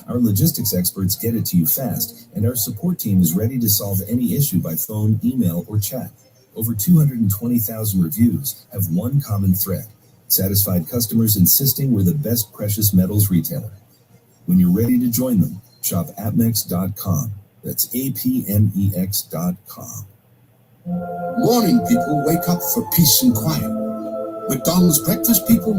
Our logistics experts get it to you fast, and our support team is ready to solve any issue by phone, email, or chat. Over 220,000 reviews have one common thread: satisfied customers insisting we're the best precious metals retailer. When you're ready to join them, shop Apmex.com. That's APMEX.com. Morning people wake up for peace and quiet. McDonald's breakfast people,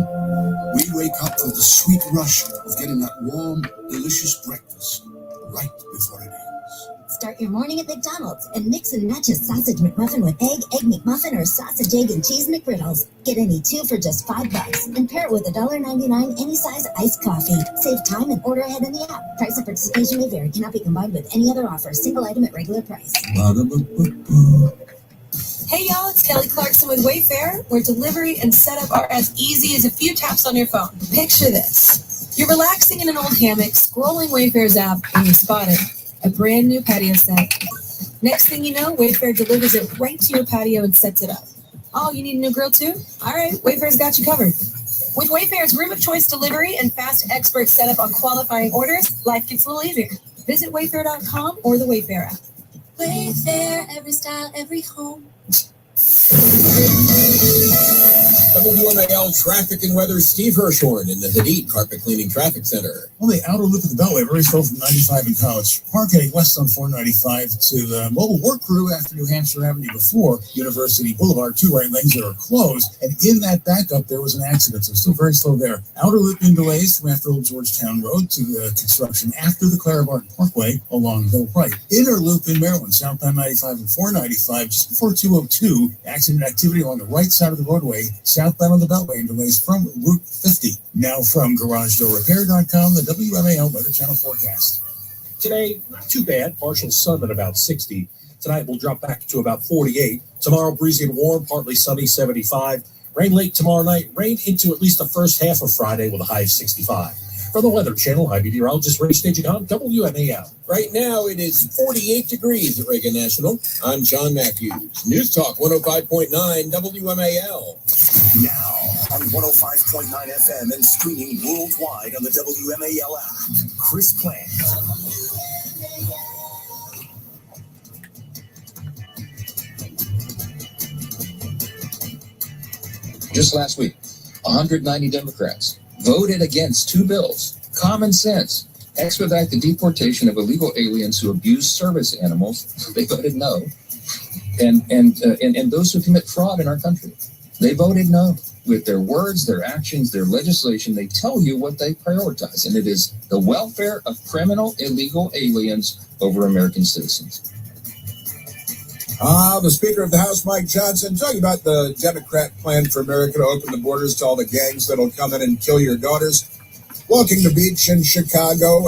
we wake up for the sweet rush of getting that warm, delicious breakfast right before it ends. Start your morning at McDonald's and mix and match a sausage McMuffin with egg McMuffin, or sausage, egg, and cheese McGriddles. Get any 2 for just $5 and pair it with $1.99 any size iced coffee. Save time and order ahead in the app. Price and participation may vary. Cannot be combined with any other offer. Single item at regular price. Hey y'all, it's Kelly Clarkson with Wayfair, where delivery and setup are as easy as a few taps on your phone. Picture this. You're relaxing in an old hammock, scrolling Wayfair's app, and you spot it. A brand new patio set. Next thing you know, Wayfair delivers it right to your patio and sets it up. Oh, you need a new grill too? All right, Wayfair's got you covered. With Wayfair's room of choice delivery and fast expert setup on qualifying orders, life gets a little easier. Visit Wayfair.com or the Wayfair app. Wayfair, every style, every home. WMAL traffic and weather, Steve Hirshhorn in the Hadid Carpet Cleaning Traffic Center. Well, the outer loop of the Beltway, very slow from 95 in College Park, heading west on 495 to the mobile work crew after New Hampshire Avenue before University Boulevard. 2 right lanes that are closed, and in that backup, there was an accident, so still very slow there. Outer loop in delays from after Old Georgetown Road to the construction after the Clara Barton Parkway along the right. Inner loop in Maryland, southbound 95 and 495, just before 202, accident activity along the right side of the roadway, southbound on the Beltway, and delays from Route 50. Now from GarageDoorRepair.com, the WMAL Weather Channel forecast. Today, not too bad. Partial sun at about 60. Tonight, we'll drop back to about 48. Tomorrow, breezy and warm, partly sunny, 75. Rain late tomorrow night. Rain into at least the first half of Friday with a high of 65. For the Weather Channel, high meteorologist Ray staging on WMAL. Right now, it is 48 degrees at Reagan National. I'm John Matthews. News Talk 105.9 WMAL. Now on 105.9 FM and streaming worldwide on the WMAL app. Chris Plant. Just last week, 190 Democrats voted against 2 bills. Common sense. Expedite the deportation of illegal aliens who abuse service animals. They voted no. and those who commit fraud in our country. They voted no. With their words, their actions, their legislation, they tell you what they prioritize, and it is the welfare of criminal, illegal aliens over American citizens. The Speaker of the House, Mike Johnson, talking about the Democrat plan for America to open the borders to all the gangs that'll come in and kill your daughters. Walking the beach in Chicago,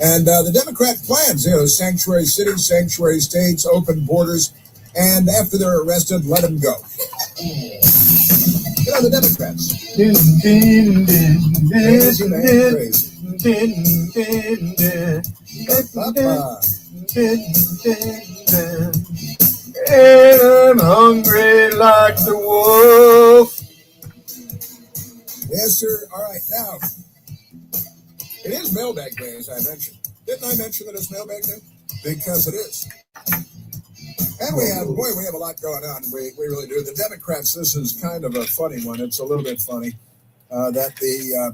and the Democrat plans, sanctuary cities, sanctuary states, open borders, and after they're arrested, let them go. The Democrats. And I'm hungry like the wolf. Yes, sir. All right, now, it is mailbag day, as I mentioned. Didn't I mention that it's mailbag day? Because it is. And we have a lot going on. We really do. The Democrats, this is kind of a funny one. It's a little bit funny that the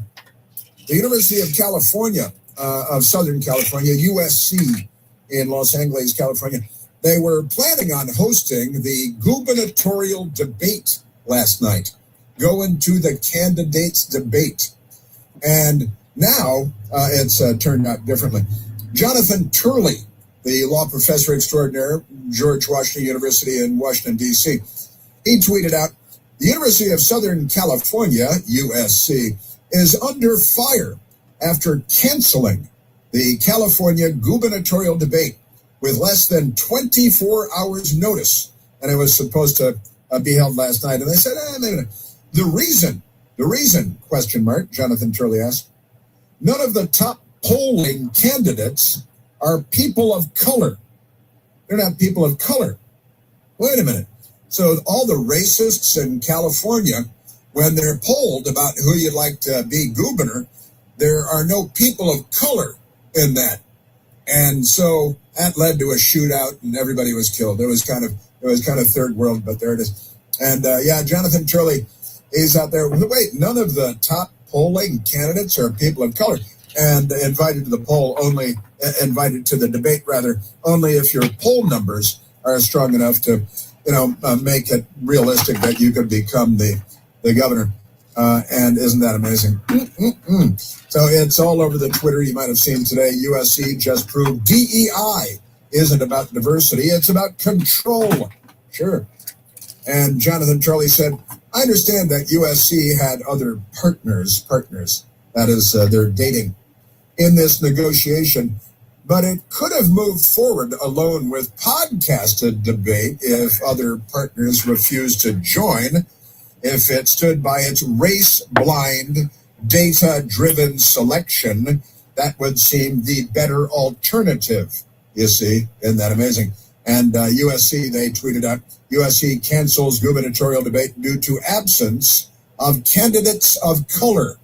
University of California, of Southern California, USC in Los Angeles, California, they were planning on hosting the gubernatorial debate last night, going to the candidates debate. And now it's turned out differently. Jonathan Turley, the law professor extraordinaire, George Washington University in Washington, D.C., he tweeted out, the University of Southern California, USC, is under fire after canceling the California gubernatorial debate with less than 24 hours notice. And it was supposed to be held last night. And they said, the reason, question mark, Jonathan Turley asked, none of the top polling candidates are people of color. They're not people of color. Wait a minute. So all the racists in California, when they're polled about who you'd like to be governor, there are no people of color in that. And so that led to a shootout and everybody was killed. It was kind of third world, but there it is. And Jonathan Turley, he's out there. Wait, none of the top polling candidates are people of color. And invited to the debate only if your poll numbers are strong enough to, make it realistic that you could become the governor. And isn't that amazing? So it's all over the Twitter. You might have seen today, USC just proved DEI isn't about diversity. It's about control. Sure. And Jonathan Turley said, I understand that USC had other partners, that is, they're dating in this negotiation, but it could have moved forward alone with podcasted debate if other partners refused to join, if it stood by its race-blind, data-driven selection. That would seem the better alternative, you see. Isn't that amazing? And USC, they tweeted out, USC cancels gubernatorial debate due to absence of candidates of color.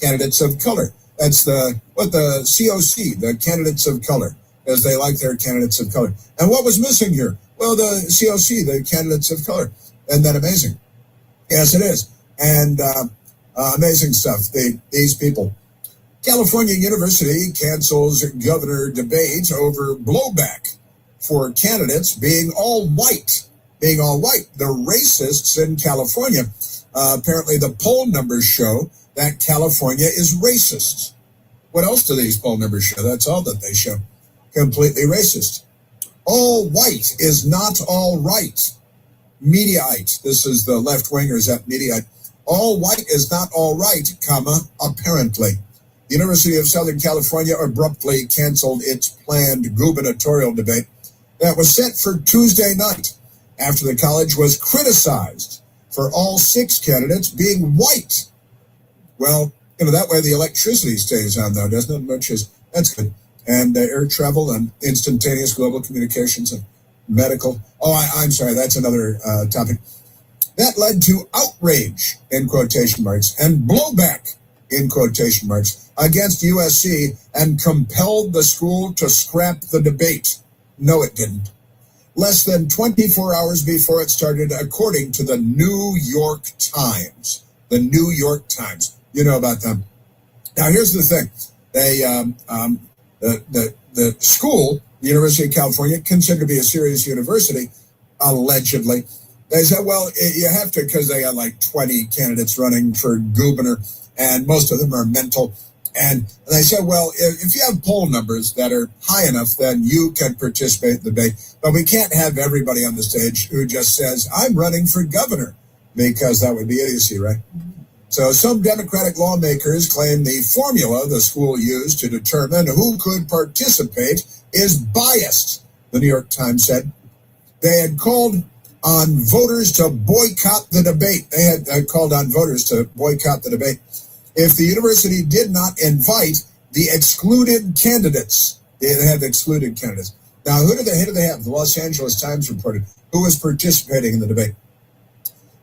Candidates of color. That's the COC, the candidates of color, as they like their candidates of color. And what was missing here? Well, the COC, the candidates of color. Isn't that amazing? Yes, it is. And amazing stuff. These people. California University cancels governor debate over blowback for candidates being all white. The racists in California, apparently the poll numbers show that California is racist. What else do these poll numbers show? That's all that they show. Completely racist. All white is not all right. Mediaite. This is the left-wingers at Mediaite. All white is not all right, apparently. The University of Southern California abruptly canceled its planned gubernatorial debate that was set for Tuesday night after the college was criticized for all 6 candidates being white. Well, that way the electricity stays on, though, doesn't it? That's good. And air travel and instantaneous global communications and medical. Oh, I'm sorry, that's another topic. That led to outrage, in quotation marks, and blowback, in quotation marks, against USC and compelled the school to scrap the debate. No, it didn't. Less than 24 hours before it started, according to the New York Times. The New York Times. You know about them. Now, here's the thing. They, the school, the University of California, considered to be a serious university, allegedly. They said, well, you have to, because they got like 20 candidates running for governor, and most of them are mental. And they said, well, if you have poll numbers that are high enough, then you can participate in the debate. But we can't have everybody on the stage who just says, I'm running for governor, because that would be idiocy, right? So some Democratic lawmakers claim the formula the school used to determine who could participate is biased, the New York Times said. They had called on voters to boycott the debate. They had called on voters to boycott the debate if the university did not invite the excluded candidates. They have excluded candidates. Now, who do they have? The Los Angeles Times reported who was participating in the debate.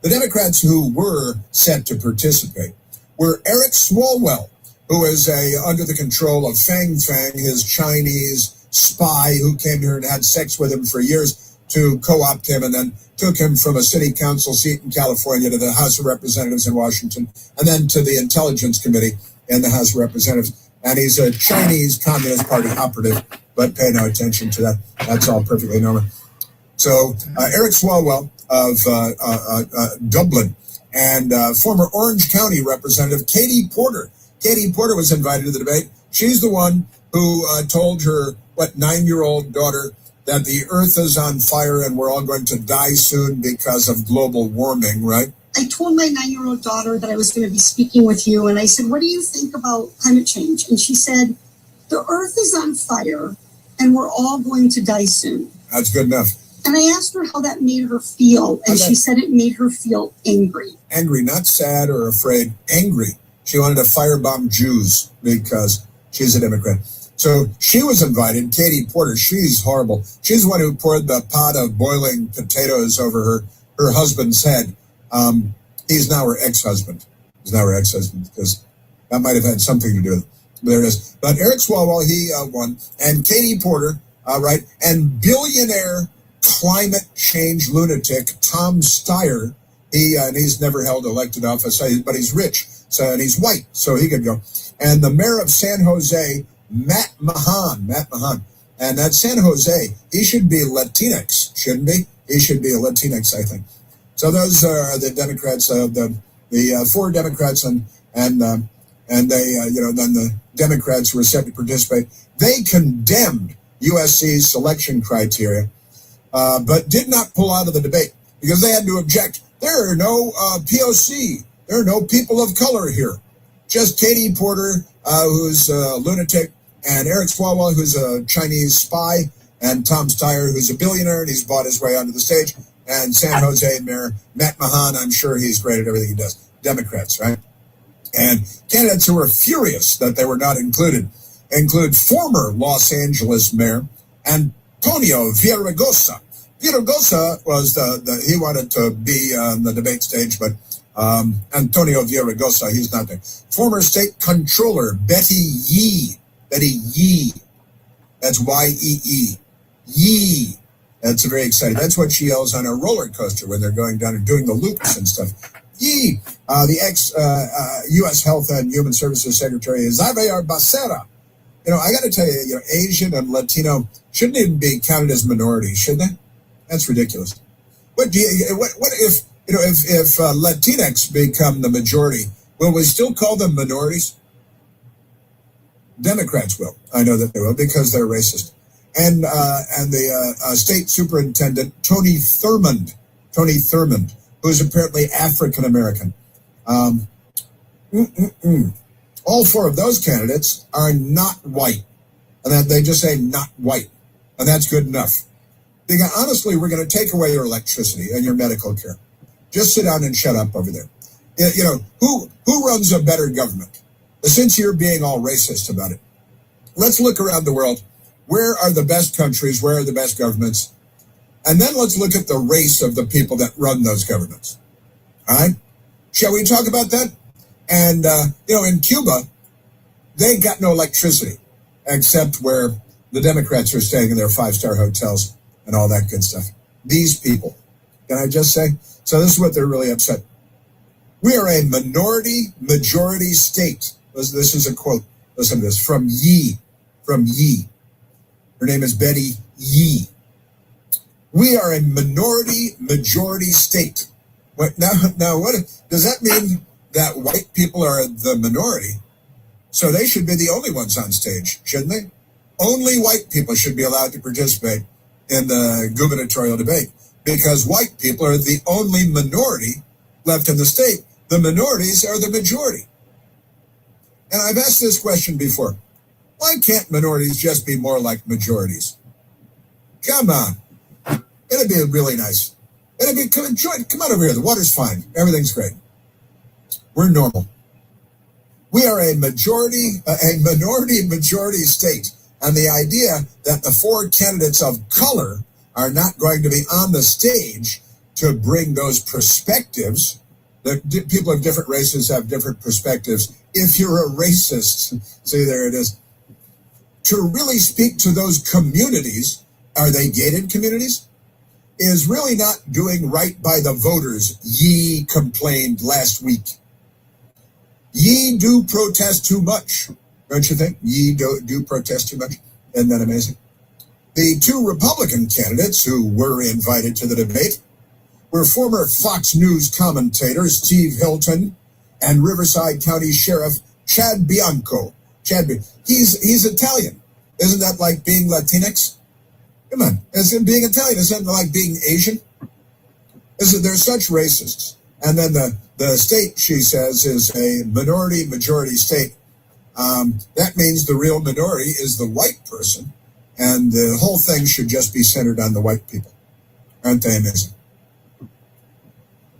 The Democrats who were set to participate were Eric Swalwell, who is under the control of Fang Fang, his Chinese spy who came here and had sex with him for years to co-opt him, and then took him from a city council seat in California to the House of Representatives in Washington, and then to the Intelligence Committee in the House of Representatives. And he's a Chinese Communist Party operative, but pay no attention to that. That's all perfectly normal. So Eric Swalwell of Dublin, and former Orange County Representative Katie Porter. Katie Porter was invited to the debate. She's the one who told her, 9-year-old daughter that the earth is on fire and we're all going to die soon because of global warming, right? I told my 9-year-old daughter that I was going to be speaking with you, and I said, what do you think about climate change? And she said, the earth is on fire and we're all going to die soon. That's good enough. And I asked her how that made her feel, and she said it made her feel angry. Angry, not sad or afraid, angry. She wanted to firebomb Jews because she's a Democrat. So she was invited, Katie Porter. She's horrible. She's the one who poured the pot of boiling potatoes over her husband's head. He's now her ex-husband. Because that might have had something to do with it. There it is. But Eric Swalwell, he won. And Katie Porter, right? And billionaire climate change lunatic Tom Steyer, he's never held elected office, but he's rich, and he's white, so he could go. And the mayor of San Jose, Matt Mahan, and that San Jose, he should be Latinx, shouldn't he? He should be a Latinx, I think. So those are the Democrats, the four Democrats, and they, then the Democrats who were set to participate. They condemned USC's selection criteria, but did not pull out of the debate because they had to object. There are no POC. There are no people of color here. Just Katie Porter, who's a lunatic, and Eric Swalwell, who's a Chinese spy, and Tom Steyer, who's a billionaire, and he's bought his way onto the stage, and San Jose Mayor Matt Mahan, I'm sure he's great at everything he does. Democrats, right? And candidates who were furious that they were not included include former Los Angeles Mayor Antonio Villaraigosa. Villaraigosa was he wanted to be on the debate stage, but Antonio Villaraigosa, he's not there. Former state controller Betty Yee. That's Y-E-E. Yee. That's very exciting. That's what she yells on a roller coaster when they're going down and doing the loops and stuff. Yee. The ex-U.S. Health and Human Services Secretary is Xavier Becerra. I got to tell you, Asian and Latino shouldn't even be counted as minorities, should they? That's ridiculous. What if Latinx become the majority? Will we still call them minorities? Democrats will. I know that they will because they're racist. And the state superintendent Tony Thurmond, who's apparently African American. All four of those candidates are not white, and that they just say not white, and that's good enough. Because honestly, we're going to take away your electricity and your medical care. Just sit down and shut up over there. Who runs a better government? Since you're being all racist about it, let's look around the world. Where are the best countries? Where are the best governments? And then let's look at the race of the people that run those governments. All right? Shall we talk about that? And, in Cuba, they got no electricity except where the Democrats are staying in their 5-star hotels and all that good stuff. These people, can I just say? So this is what they're really upset. We are a majority state. This is a quote. Listen to this from Yee. Her name is Betty Yee. We are a majority state. What now? What does that mean? That white people are the minority, so they should be the only ones on stage, shouldn't they? Only white people should be allowed to participate in the gubernatorial debate because white people are the only minority left in the state. The minorities are the majority. And I've asked this question before. Why can't minorities just be more like majorities? Come on. It'd be really nice. Come on over here. The water's fine. Everything's great. We're normal. We are a minority state. And the idea that the four candidates of color are not going to be on the stage to bring those perspectives, that people of different races have different perspectives. If you're a racist, see, there it is, to really speak to those communities, are they gated communities, is really not doing right by the voters. Ye complained last week. Ye do protest too much, don't you think? Ye do protest too much. Isn't that amazing? The two Republican candidates who were invited to the debate were former Fox News commentator Steve Hilton and Riverside County Sheriff Chad Bianco. He's Italian. Isn't that like being Latinx? Come on, being Italian isn't like being Asian? They're such racists. And then the state, she says, is a majority state. That means the real minority is the white person, and the whole thing should just be centered on the white people. Aren't they amazing?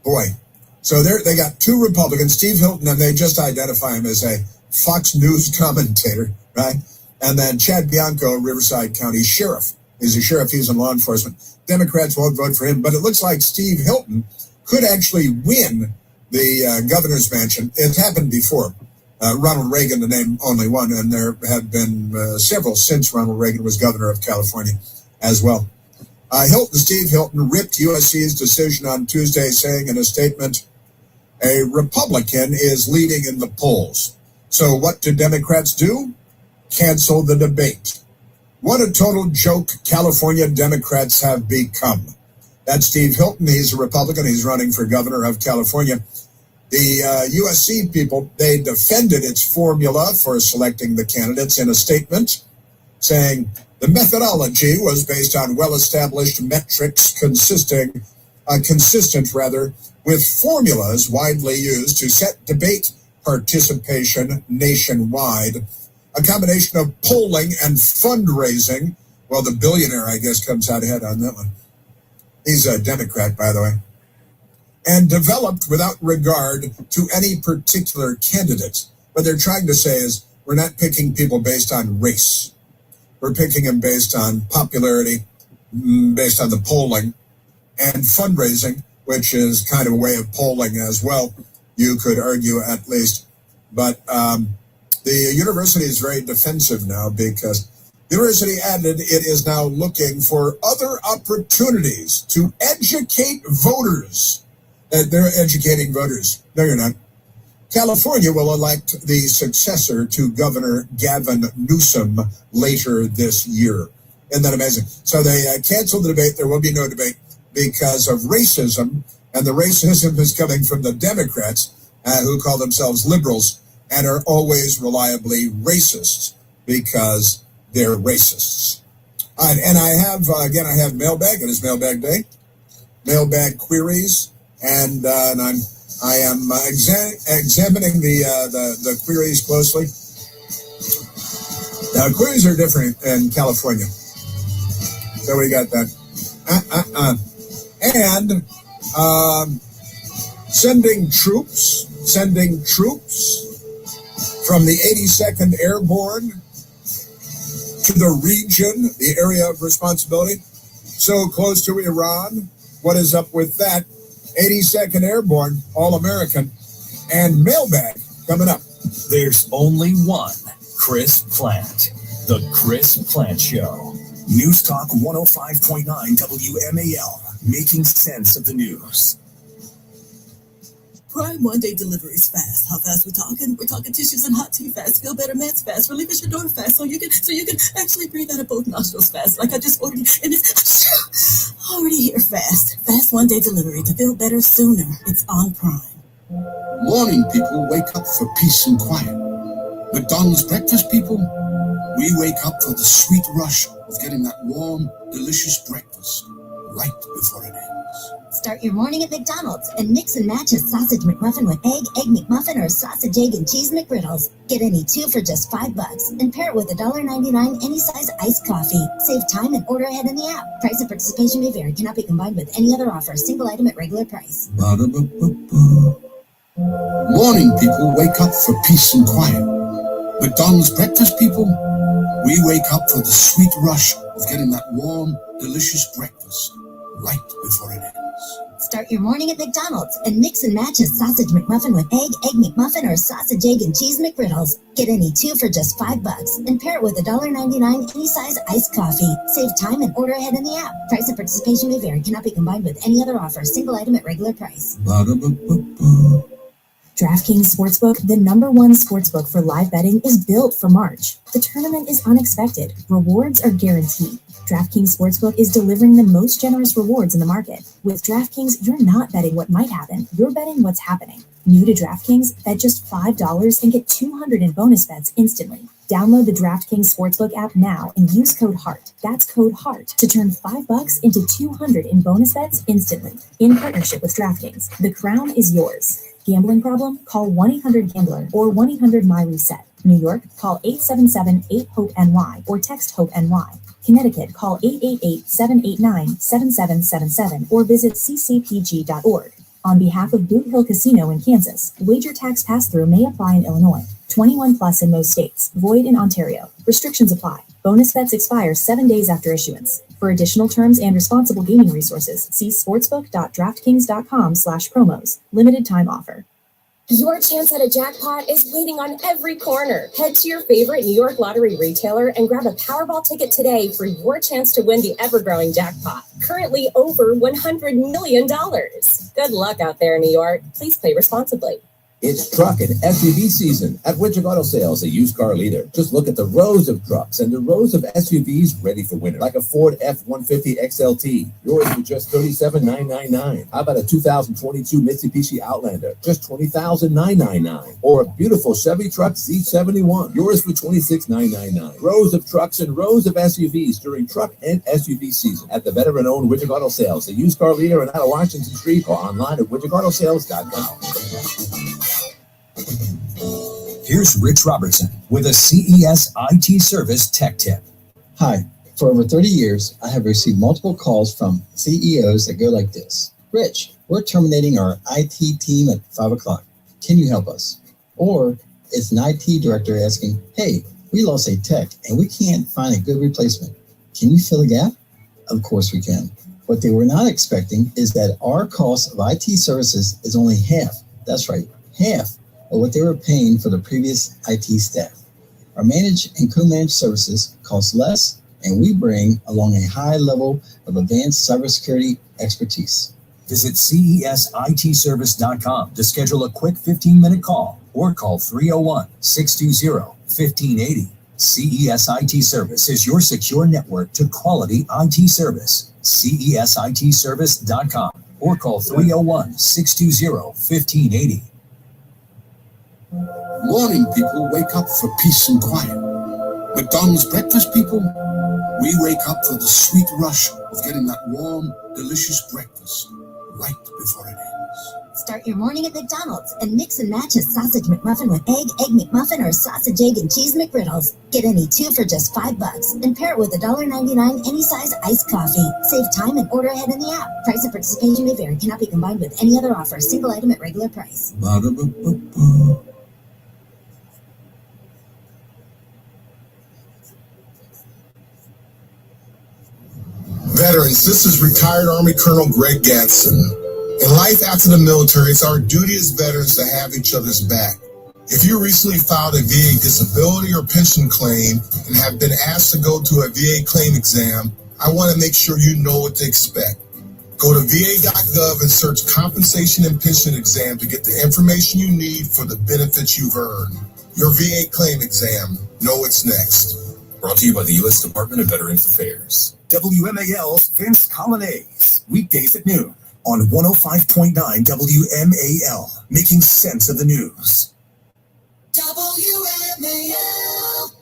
Boy. So they got two Republicans, Steve Hilton, and they just identify him as a Fox News commentator, right? And then Chad Bianco, Riverside County Sheriff. He's a sheriff. He's in law enforcement. Democrats won't vote for him, but it looks like Steve Hilton could actually win the governor's mansion. It's happened before. Ronald Reagan, to name only one, and there have been several since Ronald Reagan was governor of California as well. Steve Hilton ripped USC's decision on Tuesday, saying in a statement, a Republican is leading in the polls. So what do Democrats do? Cancel the debate. What a total joke California Democrats have become. That's Steve Hilton. He's a Republican. He's running for governor of California. The USC people, they defended its formula for selecting the candidates in a statement, saying the methodology was based on well-established metrics consistent with formulas widely used to set debate participation nationwide. A combination of polling and fundraising. Well, the billionaire, I guess, comes out ahead on that one. He's a Democrat, by the way. And developed without regard to any particular candidate. What they're trying to say is we're not picking people based on race. We're picking them based on popularity, based on the polling, and fundraising, which is kind of a way of polling as well, you could argue at least. But the university is very defensive now because the university added it is now looking for other opportunities to educate voters. They're educating voters. No, you're not. California will elect the successor to Governor Gavin Newsom later this year. Isn't that amazing? So they canceled the debate. There will be no debate because of racism. And the racism is coming from the Democrats who call themselves liberals and are always reliably racist because they're racists. All right, and I have, I have mailbag. It is mailbag day. Mailbag queries. And I am examining the queries closely. Now, queries are different in California. So we got that. And sending troops from the 82nd Airborne to the region, the area of responsibility, so close to Iran. What is up with that? 82nd Airborne, All-American, and mailbag coming up. There's only one Chris Plant. The Chris Plant Show. News Talk 105.9 WMAL. Making sense of the news. Prime one-day delivery is fast. How fast we talking? We're talking tissues and hot tea fast. Feel better meds fast. Relief at your door fast. So you can actually breathe out of both nostrils fast. Like I just ordered. And it's Already here fast. Fast one-day delivery to feel better sooner. It's on Prime. Morning people wake up for peace and quiet. McDonald's breakfast people, we wake up for the sweet rush of getting that warm, delicious breakfast right before it ends. Start your morning at McDonald's and mix and match a sausage McMuffin with egg McMuffin, or sausage, egg, and cheese McGriddles. Get any two for just $5 and pair it with $1.99 any size iced coffee. Save time and order ahead in the app. Price and participation may vary. Cannot be combined with any other offer. Single item at regular price. Morning people wake up for peace and quiet. McDonald's breakfast people, we wake up for the sweet rush of getting that warm, delicious breakfast right before it ends. Start your morning at McDonald's and mix and match a sausage McMuffin with egg McMuffin, or sausage, egg, and cheese McGriddles. Get any two for just $5 and pair it with $1.99 any size iced coffee. Save time and order ahead in the app. Price and participation may vary. Cannot be combined with any other offer. Single item at regular price. DraftKings Sportsbook, the #1 sportsbook for live betting, is built for March. The tournament is unexpected. Rewards are guaranteed. DraftKings Sportsbook is delivering the most generous rewards in the market. With DraftKings, you're not betting what might happen. You're betting what's happening. New to DraftKings, bet just $5 and get $200 in bonus bets instantly. Download the DraftKings Sportsbook app now and use code HEART. That's code HEART to turn $5 into $200 in bonus bets instantly. In partnership with DraftKings, the crown is yours. Gambling problem? Call 1-800-GAMBLER or 1-800-MY-RESET. New York, call 877-8-HOPE-NY or text HOPE-NY. Connecticut, call 888-789-7777 or visit ccpg.org. On behalf of Boot Hill Casino in Kansas, wager tax pass-through may apply in Illinois. 21 plus in most states. Void in Ontario. Restrictions apply. Bonus bets expire 7 days after issuance. For additional terms and responsible gaming resources, see sportsbook.draftkings.com/promos. Limited time offer. Your chance at a jackpot is waiting on every corner. Head to your favorite New York lottery retailer and grab a Powerball ticket today for your chance to win the ever-growing jackpot, currently over $100 million. Good luck out there, New York. Please play responsibly. It's truck and SUV season at Winter Auto Sales, a used car leader. Just look at the rows of trucks and the rows of SUVs ready for winter, like a Ford F-150 XLT, yours for just $37,999. How about a 2022 Mitsubishi Outlander, just $20,999? Or a beautiful Chevy truck Z71, yours for $26,999. Rows of trucks and rows of SUVs during truck and SUV season at the veteran-owned Winter Auto Sales, a used car leader in out of Washington Street, or online at wintercautosales.com. Here's Rich Robertson with a CES IT Service Tech Tip. Hi. For over 30 years, I have received multiple calls from CEOs that go like this. Rich, we're terminating our IT team at 5 o'clock. Can you help us? Or it's an IT director asking, hey, we lost a tech and we can't find a good replacement. Can you fill the gap? Of course we can. What they were not expecting is that our cost of IT services is only half. That's right, half of what they were paying for the previous IT staff. Our managed and co-managed services cost less, and we bring along a high level of advanced cybersecurity expertise. Visit CESITservice.com to schedule a quick 15-minute call or call 301-620-1580. CES IT Service is your secure network to quality IT service. CESITservice.com or call 301-620-1580. Morning people wake up for peace and quiet. McDonald's breakfast people, we wake up for the sweet rush of getting that warm, delicious breakfast right before it ends. Start your morning at McDonald's and mix and match a sausage McMuffin with egg McMuffin, or sausage, egg, and cheese McGriddles. Get any two for just $5 and pair it with $1.99 any size iced coffee. Save time and order ahead in the app. Price and participation may vary. Cannot be combined with any other offer. Single item at regular price. Veterans, this is retired Army Colonel Greg Gatson. In life after the military, it's our duty as veterans to have each other's back. If you recently filed a VA disability or pension claim and have been asked to go to a VA claim exam, I want to make sure you know what to expect. Go to va.gov and search compensation and pension exam to get the information you need for the benefits you've earned. Your VA claim exam. Know what's next. Brought to you by the U.S. Department of Veterans Affairs. WMAL's Vince Colonnese, weekdays at noon on 105.9 WMAL, making sense of the news. WMAL.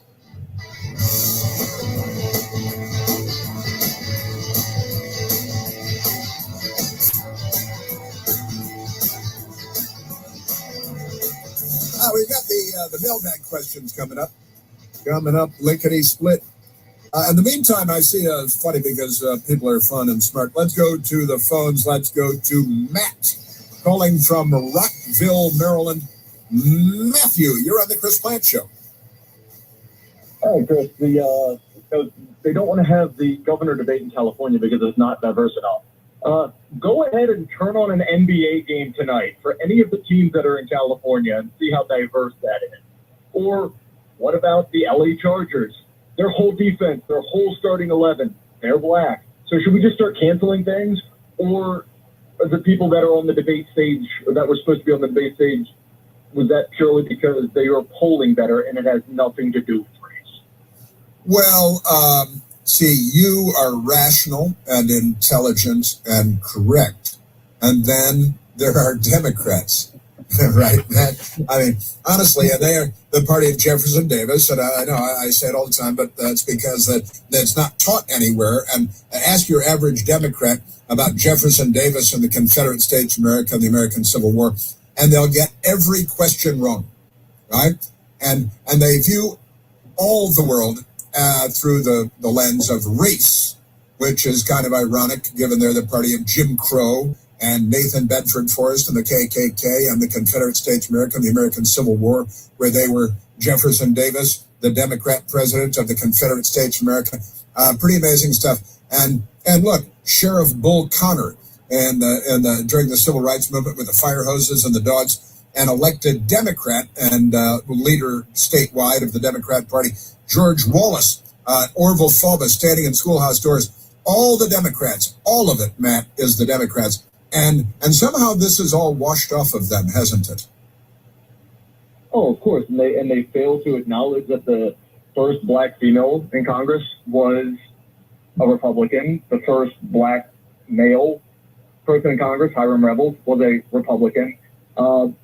We've got the mailbag questions coming up. Lickety split. In the meantime, I see it's funny because people are fun and smart. Let's go to the phones. Let's go to Matt, calling from Rockville, Maryland. Matthew, you're on the Chris Plant Show. Hi, Chris. They don't want to have the governor debate in California because it's not diverse enough. Go ahead and turn on an NBA game tonight for any of the teams that are in California and see how diverse that is. Or what about the LA Chargers? Their whole defense, their whole starting 11, they're black. So should we just start canceling things? Or the people that are on the debate stage, or that were supposed to be on the debate stage, was that purely because they are polling better and it has nothing to do with race? Well, see, you are rational and intelligent and correct. And then there are Democrats, right? Honestly, and they are the party of Jefferson Davis. And I know I say it all the time, but that's because that's not taught anywhere. And ask your average Democrat about Jefferson Davis and the Confederate States of America and the American Civil War, and they'll get every question wrong, right? And they view all the world through the lens of race, which is kind of ironic given they're the party of Jim Crow and Nathan Bedford Forrest and the KKK and the Confederate States of America and the American Civil War, where they were Jefferson Davis, the Democrat president of the Confederate States of America. Pretty amazing stuff. And look, Sheriff Bull Connor and during the Civil Rights Movement with the fire hoses and the dogs, an elected Democrat and leader statewide of the Democrat Party, George Wallace, Orville Faubus standing in schoolhouse doors. All the Democrats, all of it, Matt, is the Democrats. And somehow this is all washed off of them, hasn't it? Oh, of course. And they fail to acknowledge that the first black female in Congress was a Republican. The first black male person in Congress, Hiram Rebels, was a Republican. And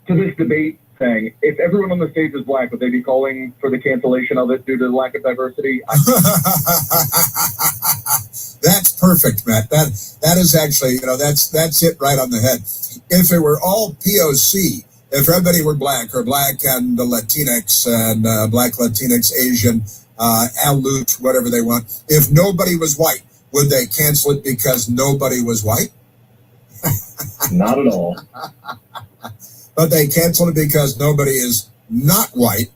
to this debate thing, if everyone on the stage is black, would they be calling for the cancellation of it due to the lack of diversity? That's perfect, Matt. That is actually, that's it right on the head. If it were all POC, if everybody were black or black and the Latinx and black Latinx, Asian, Aleut, whatever they want, if nobody was white, would they cancel it because nobody was white? Not at all. But they canceled it because nobody is not white,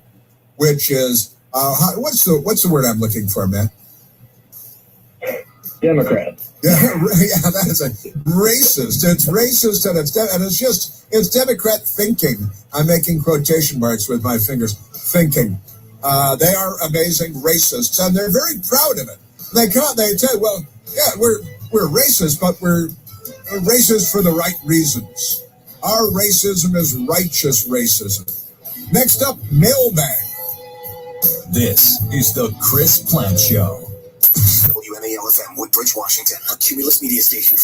which is what's the word I'm looking for, man? Democrat. Yeah, that is a racist. It's racist and it's Democrat thinking. I'm making quotation marks with my fingers. Thinking. They are amazing racists, and they're very proud of it. They say, well, yeah, we're racist, but we're racist for the right reasons. Our racism is righteous racism. Next up, mailbag. This is the Chris Plant Show. WMAL-FM, Woodbridge, Washington, a Cumulus media station.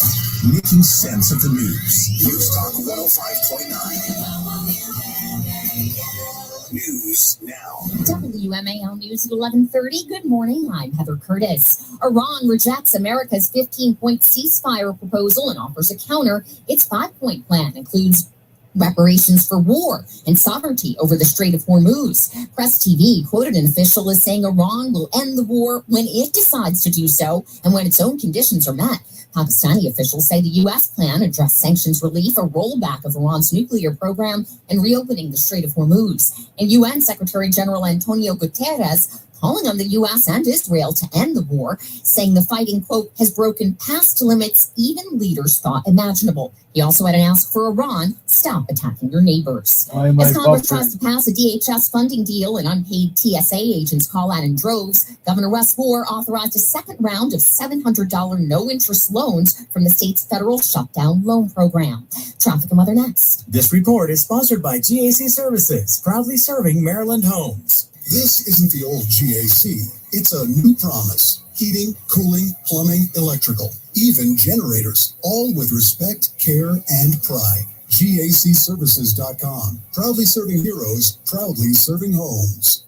Making sense of the news. News Talk 105.9. News now. WMAL News at 11:30. Good morning. I'm Heather Curtis. Iran rejects America's 15-point ceasefire proposal and offers a counter. Its 5-point plan includes reparations for war and sovereignty over the Strait of Hormuz. Press TV quoted an official as saying Iran will end the war when it decides to do so and when its own conditions are met. Pakistani officials say the U.S. plan addressed sanctions relief, a rollback of Iran's nuclear program, and reopening the Strait of Hormuz. And UN Secretary General Antonio Guterres calling on the U.S. and Israel to end the war, saying the fighting, quote, has broken past limits even leaders thought imaginable. He also had an ask for Iran, stop attacking your neighbors. As Congress tries to pass a DHS funding deal and unpaid TSA agents call out in droves, Governor Wes Moore authorized a second round of $700 no-interest loans from the state's federal shutdown loan program. Traffic and weather next. This report is sponsored by GAC Services, proudly serving Maryland homes. This isn't the old GAC. It's a new promise. Heating, cooling, plumbing, electrical, even generators, all with respect, care, and pride. GACservices.com. Proudly serving heroes, proudly serving homes.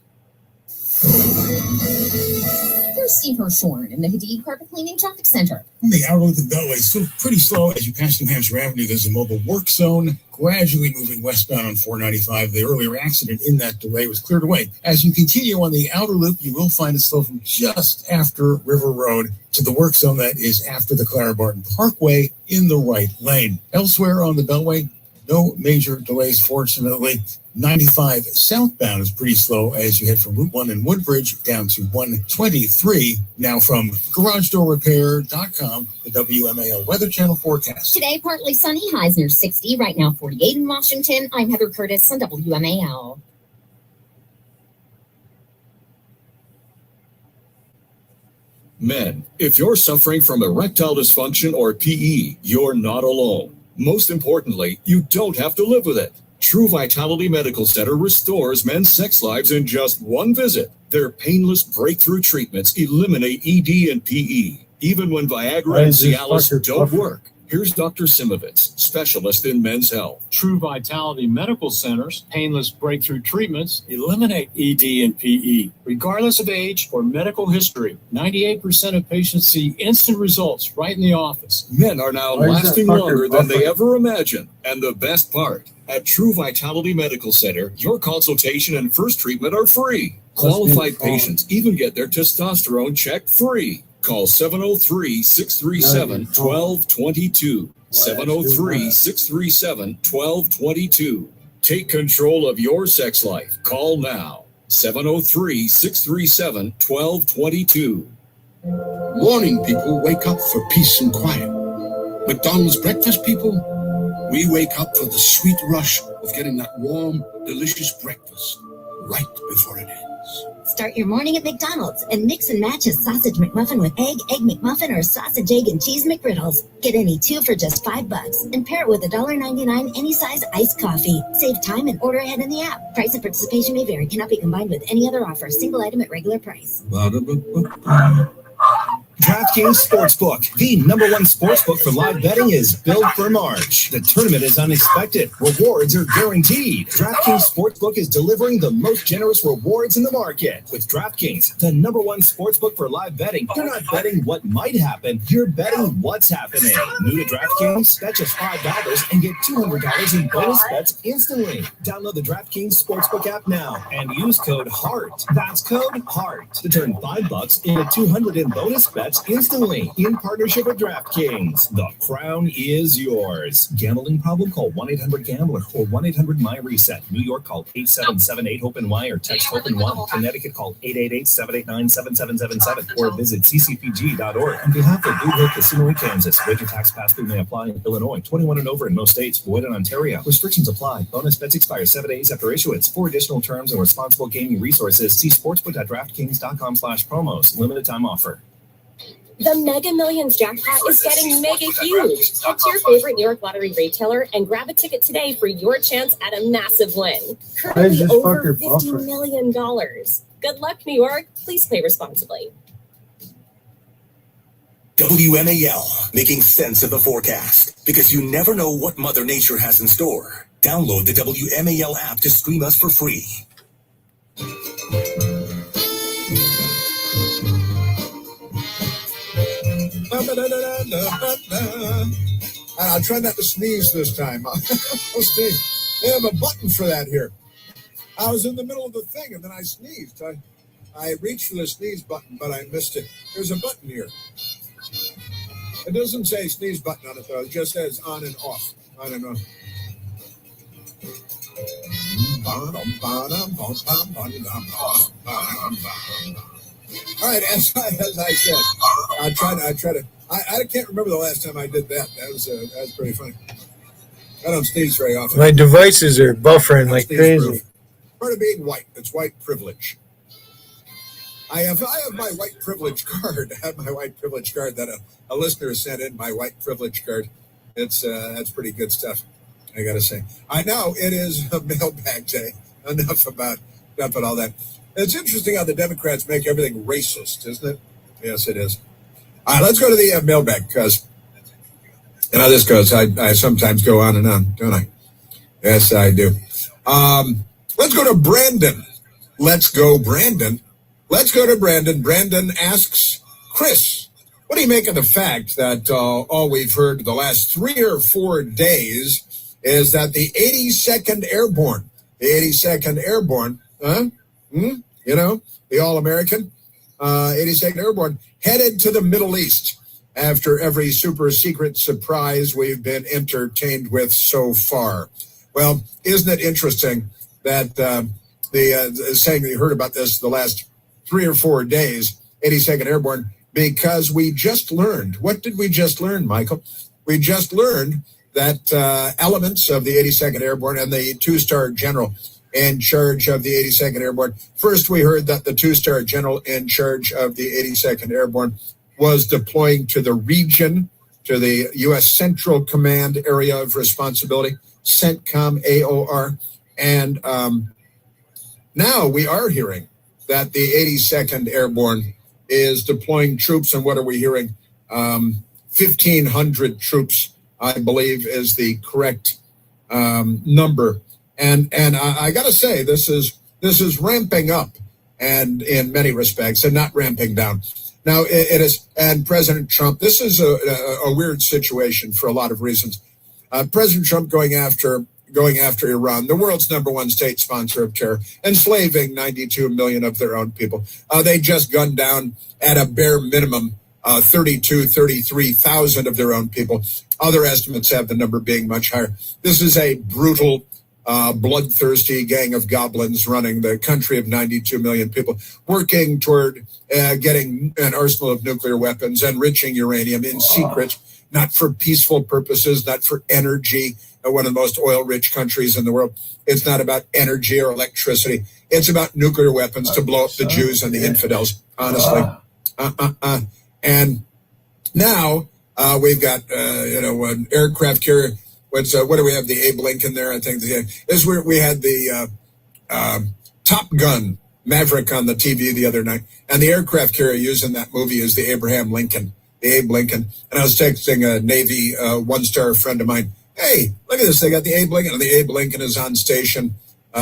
Here's Steve Hirshorn in the Hadid Carpet Cleaning Traffic Center. The outer loop of the Beltway is still pretty slow as you pass New Hampshire Avenue. There's a mobile work zone gradually moving westbound on 495. The earlier accident in that delay was cleared away. As you continue on the outer loop, you will find it slow from just after River Road to the work zone that is after the Clara Barton Parkway in the right lane. Elsewhere on the Beltway, no major delays, fortunately. 95 southbound is pretty slow as you head from Route 1 in Woodbridge down to 123. Now from GarageDoorRepair.com, the WMAL Weather Channel forecast. Today, partly sunny, highs near 60. Right now, 48 in Washington. I'm Heather Curtis on WMAL. Men, if you're suffering from erectile dysfunction or PE, you're not alone. Most importantly, you don't have to live with it. True Vitality Medical Center restores men's sex lives in just one visit. Their painless breakthrough treatments eliminate ED and PE, even when Viagra and Cialis don't work. Here's Dr. Simovitz, specialist in men's health. True Vitality Medical Center's painless breakthrough treatments eliminate ED and PE, regardless of age or medical history. 98% of patients see instant results right in the office. Men are now lasting longer than they ever imagined. And the best part, at True Vitality Medical Center, your consultation and first treatment are free. Qualified patients even get their testosterone checked free. Call 703-637-1222. 703-637-1222. Take control of your sex life. Call now. 703-637-1222. Morning people wake up for peace and quiet. McDonald's breakfast people, we wake up for the sweet rush of getting that warm, delicious breakfast right before it ends. Start your morning at McDonald's and mix and match a sausage McMuffin with egg McMuffin, or sausage, egg, and cheese McGriddles. Get any two for just $5 and pair it with $1.99 any size iced coffee. Save time and order ahead in the app. Price and participation may vary. Cannot be combined with any other offer. Single item at regular price. DraftKings Sportsbook, the #1 sportsbook for live betting, is built for March. The tournament is unexpected. Rewards are guaranteed. DraftKings Sportsbook is delivering the most generous rewards in the market. With DraftKings, the #1 sportsbook for live betting, you're not betting what might happen, you're betting what's happening. New to DraftKings, bet just $5 and get $200 in bonus bets instantly. Download the DraftKings Sportsbook app now and use code HEART. That's code HEART to turn $5 into $200 in bonus bets instantly in partnership with DraftKings. The crown is yours. Gambling problem? Call 1-800-GAMBLER or 1-800-MY-RESET. New York, call 877-8-HOPE-NY or text HOPE-NY. Connecticut, call 888-789-7777 or visit ccpg.org. On behalf of Blue Hill Casino in Kansas, wager tax pass-through may apply in Illinois. 21 and over in most states. Void in Ontario. Restrictions apply. Bonus bets expire 7 days after issuance. For additional terms and responsible gaming resources, see sportsbook.draftkings.com/promos. Limited time offer. The Mega Millions jackpot is getting mega huge. Head to your favorite New York lottery retailer and grab a ticket today for your chance at a massive win. Currently over $50 million. Good luck, New York. Please play responsibly. WMAL, making sense of the forecast. Because you never know what Mother Nature has in store. Download the WMAL app to stream us for free. I'll try not to sneeze this time. I'll sneeze. They have a button for that here. I was in the middle of the thing and then I sneezed. I reached for the sneeze button, but I missed it. There's a button here. It doesn't say sneeze button on it, though. It just says on and off. On and off. All right, as I said, I can't remember the last time I did that. That was pretty funny. I don't sneeze very often. My devices are buffering like crazy. Part of being white. It's white privilege. I have my white privilege card. I have my white privilege card that a listener sent in. My white privilege card. That's pretty good stuff, I gotta say. Now it is a mailbag day. Enough about all that. It's interesting how the Democrats make everything racist, isn't it? Yes, it is. All right, let's go to the mailbag because, this goes, I sometimes go on and on, don't I? Yes, I do. Let's go to Brandon. Let's go, Brandon. Let's go to Brandon. Brandon asks, Chris, what do you make of the fact that all we've heard the last 3 or 4 days is that the 82nd Airborne, the All-American 82nd Airborne, headed to the Middle East after every super secret surprise we've been entertained with so far. Well, isn't it interesting that the saying that you heard about this the last 3 or 4 days, 82nd Airborne, because we just learned. What did we just learn, Michael? We just learned that elements of the 82nd Airborne and the 2-star general in charge of the 82nd Airborne. First, we heard that the 2-star general in charge of the 82nd Airborne was deploying to the region, to the U.S. Central Command area of responsibility, CENTCOM, AOR. And now we are hearing that the 82nd Airborne is deploying troops. And what are we hearing? 1,500 troops, I believe, is the correct number. And I got to say, this is ramping up, and in many respects, and not ramping down. Now it is, and President Trump. This is a weird situation for a lot of reasons. President Trump going after Iran, the world's #1 state sponsor of terror, enslaving 92 million of their own people. They just gunned down at a bare minimum 33,000 of their own people. Other estimates have the number being much higher. This is a brutal, bloodthirsty gang of goblins running the country of 92 million people, working toward getting an arsenal of nuclear weapons, enriching uranium in secret, not for peaceful purposes, not for energy. One of the most oil-rich countries in the world. It's not about energy or electricity. It's about nuclear weapons to blow up the Jews and the infidels, honestly. And now we've got, an aircraft carrier. What do we have? The Abe Lincoln there, I think. This is where we had the Top Gun Maverick on the TV the other night. And the aircraft carrier used in that movie is the Abraham Lincoln, the Abe Lincoln. And I was texting a Navy 1-star friend of mine, hey, look at this. They got the Abe Lincoln. And the Abe Lincoln is on station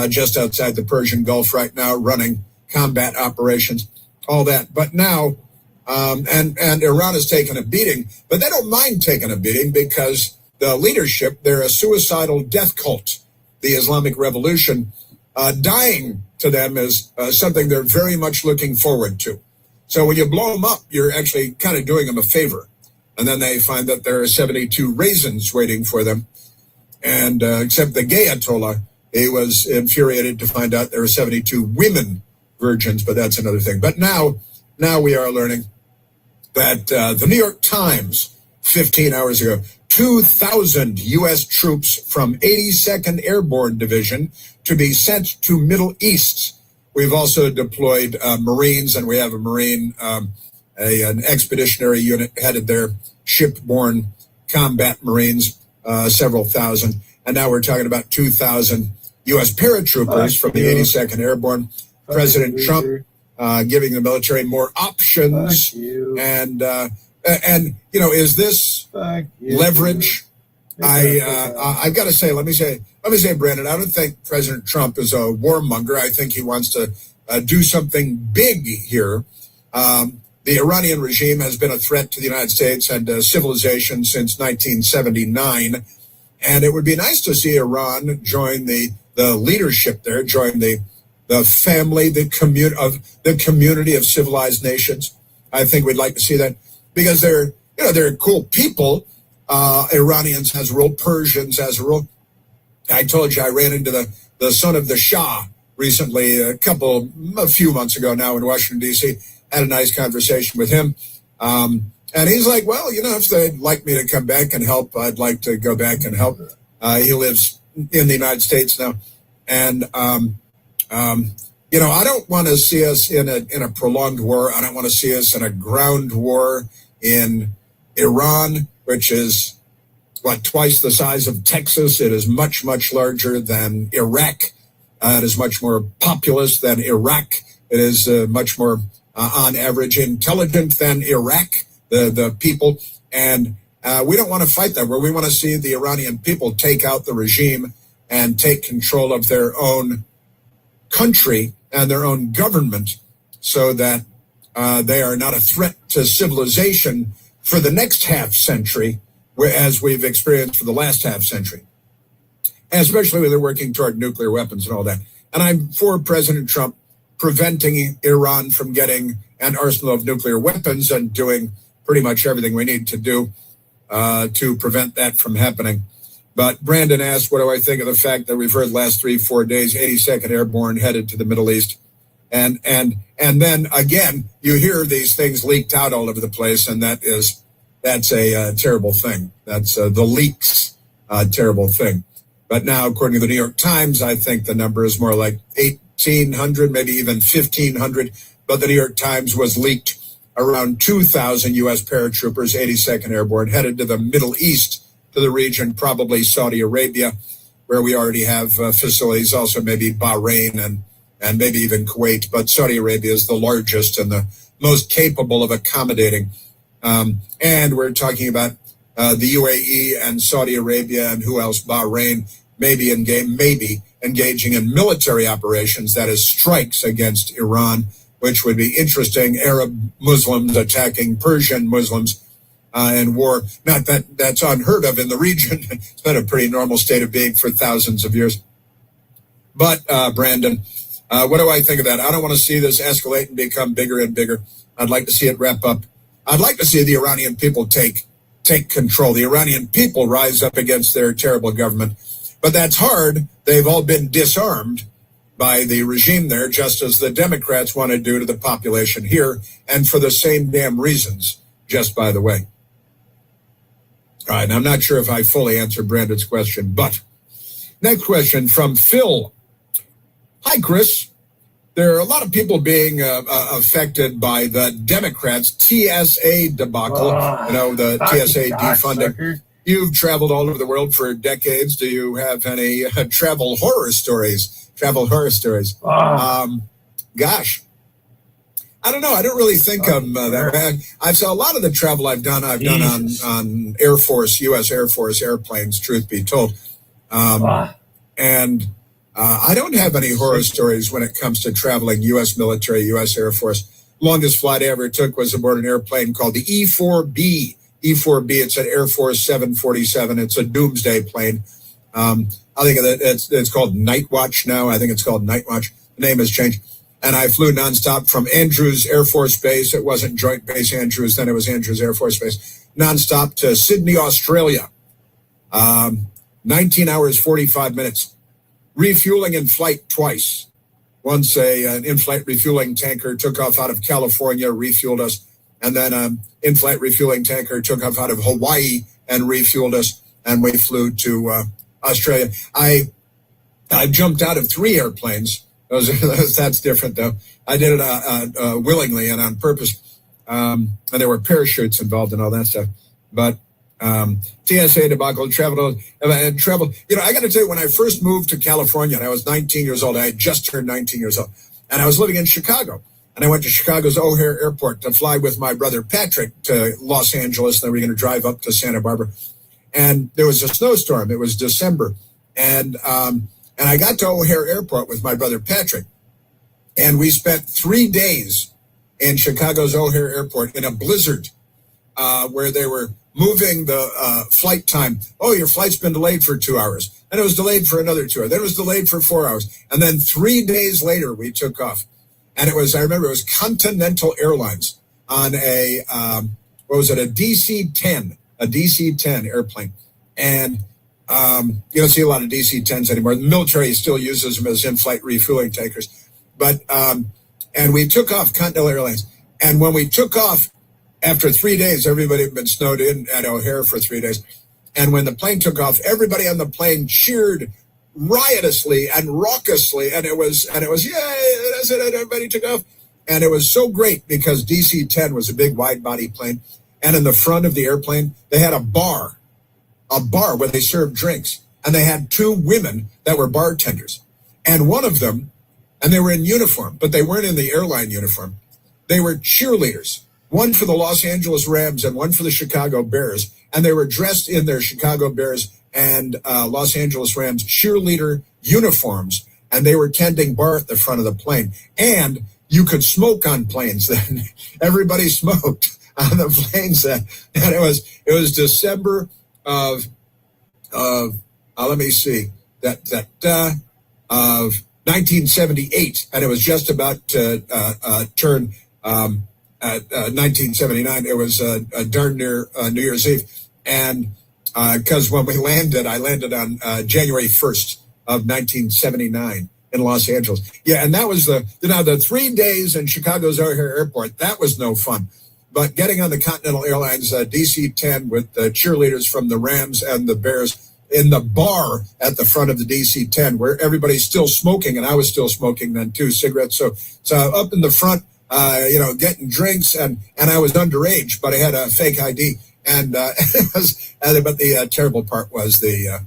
just outside the Persian Gulf right now, running combat operations, all that. But now, and Iran has taken a beating, but they don't mind taking a beating because the leadership, they're a suicidal death cult. The Islamic Revolution, dying to them is something they're very much looking forward to. So when you blow them up, you're actually kind of doing them a favor. And then they find that there are 72 raisins waiting for them. And except the gay Ayatollah, he was infuriated to find out there are 72 women virgins, but that's another thing. But now we are learning that the New York Times, 15 hours ago, 2,000 U.S. troops from 82nd Airborne Division to be sent to Middle East. We've also deployed Marines, and we have a Marine an expeditionary unit headed there, shipborne combat Marines, several thousand. And now we're talking about 2,000 U.S. paratroopers from the 82nd Airborne. President Trump giving the military more options. And is this leverage? I've got to say, let me say, Brandon, I don't think President Trump is a warmonger. I think he wants to do something big here. The Iranian regime has been a threat to the United States and civilization since 1979. And it would be nice to see Iran join the leadership there, join the family, the community of civilized nations. I think we'd like to see that because they're cool people. Iranians has a rule, Persians has a rule. I told you I ran into the son of the Shah recently, a few months ago now in Washington, D.C., had a nice conversation with him. And he's like, well, if they'd like me to come back and help, I'd like to go back and help. He lives in the United States now. And, I don't want to see us in a prolonged war. I don't want to see us in a ground war in Iran, which is, twice the size of Texas. It is much, much larger than Iraq. It is much more populous than Iraq. It is much more on average intelligent than Iraq, the people. And we don't want to fight that war. We want to see the Iranian people take out the regime and take control of their own country and their own government so that they are not a threat to civilization for the next half century, as we've experienced for the last half century, and especially when they're working toward nuclear weapons and all that. And I'm for President Trump preventing Iran from getting an arsenal of nuclear weapons and doing pretty much everything we need to do to prevent that from happening. But Brandon asked, what do I think of the fact that we've heard the last 3-4 days, 82nd Airborne headed to the Middle East? And then again, you hear these things leaked out all over the place, and that's a terrible thing. That's the leaks, terrible thing. But now, according to the New York Times, I think the number is more like 1,800, maybe even 1,500. But the New York Times was leaked around 2,000 U.S. paratroopers, 82nd Airborne, headed to the Middle East, to the region, probably Saudi Arabia, where we already have facilities, also maybe Bahrain and maybe even Kuwait. But Saudi Arabia is the largest and the most capable of accommodating. And we're talking about the UAE and Saudi Arabia and who else? Bahrain, maybe engaging in military operations, that is strikes against Iran, which would be interesting. Arab Muslims attacking Persian Muslims in war. Not that that's unheard of in the region. It's been a pretty normal state of being for thousands of years. But Brandon, what do I think of that? I don't want to see this escalate and become bigger and bigger. I'd like to see it wrap up. I'd like to see the Iranian people take control. The Iranian people rise up against their terrible government. But that's hard. They've all been disarmed by the regime there, just as the Democrats want to do to the population here, and for the same damn reasons, just by the way. All right, I'm not sure if I fully answered Brandon's question, but next question from Phil. Hi, Chris. There are a lot of people being affected by the Democrats' TSA debacle, the TSA defunding. You've traveled all over the world for decades. Do you have any travel horror stories? Gosh. I don't know. I don't really think of that way. I've saw a lot of the travel I've done on Air Force, U.S. Air Force airplanes, truth be told. And I don't have any horror stories when it comes to traveling U.S. military, U.S. Air Force. Longest flight I ever took was aboard an airplane called the E-4B. E-4B, it's an Air Force 747. It's a doomsday plane. I think it's called Night Watch now. I think it's called Night Watch. The name has changed. And I flew nonstop from Andrews Air Force Base. It wasn't Joint Base Andrews, then it was Andrews Air Force Base. Nonstop to Sydney, Australia. 19 hours, 45 minutes. Refueling in flight twice. Once an in-flight refueling tanker took off out of California, refueled us. And then an in-flight refueling tanker took off out of Hawaii and refueled us. And we flew to Australia. I jumped out of 3 airplanes. That's different, though. I did it willingly and on purpose. And there were parachutes involved and all that stuff. But TSA debacle, travel. I got to tell you, when I first moved to California, and I was 19 years old, I had just turned 19 years old, and I was living in Chicago. And I went to Chicago's O'Hare Airport to fly with my brother Patrick to Los Angeles. Then we were going to drive up to Santa Barbara. And there was a snowstorm. It was December. And I got to O'Hare Airport with my brother Patrick. And we spent 3 days in Chicago's O'Hare Airport in a blizzard where they were moving the flight time. Oh, your flight's been delayed for 2 hours. And it was delayed for another 2 hours. Then it was delayed for 4 hours. And then 3 days later, we took off. And I remember it was Continental Airlines on a DC-10, a DC-10 airplane. And you don't see a lot of DC-10s anymore. The military still uses them as in-flight refueling tankers. But, and we took off Continental Airlines. And when we took off, after 3 days, everybody had been snowed in at O'Hare for 3 days. And when the plane took off, everybody on the plane cheered riotously and raucously. And it was, yay, that's it, everybody took off. And it was so great because DC-10 was a big wide-body plane. And in the front of the airplane, they had a bar where they served drinks. And they had 2 women that were bartenders. And one of them, and they were in uniform, but they weren't in the airline uniform. they were cheerleaders, one for the Los Angeles Rams and one for the Chicago Bears. And they were dressed in their Chicago Bears and Los Angeles Rams cheerleader uniforms. And they were tending bar at the front of the plane. And you could smoke on planes then. Everybody smoked on the planes then. And it was December of let me see, of 1978. And it was just about to turn 1979. It was darn near New Year's Eve. And because when we landed, I landed on January 1st of 1979 in Los Angeles. Yeah, and that was the 3 days in Chicago's O'Hare Airport. That was no fun. But getting on the Continental Airlines DC-10 with the cheerleaders from the Rams and the Bears in the bar at the front of the DC-10 where everybody's still smoking, and I was still smoking then too, cigarettes. So up in the front, getting drinks, and I was underage, but I had a fake ID. And but the terrible part was the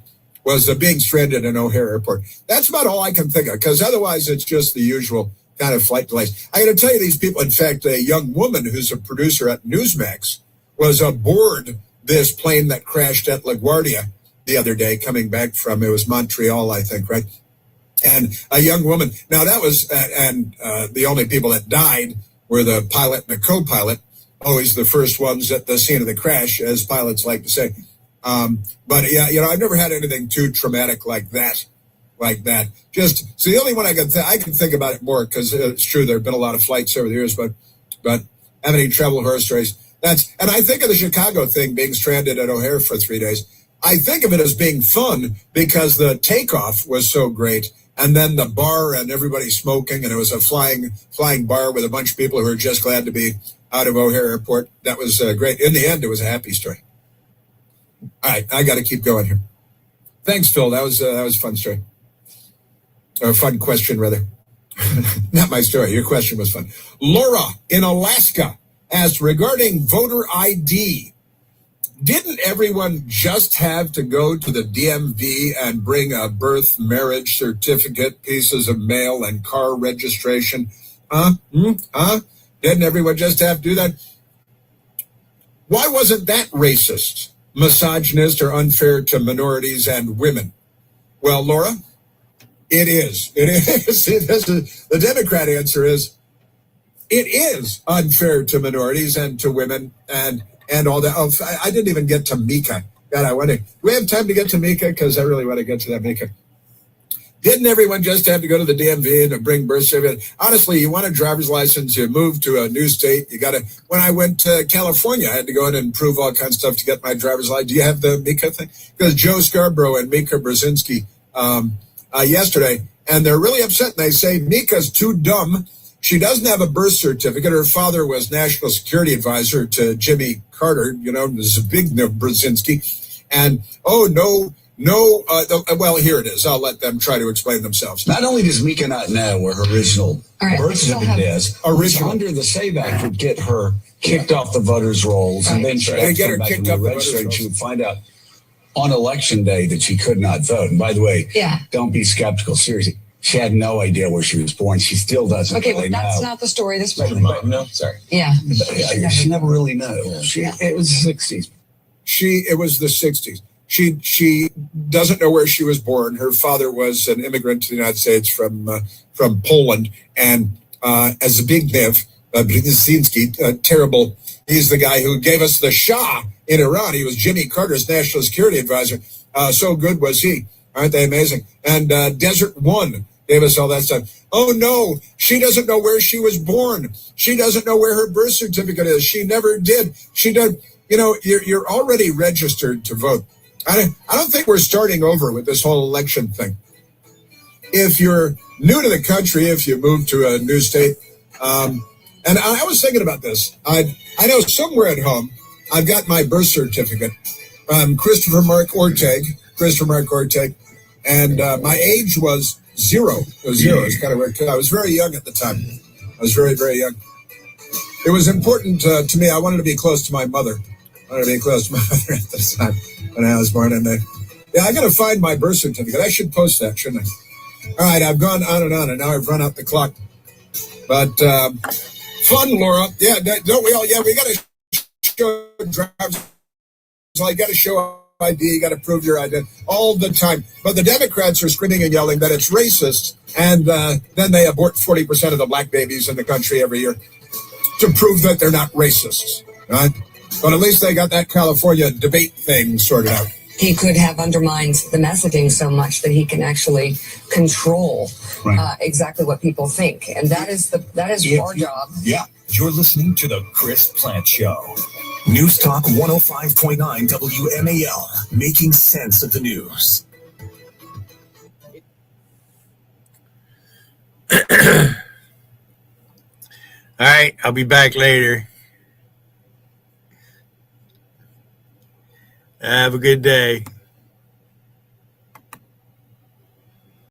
being stranded in O'Hare Airport. That's about all I can think of, because otherwise it's just the usual kind of flight delays. I got to tell you, these people, in fact, a young woman who's a producer at Newsmax was aboard this plane that crashed at LaGuardia the other day, coming back from, it was Montreal, I think, right? And a young woman. Now that was, the only people that died were the pilot and the co-pilot, always the first ones at the scene of the crash, as pilots like to say. But yeah, I've never had anything too traumatic like that. Just, so the only one I can think about it more, because it's true, there have been a lot of flights over the years, but having any travel horror stories, and I think of the Chicago thing, being stranded at O'Hare for 3 days. I think of it as being fun because the takeoff was so great, and then the bar and everybody smoking, and it was a flying bar with a bunch of people who were just glad to be out of O'Hare Airport. That was great. In the end, it was a happy story. All right, I got to keep going here. Thanks, Phil. That was a fun story. Or a fun question, rather. Not my story. Your question was fun. Laura in Alaska asked, regarding voter ID, didn't everyone just have to go to the DMV and bring a birth, marriage certificate, pieces of mail, and car registration? Didn't everyone just have to do that? Why wasn't that racist, misogynist, or unfair to minorities and women? Well, Laura, it is. It is. The Democrat answer is, it is unfair to minorities and to women and all that. Oh, I didn't even get to Mika. God, I want to. Do we have time to get to Mika? Because I really want to get to that Mika. Didn't everyone just have to go to the DMV and to bring birth certificate? Honestly, you want a driver's license, you move to a new state, you got to. When I went to California, I had to go in and prove all kinds of stuff to get my driver's license. Do you have the Mika thing? Because Joe Scarborough and Mika Brzezinski yesterday, and they're really upset. And they say Mika's too dumb. She doesn't have a birth certificate. Her father was national security advisor to Jimmy Carter, this is a big Brzezinski. And, well, here it is. I'll let them try to explain themselves. Not only does Mika not know where her original birth certificate is, under the SAVE Act would get her kicked off the voters' rolls, and then she would get her kicked off the registry, and she would find out on election day that she could not vote. And by the way, don't be skeptical. Seriously. She had no idea where she was born. She still doesn't really know. Okay, but that's not the story. This was no, sorry. Yeah. She never really knows. It was the 60s. It was the 60s. She doesn't know where she was born. Her father was an immigrant to the United States from Poland, and as a big Nev, Brzezinski, terrible. He's the guy who gave us the Shah in Iran. He was Jimmy Carter's national security advisor. So good was he. Aren't they amazing? And Desert One gave us all that stuff. Oh, no, she doesn't know where she was born. She doesn't know where her birth certificate is. She never did. She did. You're already registered to vote. I don't think we're starting over with this whole election thing. If you're new to the country, if you move to a new state, and I was thinking about this. I know somewhere at home, I've got my birth certificate. Christopher Mark Orteg, and my age was 0. It was 0. It's kind of weird. I was very young at the time. I was very, very young. It was important to me. I wanted to be close to my mother. I wanted to be close to my mother at the time when I was born. And I got to find my birth certificate. I should post that, shouldn't I? All right, I've gone on, and now I've run out the clock. But Fun, Laura. Yeah, don't we all? Yeah, we got to show drives. I got to show ID. You got to prove your identity all the time. But the Democrats are screaming and yelling that it's racist, and then they abort 40% of the black babies in the country every year to prove that they're not racists. Right? But at least they got that California debate thing sorted out. He could have undermined the messaging so much that he can actually control exactly what people think, and that is our job. Yeah, you're listening to the Chris Plant Show. News Talk 105.9 WMAL, making sense of the news. All right, I'll be back later. Have a good day.